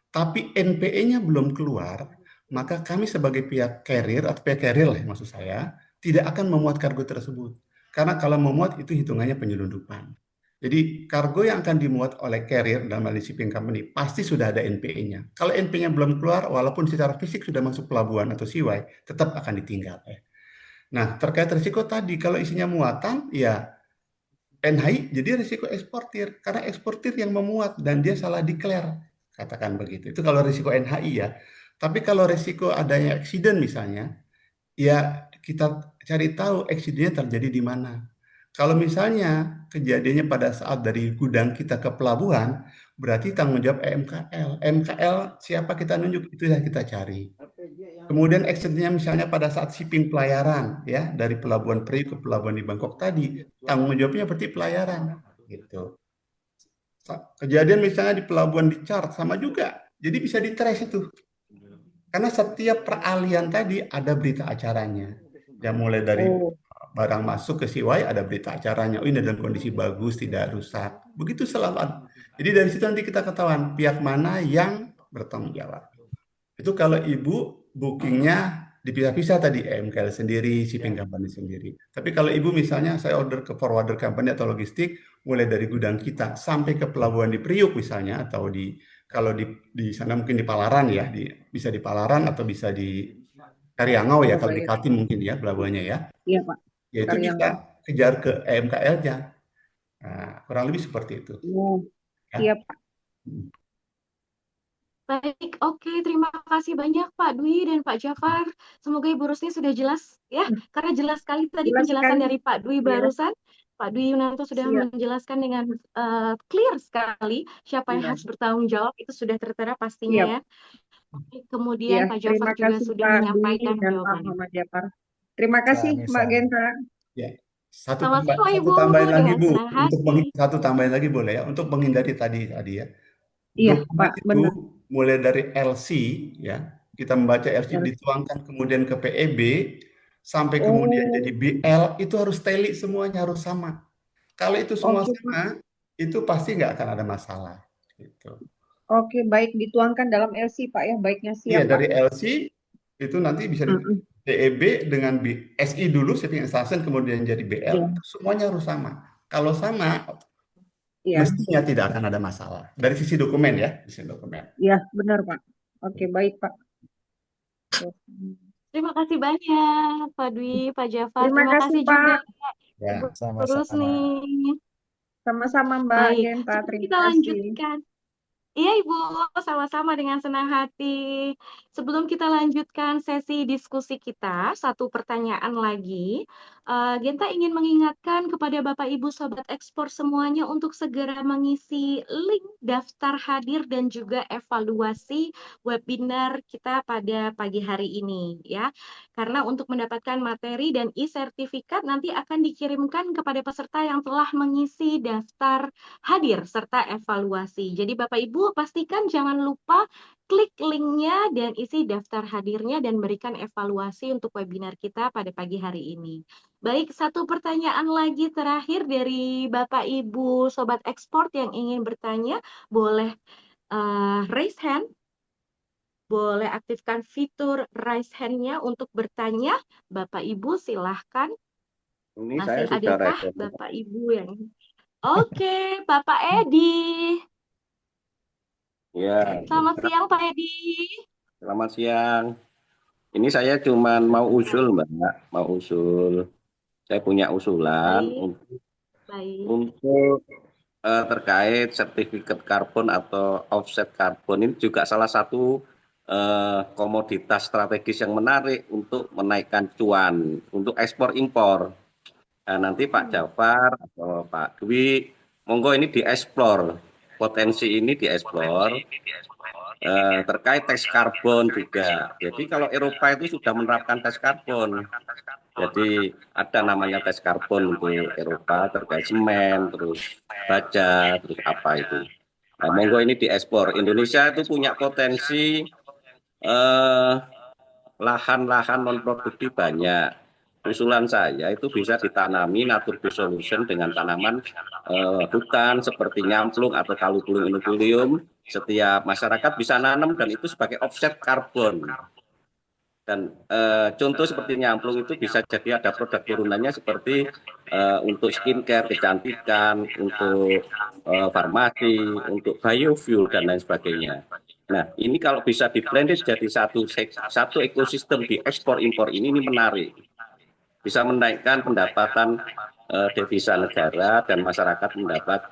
[SPEAKER 5] Tapi NPE-nya belum keluar, maka kami sebagai pihak carrier atau pihak carrier lah maksud saya, tidak akan memuat kargo tersebut. Karena kalau memuat itu hitungannya penyelundupan. Jadi kargo yang akan dimuat oleh carrier dalam hal ini shipping company pasti sudah ada NPE-nya. Kalau NPE-nya belum keluar, walaupun secara fisik sudah masuk pelabuhan atau Seaway, tetap akan ditinggal ya. Nah, terkait risiko tadi, kalau isinya muatan, ya NHI jadi risiko eksportir. Karena eksportir yang memuat dan dia salah declare. Katakan begitu. Itu kalau risiko NHI ya. Tapi kalau risiko adanya accident misalnya, ya kita cari tahu accident-nya terjadi di mana. Kalau misalnya kejadiannya pada saat dari gudang kita ke pelabuhan, berarti tanggung jawab MKL. MKL siapa kita nunjuk, itu yang kita cari. Kemudian accident-nya misalnya pada saat shipping pelayaran ya dari pelabuhan Priok ke pelabuhan di Bangkok tadi, tanggung jawabnya berarti pelayaran gitu. Kejadian misalnya di pelabuhan di Chart sama juga. Jadi bisa di-trace itu. Karena setiap peralihan tadi ada berita acaranya. Ya mulai dari barang masuk ke Seaway ada berita acaranya. Oh ini dalam kondisi bagus, tidak rusak. Begitu selalu. Jadi dari situ nanti kita ketahuan pihak mana yang bertanggung jawab. Itu kalau ibu bookingnya dipisah-pisah tadi, MKL sendiri, shipping company sendiri. Tapi kalau ibu misalnya saya order ke forwarder company atau logistik, mulai dari gudang kita sampai ke pelabuhan di Priuk misalnya, atau kalau di sana mungkin di Palaran ya, bisa di Palaran atau bisa di Karyangau ya, kalau di Kaltim mungkin ya pelabuhannya ya.
[SPEAKER 8] Iya Pak,
[SPEAKER 5] Ya itu bisa
[SPEAKER 8] Karyangau.
[SPEAKER 5] kejar ke EMKL-nya. Nah, kurang lebih seperti itu.
[SPEAKER 8] Oh,
[SPEAKER 5] Ya.
[SPEAKER 8] siap, Pak.
[SPEAKER 4] Baik, oke, terima kasih banyak Pak Dwi dan Pak Jafar. Semoga Ibu Rusni sudah jelas ya, karena jelas sekali tadi
[SPEAKER 8] Jelas
[SPEAKER 4] penjelasan
[SPEAKER 8] sekali.
[SPEAKER 4] dari Pak Dwi
[SPEAKER 8] Ya,
[SPEAKER 4] barusan. Pak Dwi Yunanto sudah
[SPEAKER 8] siap.
[SPEAKER 4] menjelaskan dengan clear sekali siapa yang
[SPEAKER 8] Ya,
[SPEAKER 4] harus bertanggung jawab, itu sudah tertera pastinya
[SPEAKER 8] siap.
[SPEAKER 4] ya. Kemudian
[SPEAKER 8] Ya,
[SPEAKER 4] Pak Jafar
[SPEAKER 8] terima
[SPEAKER 4] juga
[SPEAKER 8] kasih
[SPEAKER 4] sudah
[SPEAKER 8] Pak Dwi
[SPEAKER 4] menyampaikan
[SPEAKER 8] dan Pak
[SPEAKER 4] jawabannya.
[SPEAKER 8] Muhammad Jafar. Terima kasih Mbak
[SPEAKER 3] Sami-sami.
[SPEAKER 8] Genta.
[SPEAKER 5] Ya. Satu
[SPEAKER 4] Sama-sama Ibu,
[SPEAKER 5] tambahan lagi
[SPEAKER 4] dengan
[SPEAKER 5] Bu,
[SPEAKER 4] senang hati.
[SPEAKER 5] satu tambahan lagi boleh ya, untuk menghindari tadi ya.
[SPEAKER 8] Iya,
[SPEAKER 5] Dokumen
[SPEAKER 8] Pak,
[SPEAKER 5] itu
[SPEAKER 8] benar.
[SPEAKER 5] mulai dari LC ya, kita membaca LC
[SPEAKER 8] Ya.
[SPEAKER 5] dituangkan kemudian ke PEB sampai kemudian jadi
[SPEAKER 8] Oh,
[SPEAKER 5] BL itu harus teli, semuanya harus sama. Kalau itu semua
[SPEAKER 8] oke Pak.
[SPEAKER 5] sama, itu pasti nggak akan ada masalah. Gitu.
[SPEAKER 8] Oke, baik dituangkan dalam LC Pak ya, baiknya
[SPEAKER 5] Iya,
[SPEAKER 8] siap Pak.
[SPEAKER 5] dari LC itu nanti bisa di
[SPEAKER 8] Mm-mm.
[SPEAKER 5] DEB dengan SI dulu, shipping instruction, kemudian jadi BL,
[SPEAKER 8] Iya,
[SPEAKER 5] semuanya harus sama. Kalau sama,
[SPEAKER 8] iya,
[SPEAKER 5] mestinya tidak akan ada masalah. Dari sisi dokumen ya, sisi dokumen.
[SPEAKER 8] iya, benar Pak. Oke, baik Pak.
[SPEAKER 4] Terima kasih banyak Pak Dwi, Pak Jafar.
[SPEAKER 8] Terima
[SPEAKER 4] Terima
[SPEAKER 8] kasih
[SPEAKER 4] kasih juga
[SPEAKER 8] Pak.
[SPEAKER 5] Ya.
[SPEAKER 4] Ibu
[SPEAKER 3] Sama-sama.
[SPEAKER 4] Rusni.
[SPEAKER 8] Sama-sama Mbak
[SPEAKER 4] Baik,
[SPEAKER 8] Genta,
[SPEAKER 4] sebelum
[SPEAKER 8] terima
[SPEAKER 4] kita
[SPEAKER 8] kasih.
[SPEAKER 4] lanjutkan. Iya Ibu, sama-sama dengan senang hati. Sebelum kita lanjutkan sesi diskusi kita, satu pertanyaan lagi. Genta ingin mengingatkan kepada Bapak Ibu Sobat Ekspor semuanya untuk segera mengisi link daftar hadir dan juga evaluasi webinar kita pada pagi hari ini ya. Karena untuk mendapatkan materi dan e-sertifikat nanti akan dikirimkan kepada peserta yang telah mengisi daftar hadir serta evaluasi. Jadi Bapak Ibu pastikan jangan lupa klik linknya dan isi daftar hadirnya dan berikan evaluasi untuk webinar kita pada pagi hari ini. Baik, satu pertanyaan lagi terakhir dari Bapak Ibu Sobat Ekspor yang ingin bertanya, boleh raise hand, boleh aktifkan fitur raise hand-nya untuk bertanya. Bapak Ibu silahkan.
[SPEAKER 7] Ini saya
[SPEAKER 4] Masih
[SPEAKER 7] sudah
[SPEAKER 4] adakah
[SPEAKER 7] respon.
[SPEAKER 4] Bapak Ibu yang... Oke, Bapak Edi.
[SPEAKER 7] Ya,
[SPEAKER 4] Selamat siang Pak Edi.
[SPEAKER 7] selamat siang. Ini saya cuma mau usul, Mbak, mau usul. Saya punya usulan
[SPEAKER 4] Baik, baik.
[SPEAKER 7] untuk terkait sertifikat karbon atau offset karbon ini juga salah satu komoditas strategis yang menarik untuk menaikkan cuan untuk ekspor impor. Nah, nanti Pak Jafar atau Pak Dwi, monggo ini dieksplor, potensi ini dieksplor terkait tes karbon juga. Jadi kalau Eropa itu sudah menerapkan tes karbon. Jadi ada namanya tes karbon untuk Eropa terkait semen, terus baja, terus apa itu. Nah, monggo ini diekspor. Indonesia itu punya potensi lahan-lahan non produktif banyak. Usulan saya itu bisa ditanami nature based solution dengan tanaman hutan seperti nyamplung atau kalubulung inokulium. Setiap masyarakat bisa nanam dan itu sebagai offset karbon. Dan contoh seperti nyamplung itu bisa jadi ada produk turunannya seperti untuk skincare, kecantikan, untuk farmasi, untuk biofuel dan lain sebagainya. Nah, ini kalau bisa di-blended jadi satu ekosistem di ekspor impor ini menarik. Bisa menaikkan pendapatan devisa negara dan masyarakat mendapat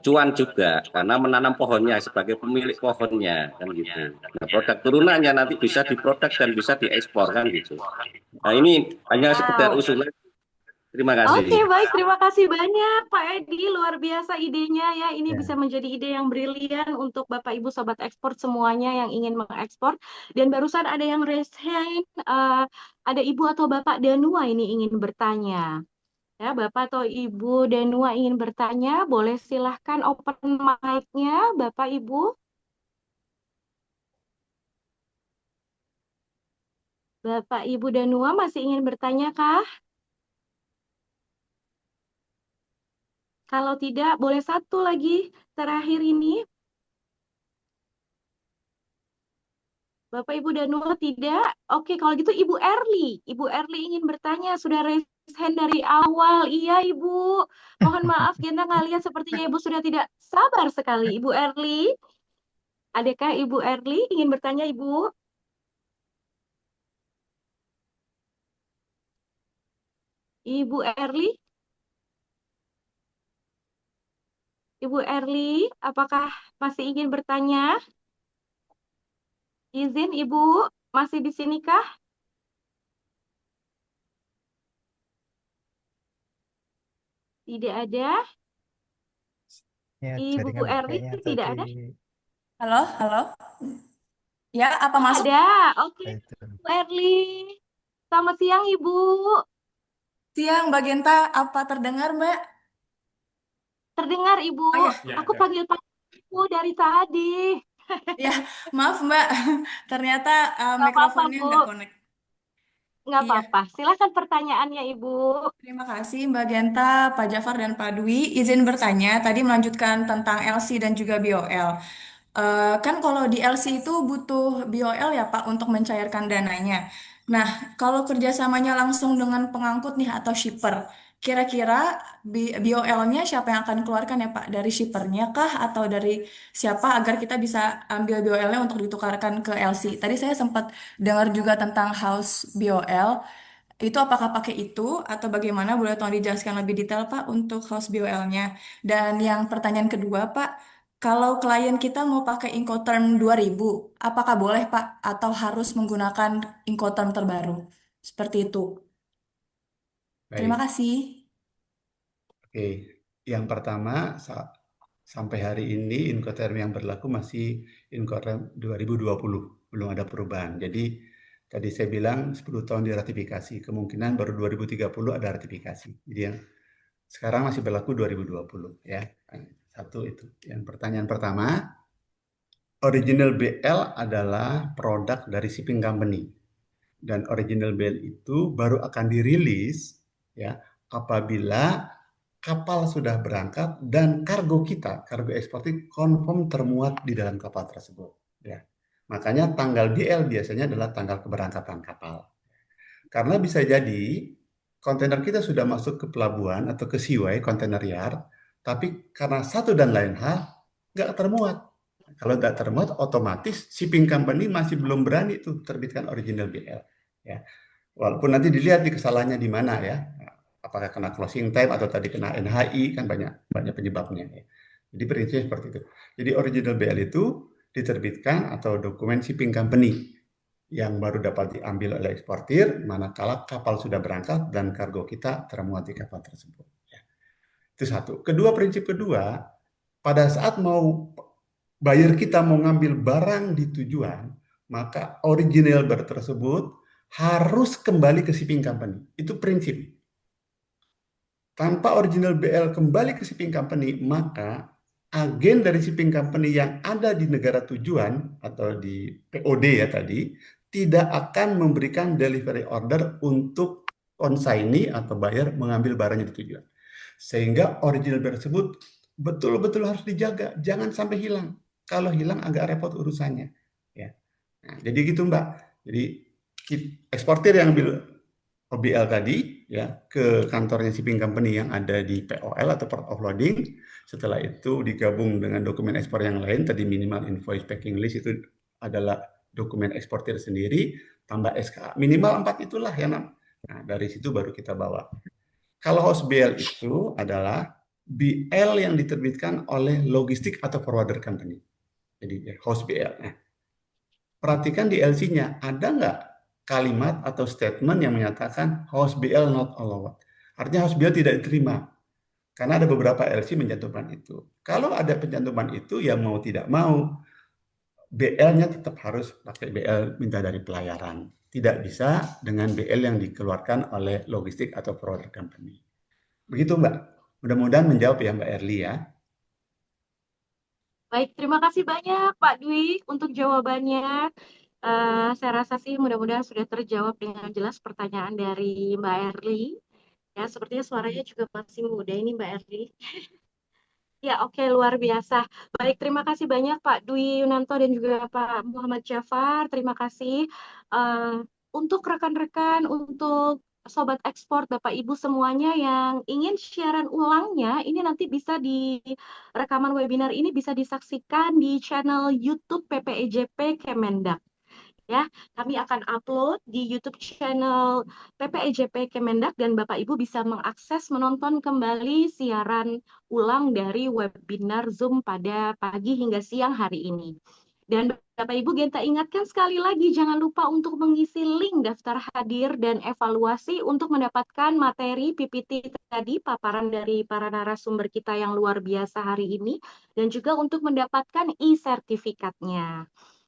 [SPEAKER 7] cuan juga karena menanam pohonnya sebagai pemilik pohonnya kan gitu. Nah, produk turunannya nanti bisa diproduk dan bisa diekspor kan gitu. Nah, ini hanya sekedar
[SPEAKER 4] Wow.
[SPEAKER 7] usulan. Terima
[SPEAKER 4] Oke,
[SPEAKER 7] kasih.
[SPEAKER 4] baik. Terima kasih banyak Pak Edi. Luar biasa idenya ya. Ini
[SPEAKER 3] Ya.
[SPEAKER 4] bisa menjadi ide yang brilian untuk Bapak Ibu Sobat Ekspor semuanya yang ingin mengekspor. Dan barusan ada yang raise hand. Ada Ibu atau Bapak Danua ini ingin bertanya. Ya, Bapak atau Ibu Danua ingin bertanya, boleh silahkan open mic-nya, Bapak Ibu. Bapak Ibu Danua masih ingin bertanya kah? Kalau tidak, boleh satu lagi terakhir ini. Bapak Ibu Danua tidak? Oke, kalau gitu Ibu Erli. Ibu Erli ingin bertanya, sudah raise hand dari awal. Iya, Ibu. Mohon maaf, Genta nggak lihat sepertinya Ibu sudah tidak sabar sekali. Ibu Erli, adakah Ibu Erli ingin bertanya, Ibu? Ibu Erli? Ibu Erli, apakah masih ingin bertanya? Izin Ibu, masih di sini kah? Tidak ada.
[SPEAKER 3] Ya,
[SPEAKER 4] Ibu
[SPEAKER 3] jaringan
[SPEAKER 4] Erli
[SPEAKER 3] kayaknya
[SPEAKER 4] tidak
[SPEAKER 3] tadi
[SPEAKER 4] ada?
[SPEAKER 9] Halo, halo. Ya, apa
[SPEAKER 4] Oh,
[SPEAKER 9] masuk?
[SPEAKER 4] ada. Oke,
[SPEAKER 3] itu.
[SPEAKER 4] Bu Erli. Selamat siang, Ibu.
[SPEAKER 9] Siang, Mbak Genta. Apa terdengar, Mbak?
[SPEAKER 4] Terdengar, Ibu.
[SPEAKER 9] Oh ya,
[SPEAKER 4] Aku panggil Ibu dari tadi.
[SPEAKER 9] ya, maaf Mbak. Ternyata
[SPEAKER 4] Nggak apa-apa,
[SPEAKER 9] mikrofonnya
[SPEAKER 4] Bu.
[SPEAKER 9] nggak connect.
[SPEAKER 4] Nggak
[SPEAKER 9] Iya,
[SPEAKER 4] apa-apa. Silakan pertanyaannya, Ibu.
[SPEAKER 9] terima kasih Mbak Genta, Pak Jafar, dan Pak Dwi. Izin bertanya, tadi melanjutkan tentang LC dan juga BOL. Kan kalau di LC itu butuh BOL ya Pak untuk mencairkan dananya. Nah, kalau kerjasamanya langsung dengan pengangkut nih atau shipper, kira-kira BOL-nya siapa yang akan keluarkan ya Pak? Dari shippernya kah atau dari siapa agar kita bisa ambil BOL-nya untuk ditukarkan ke LC? Tadi saya sempat dengar juga tentang house BOL. Itu apakah pakai itu atau bagaimana? Boleh tolong dijelaskan lebih detail Pak untuk house BOL-nya. Dan yang pertanyaan kedua Pak, kalau klien kita mau pakai Incoterm 2000, apakah boleh Pak atau harus menggunakan Incoterm terbaru? Seperti itu. Terima
[SPEAKER 5] Baik.
[SPEAKER 9] kasih.
[SPEAKER 5] Oke, yang pertama sampai hari ini Incoterm yang berlaku masih Incoterm 2020, belum ada perubahan. Jadi tadi saya bilang 10 tahun diratifikasi, kemungkinan baru 2030 ada ratifikasi. Jadi yang sekarang masih berlaku 2020 ya. Satu itu. Yang pertanyaan pertama, original BL adalah produk dari shipping company. Dan original BL itu baru akan dirilis ya apabila kapal sudah berangkat dan kargo kita, kargo eksportir confirm termuat di dalam kapal tersebut. Ya. Makanya tanggal BL biasanya adalah tanggal keberangkatan kapal. Karena bisa jadi kontainer kita sudah masuk ke pelabuhan atau ke seaway, container yard, tapi karena satu dan lain hal nggak termuat. Kalau nggak termuat, otomatis shipping company masih belum berani tuh terbitkan original BL. Ya. Walaupun nanti dilihat di kesalahannya di mana ya, apakah kena closing time atau tadi kena NHI, kan banyak penyebabnya ya. Jadi prinsipnya seperti itu. Jadi original BL itu diterbitkan atau dokumen shipping company yang baru dapat diambil oleh eksportir manakala kapal sudah berangkat dan kargo kita termuat di kapal tersebut. Ya. Itu satu. Prinsip kedua, pada saat buyer kita mau ngambil barang di tujuan, maka original bar tersebut harus kembali ke shipping company. Itu prinsip. Tanpa original BL kembali ke shipping company, maka agen dari shipping company yang ada di negara tujuan atau di POD ya tadi, tidak akan memberikan delivery order untuk consignee atau buyer mengambil barangnya di tujuan. Sehingga original BL tersebut betul-betul harus dijaga, jangan sampai hilang. Kalau hilang agak repot urusannya. Ya. Nah, jadi gitu Mbak. Jadi eksportir yang ambil OBL tadi ya ke kantornya shipping company yang ada di POL atau port of loading. Setelah itu digabung dengan dokumen ekspor yang lain, tadi minimal invoice packing list itu adalah dokumen eksportir sendiri, tambah SKA. Minimal 4 itulah yang nah, dari situ baru kita bawa. Kalau host BL itu adalah BL yang diterbitkan oleh logistik atau forwarder company. Jadi host BL. Nah, perhatikan di LC-nya, ada nggak kalimat atau statement yang menyatakan host BL not allowed. Artinya host BL tidak diterima. Karena ada beberapa LC mencantumkan itu. Kalau ada pencantuman itu, yang mau tidak mau, BL-nya tetap harus pakai BL minta dari pelayaran. Tidak bisa dengan BL yang dikeluarkan oleh logistik atau forwarder company. Begitu Mbak. Mudah-mudahan menjawab ya Mbak Erli ya.
[SPEAKER 4] Baik, terima kasih banyak Pak Dwi untuk jawabannya. Saya rasa sih mudah-mudahan sudah terjawab dengan jelas pertanyaan dari Mbak Erli. Ya, sepertinya suaranya juga masih muda ini Mbak Erli. Ya, oke, luar biasa. Baik, terima kasih banyak Pak Dwi Yunanto dan juga Pak Muhammad Jafar. Terima kasih. Eh, untuk rekan-rekan, untuk Sobat Ekspor, Bapak Ibu semuanya yang ingin siaran ulangnya, ini nanti bisa di rekaman webinar ini bisa disaksikan di channel YouTube PPEJP Kemendak. Ya, kami akan upload di YouTube channel PPEJP Kemendak dan Bapak Ibu bisa mengakses menonton kembali siaran ulang dari webinar Zoom pada pagi hingga siang hari ini. Dan Bapak Ibu Genta ingatkan sekali lagi jangan lupa untuk mengisi link daftar hadir dan evaluasi untuk mendapatkan materi PPT tadi paparan dari para narasumber kita yang luar biasa hari ini dan juga untuk mendapatkan e-sertifikatnya.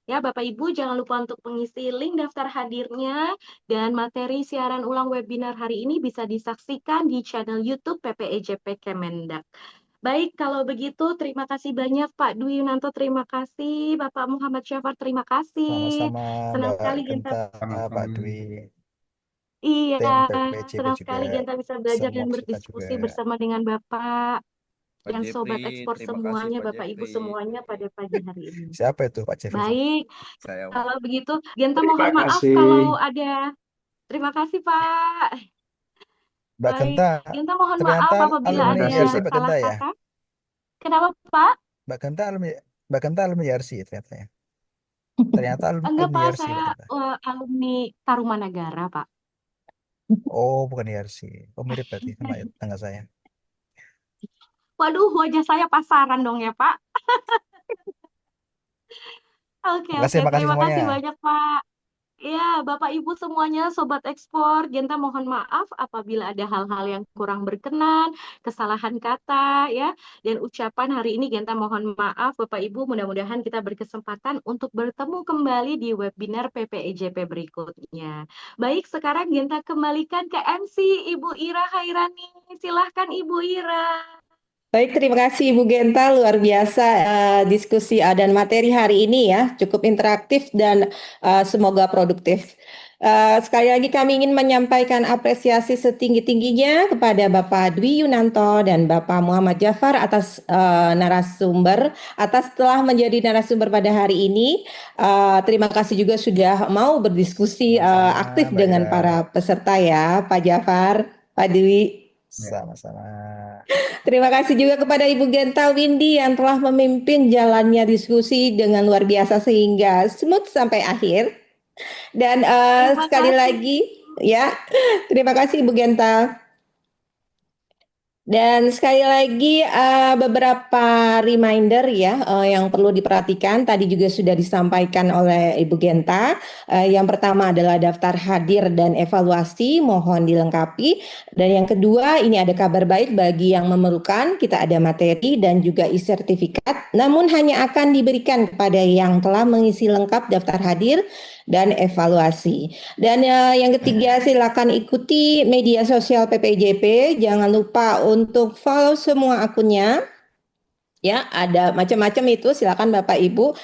[SPEAKER 4] Ya, Bapak Ibu jangan lupa untuk mengisi link daftar hadirnya dan materi siaran ulang webinar hari ini bisa disaksikan di channel YouTube PPEJP Kemendak. Baik, kalau begitu terima kasih banyak Pak Dwi Yunanto, terima kasih Bapak Muhammad Syafar, terima kasih.
[SPEAKER 3] Sama-sama
[SPEAKER 4] Senang
[SPEAKER 3] Mbak
[SPEAKER 4] sekali Genta.
[SPEAKER 3] Genta, Pak Dwi,
[SPEAKER 4] Iya,
[SPEAKER 3] tim PPJP
[SPEAKER 4] senang
[SPEAKER 3] juga,
[SPEAKER 4] sekali Genta bisa belajar dan
[SPEAKER 3] semua peserta
[SPEAKER 4] berdiskusi
[SPEAKER 3] juga.
[SPEAKER 4] bersama dengan Bapak
[SPEAKER 10] Pak
[SPEAKER 4] dan
[SPEAKER 10] Jeffrey,
[SPEAKER 4] Sobat Ekspor
[SPEAKER 10] terima kasih
[SPEAKER 4] semuanya,
[SPEAKER 10] Pak
[SPEAKER 4] Bapak Ibu
[SPEAKER 10] Jeffrey.
[SPEAKER 4] semuanya pada pagi hari ini.
[SPEAKER 3] Siapa itu Pak Jeffrey?
[SPEAKER 4] Baik,
[SPEAKER 10] Saya
[SPEAKER 4] kalau begitu Genta
[SPEAKER 11] Terima
[SPEAKER 4] mohon maaf
[SPEAKER 11] kasih.
[SPEAKER 4] kalau ada. Terima kasih Pak.
[SPEAKER 3] Mbak
[SPEAKER 4] Baik,
[SPEAKER 3] Genta,
[SPEAKER 4] Genta mohon maaf
[SPEAKER 3] ternyata
[SPEAKER 4] apabila
[SPEAKER 3] alumni
[SPEAKER 4] ada
[SPEAKER 3] YRC Mbak
[SPEAKER 4] salah
[SPEAKER 3] Genta ya?
[SPEAKER 4] kata. Kenapa Pak?
[SPEAKER 3] Mbak Genta alumni YRC ternyata ya? Ternyata
[SPEAKER 4] Enggak
[SPEAKER 3] alumni
[SPEAKER 4] Pak,
[SPEAKER 3] YRC Mbak
[SPEAKER 4] saya
[SPEAKER 3] Genta.
[SPEAKER 4] alumni Tarumanagara Pak.
[SPEAKER 3] Oh, bukan YRC. Oh, mirip berarti sama tangga saya.
[SPEAKER 4] Waduh, wajah saya pasaran dong ya Pak. Oke,
[SPEAKER 3] Makasih
[SPEAKER 4] terima kasih
[SPEAKER 3] semuanya.
[SPEAKER 4] banyak Pak. Ya, Bapak Ibu semuanya, Sobat Ekspor, Genta mohon maaf apabila ada hal-hal yang kurang berkenan, kesalahan kata, ya, dan ucapan hari ini Genta mohon maaf, Bapak Ibu, mudah-mudahan kita berkesempatan untuk bertemu kembali di webinar PPEJP berikutnya. Baik, sekarang Genta kembalikan ke MC Ibu Ira Hairani. Silahkan Ibu Ira.
[SPEAKER 1] Baik, terima kasih Ibu Genta, luar biasa diskusi dan materi hari ini ya, cukup interaktif dan semoga produktif. Sekali lagi kami ingin menyampaikan apresiasi setinggi-tingginya kepada Bapak Dwi Yunanto dan Bapak Muhammad Jafar atas telah menjadi narasumber pada hari ini. Terima kasih juga sudah mau berdiskusi aktif
[SPEAKER 3] Mbak
[SPEAKER 1] dengan
[SPEAKER 3] Ira.
[SPEAKER 1] para peserta ya, Pak Jafar, Pak Dwi.
[SPEAKER 3] Sama-sama.
[SPEAKER 1] Terima kasih juga kepada Ibu Genta Windy yang telah memimpin jalannya diskusi dengan luar biasa sehingga smooth sampai akhir. Dan sekali lagi ya, terima kasih Ibu Genta. Dan sekali lagi beberapa reminder ya yang perlu diperhatikan tadi juga sudah disampaikan oleh Ibu Genta. Yang pertama adalah daftar hadir dan evaluasi mohon dilengkapi. Dan yang kedua ini ada kabar baik bagi yang memerlukan, kita ada materi dan juga e-sertifikat. Namun hanya akan diberikan kepada yang telah mengisi lengkap daftar hadir dan evaluasi. Dan yang ketiga silakan ikuti media sosial PPJP, jangan lupa untuk follow semua akunnya. Ya, ada macam-macam itu, silakan Bapak Ibu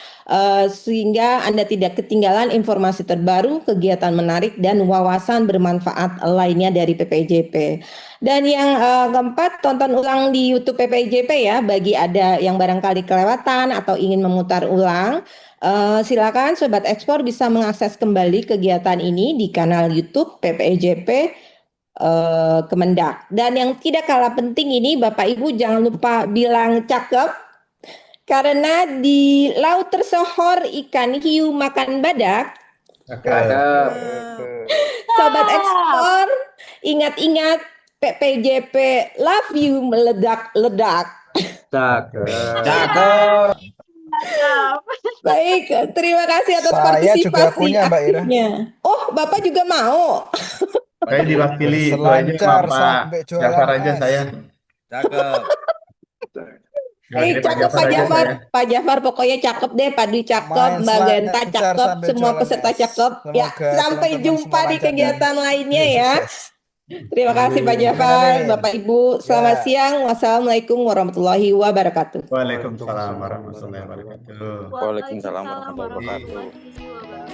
[SPEAKER 1] sehingga Anda tidak ketinggalan informasi terbaru, kegiatan menarik dan wawasan bermanfaat lainnya dari PPJP. Dan yang keempat, tonton ulang di YouTube PPJP ya, bagi ada yang barangkali kelewatan atau ingin memutar ulang. Silakan Sobat Ekspor bisa mengakses kembali kegiatan ini di kanal YouTube PPEJP Kemendak. Dan yang tidak kalah penting ini Bapak Ibu jangan lupa bilang cakep, karena di Laut Tersohor ikan hiu makan badak. Sobat Ekspor ingat-ingat PPJP love you meledak-ledak.
[SPEAKER 11] Cakep.
[SPEAKER 1] Baik, terima kasih atas
[SPEAKER 3] Saya
[SPEAKER 1] partisipasi
[SPEAKER 3] juga punya, Mbak Ira.
[SPEAKER 1] aktifnya. Oh, Bapak juga mau?
[SPEAKER 5] Saya diwakili itu aja
[SPEAKER 3] Berselancar
[SPEAKER 5] sama
[SPEAKER 3] sampai
[SPEAKER 5] Pak
[SPEAKER 3] jualan
[SPEAKER 5] Jafar aja
[SPEAKER 3] es.
[SPEAKER 5] saya.
[SPEAKER 10] Cakep.
[SPEAKER 1] Cakep Pak Jafar. Pak Jafar pokoknya cakep deh, Pak Dwi cakep,
[SPEAKER 3] Main
[SPEAKER 1] Mbak Genta
[SPEAKER 3] selancar
[SPEAKER 1] cakep,
[SPEAKER 3] sambil
[SPEAKER 1] semua
[SPEAKER 3] jualan
[SPEAKER 1] peserta
[SPEAKER 3] es.
[SPEAKER 1] cakep. Ya,
[SPEAKER 3] Semoga
[SPEAKER 1] sampai
[SPEAKER 3] teman-teman
[SPEAKER 1] jumpa
[SPEAKER 3] semua
[SPEAKER 1] di
[SPEAKER 3] lancar dan
[SPEAKER 1] kegiatan lainnya ya.
[SPEAKER 3] sukses.
[SPEAKER 1] Terima kasih Pak
[SPEAKER 5] Amin.
[SPEAKER 1] Jafar,
[SPEAKER 3] Amin.
[SPEAKER 1] Bapak Ibu. Selamat
[SPEAKER 3] Ya.
[SPEAKER 1] siang. Wassalamualaikum warahmatullahi wabarakatuh.
[SPEAKER 5] Waalaikumsalam warahmatullahi wabarakatuh.
[SPEAKER 10] Waalaikumsalam warahmatullahi wabarakatuh.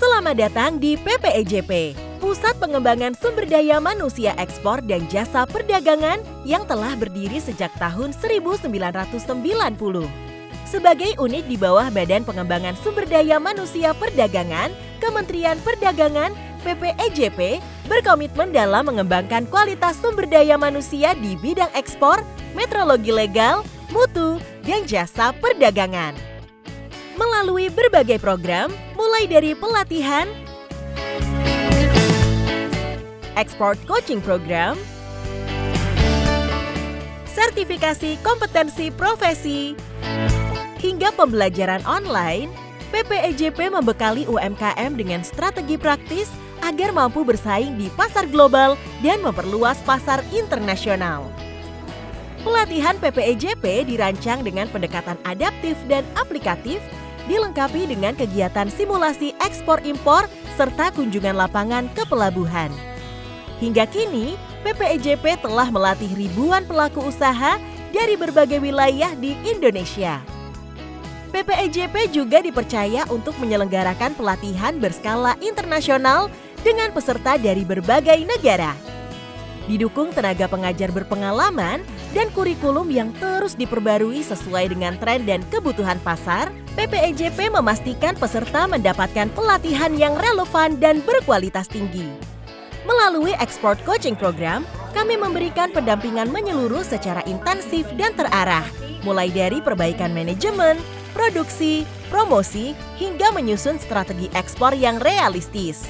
[SPEAKER 12] Selamat datang di PPEJP, Pusat Pengembangan Sumber Daya Manusia Ekspor dan Jasa Perdagangan yang telah berdiri sejak tahun 1990. sebagai unit di bawah Badan Pengembangan Sumber Daya Manusia Perdagangan, Kementerian Perdagangan, PPEJP, berkomitmen dalam mengembangkan kualitas sumber daya manusia di bidang ekspor, metrologi legal, mutu, dan jasa perdagangan. Melalui berbagai program, mulai dari pelatihan, Export Coaching Program, sertifikasi kompetensi profesi, hingga pembelajaran online, PPEJP membekali UMKM dengan strategi praktis agar mampu bersaing di pasar global dan memperluas pasar internasional. Pelatihan PPEJP dirancang dengan pendekatan adaptif dan aplikatif, dilengkapi dengan kegiatan simulasi ekspor-impor serta kunjungan lapangan ke pelabuhan. Hingga kini, PPEJP telah melatih ribuan pelaku usaha dari berbagai wilayah di Indonesia. PPEJP juga dipercaya untuk menyelenggarakan pelatihan berskala internasional dengan peserta dari berbagai negara. Didukung tenaga pengajar berpengalaman dan kurikulum yang terus diperbarui sesuai dengan tren dan kebutuhan pasar, PPEJP memastikan peserta mendapatkan pelatihan yang relevan dan berkualitas tinggi. Melalui Export Coaching Program, kami memberikan pendampingan menyeluruh secara intensif dan terarah, mulai dari perbaikan manajemen, produksi, promosi, hingga menyusun strategi ekspor yang realistis.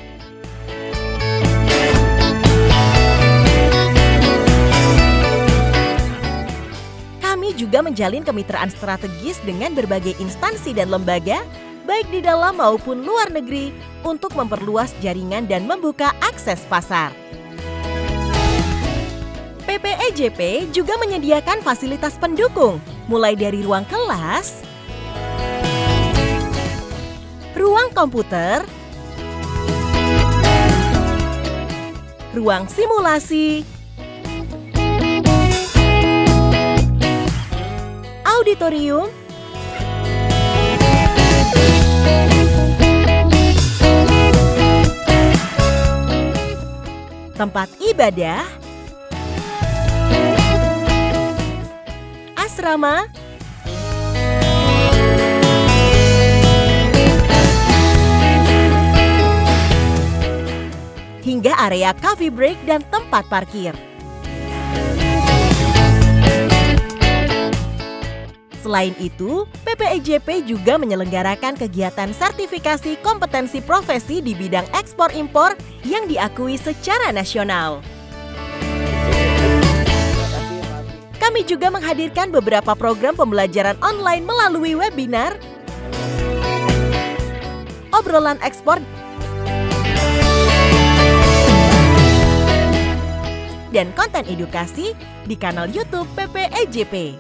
[SPEAKER 12] Kami juga menjalin kemitraan strategis dengan berbagai instansi dan lembaga, baik di dalam maupun luar negeri, untuk memperluas jaringan dan membuka akses pasar. PPEJP juga menyediakan fasilitas pendukung, mulai dari ruang kelas, ruang komputer, ruang simulasi, auditorium, tempat ibadah, asrama, hingga area coffee break dan tempat parkir. Selain itu, PPEJP juga menyelenggarakan kegiatan sertifikasi kompetensi profesi di bidang ekspor-impor yang diakui secara nasional. Kami juga menghadirkan beberapa program pembelajaran online melalui webinar, obrolan ekspor, dan konten edukasi di kanal YouTube PPEJP.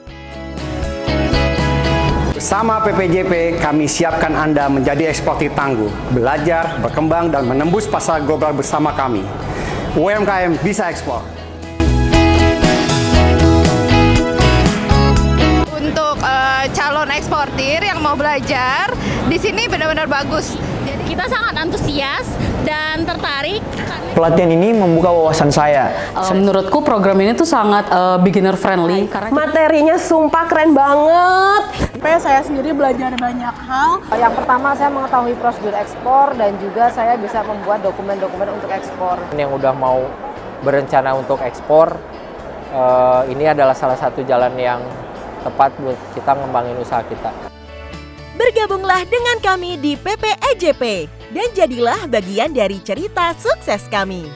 [SPEAKER 11] Bersama PPEJP, kami siapkan Anda menjadi eksportir tangguh, belajar, berkembang, dan menembus pasar global bersama kami. UMKM bisa ekspor.
[SPEAKER 13] Untuk calon eksportir yang mau belajar, di sini benar-benar bagus. Kita sangat antusias dan tertarik.
[SPEAKER 14] Pelatihan ini membuka wawasan saya.
[SPEAKER 15] Menurutku program ini tuh sangat beginner friendly. Karena
[SPEAKER 16] materinya sumpah keren banget.
[SPEAKER 17] Saya sendiri belajar banyak hal.
[SPEAKER 18] Yang pertama saya mengetahui prosedur ekspor dan juga saya bisa membuat dokumen-dokumen untuk ekspor.
[SPEAKER 19] Yang udah mau berencana untuk ekspor, ini adalah salah satu jalan yang tepat buat kita ngembangin usaha kita.
[SPEAKER 12] Bergabunglah dengan kami di PPEJP dan jadilah bagian dari cerita sukses kami.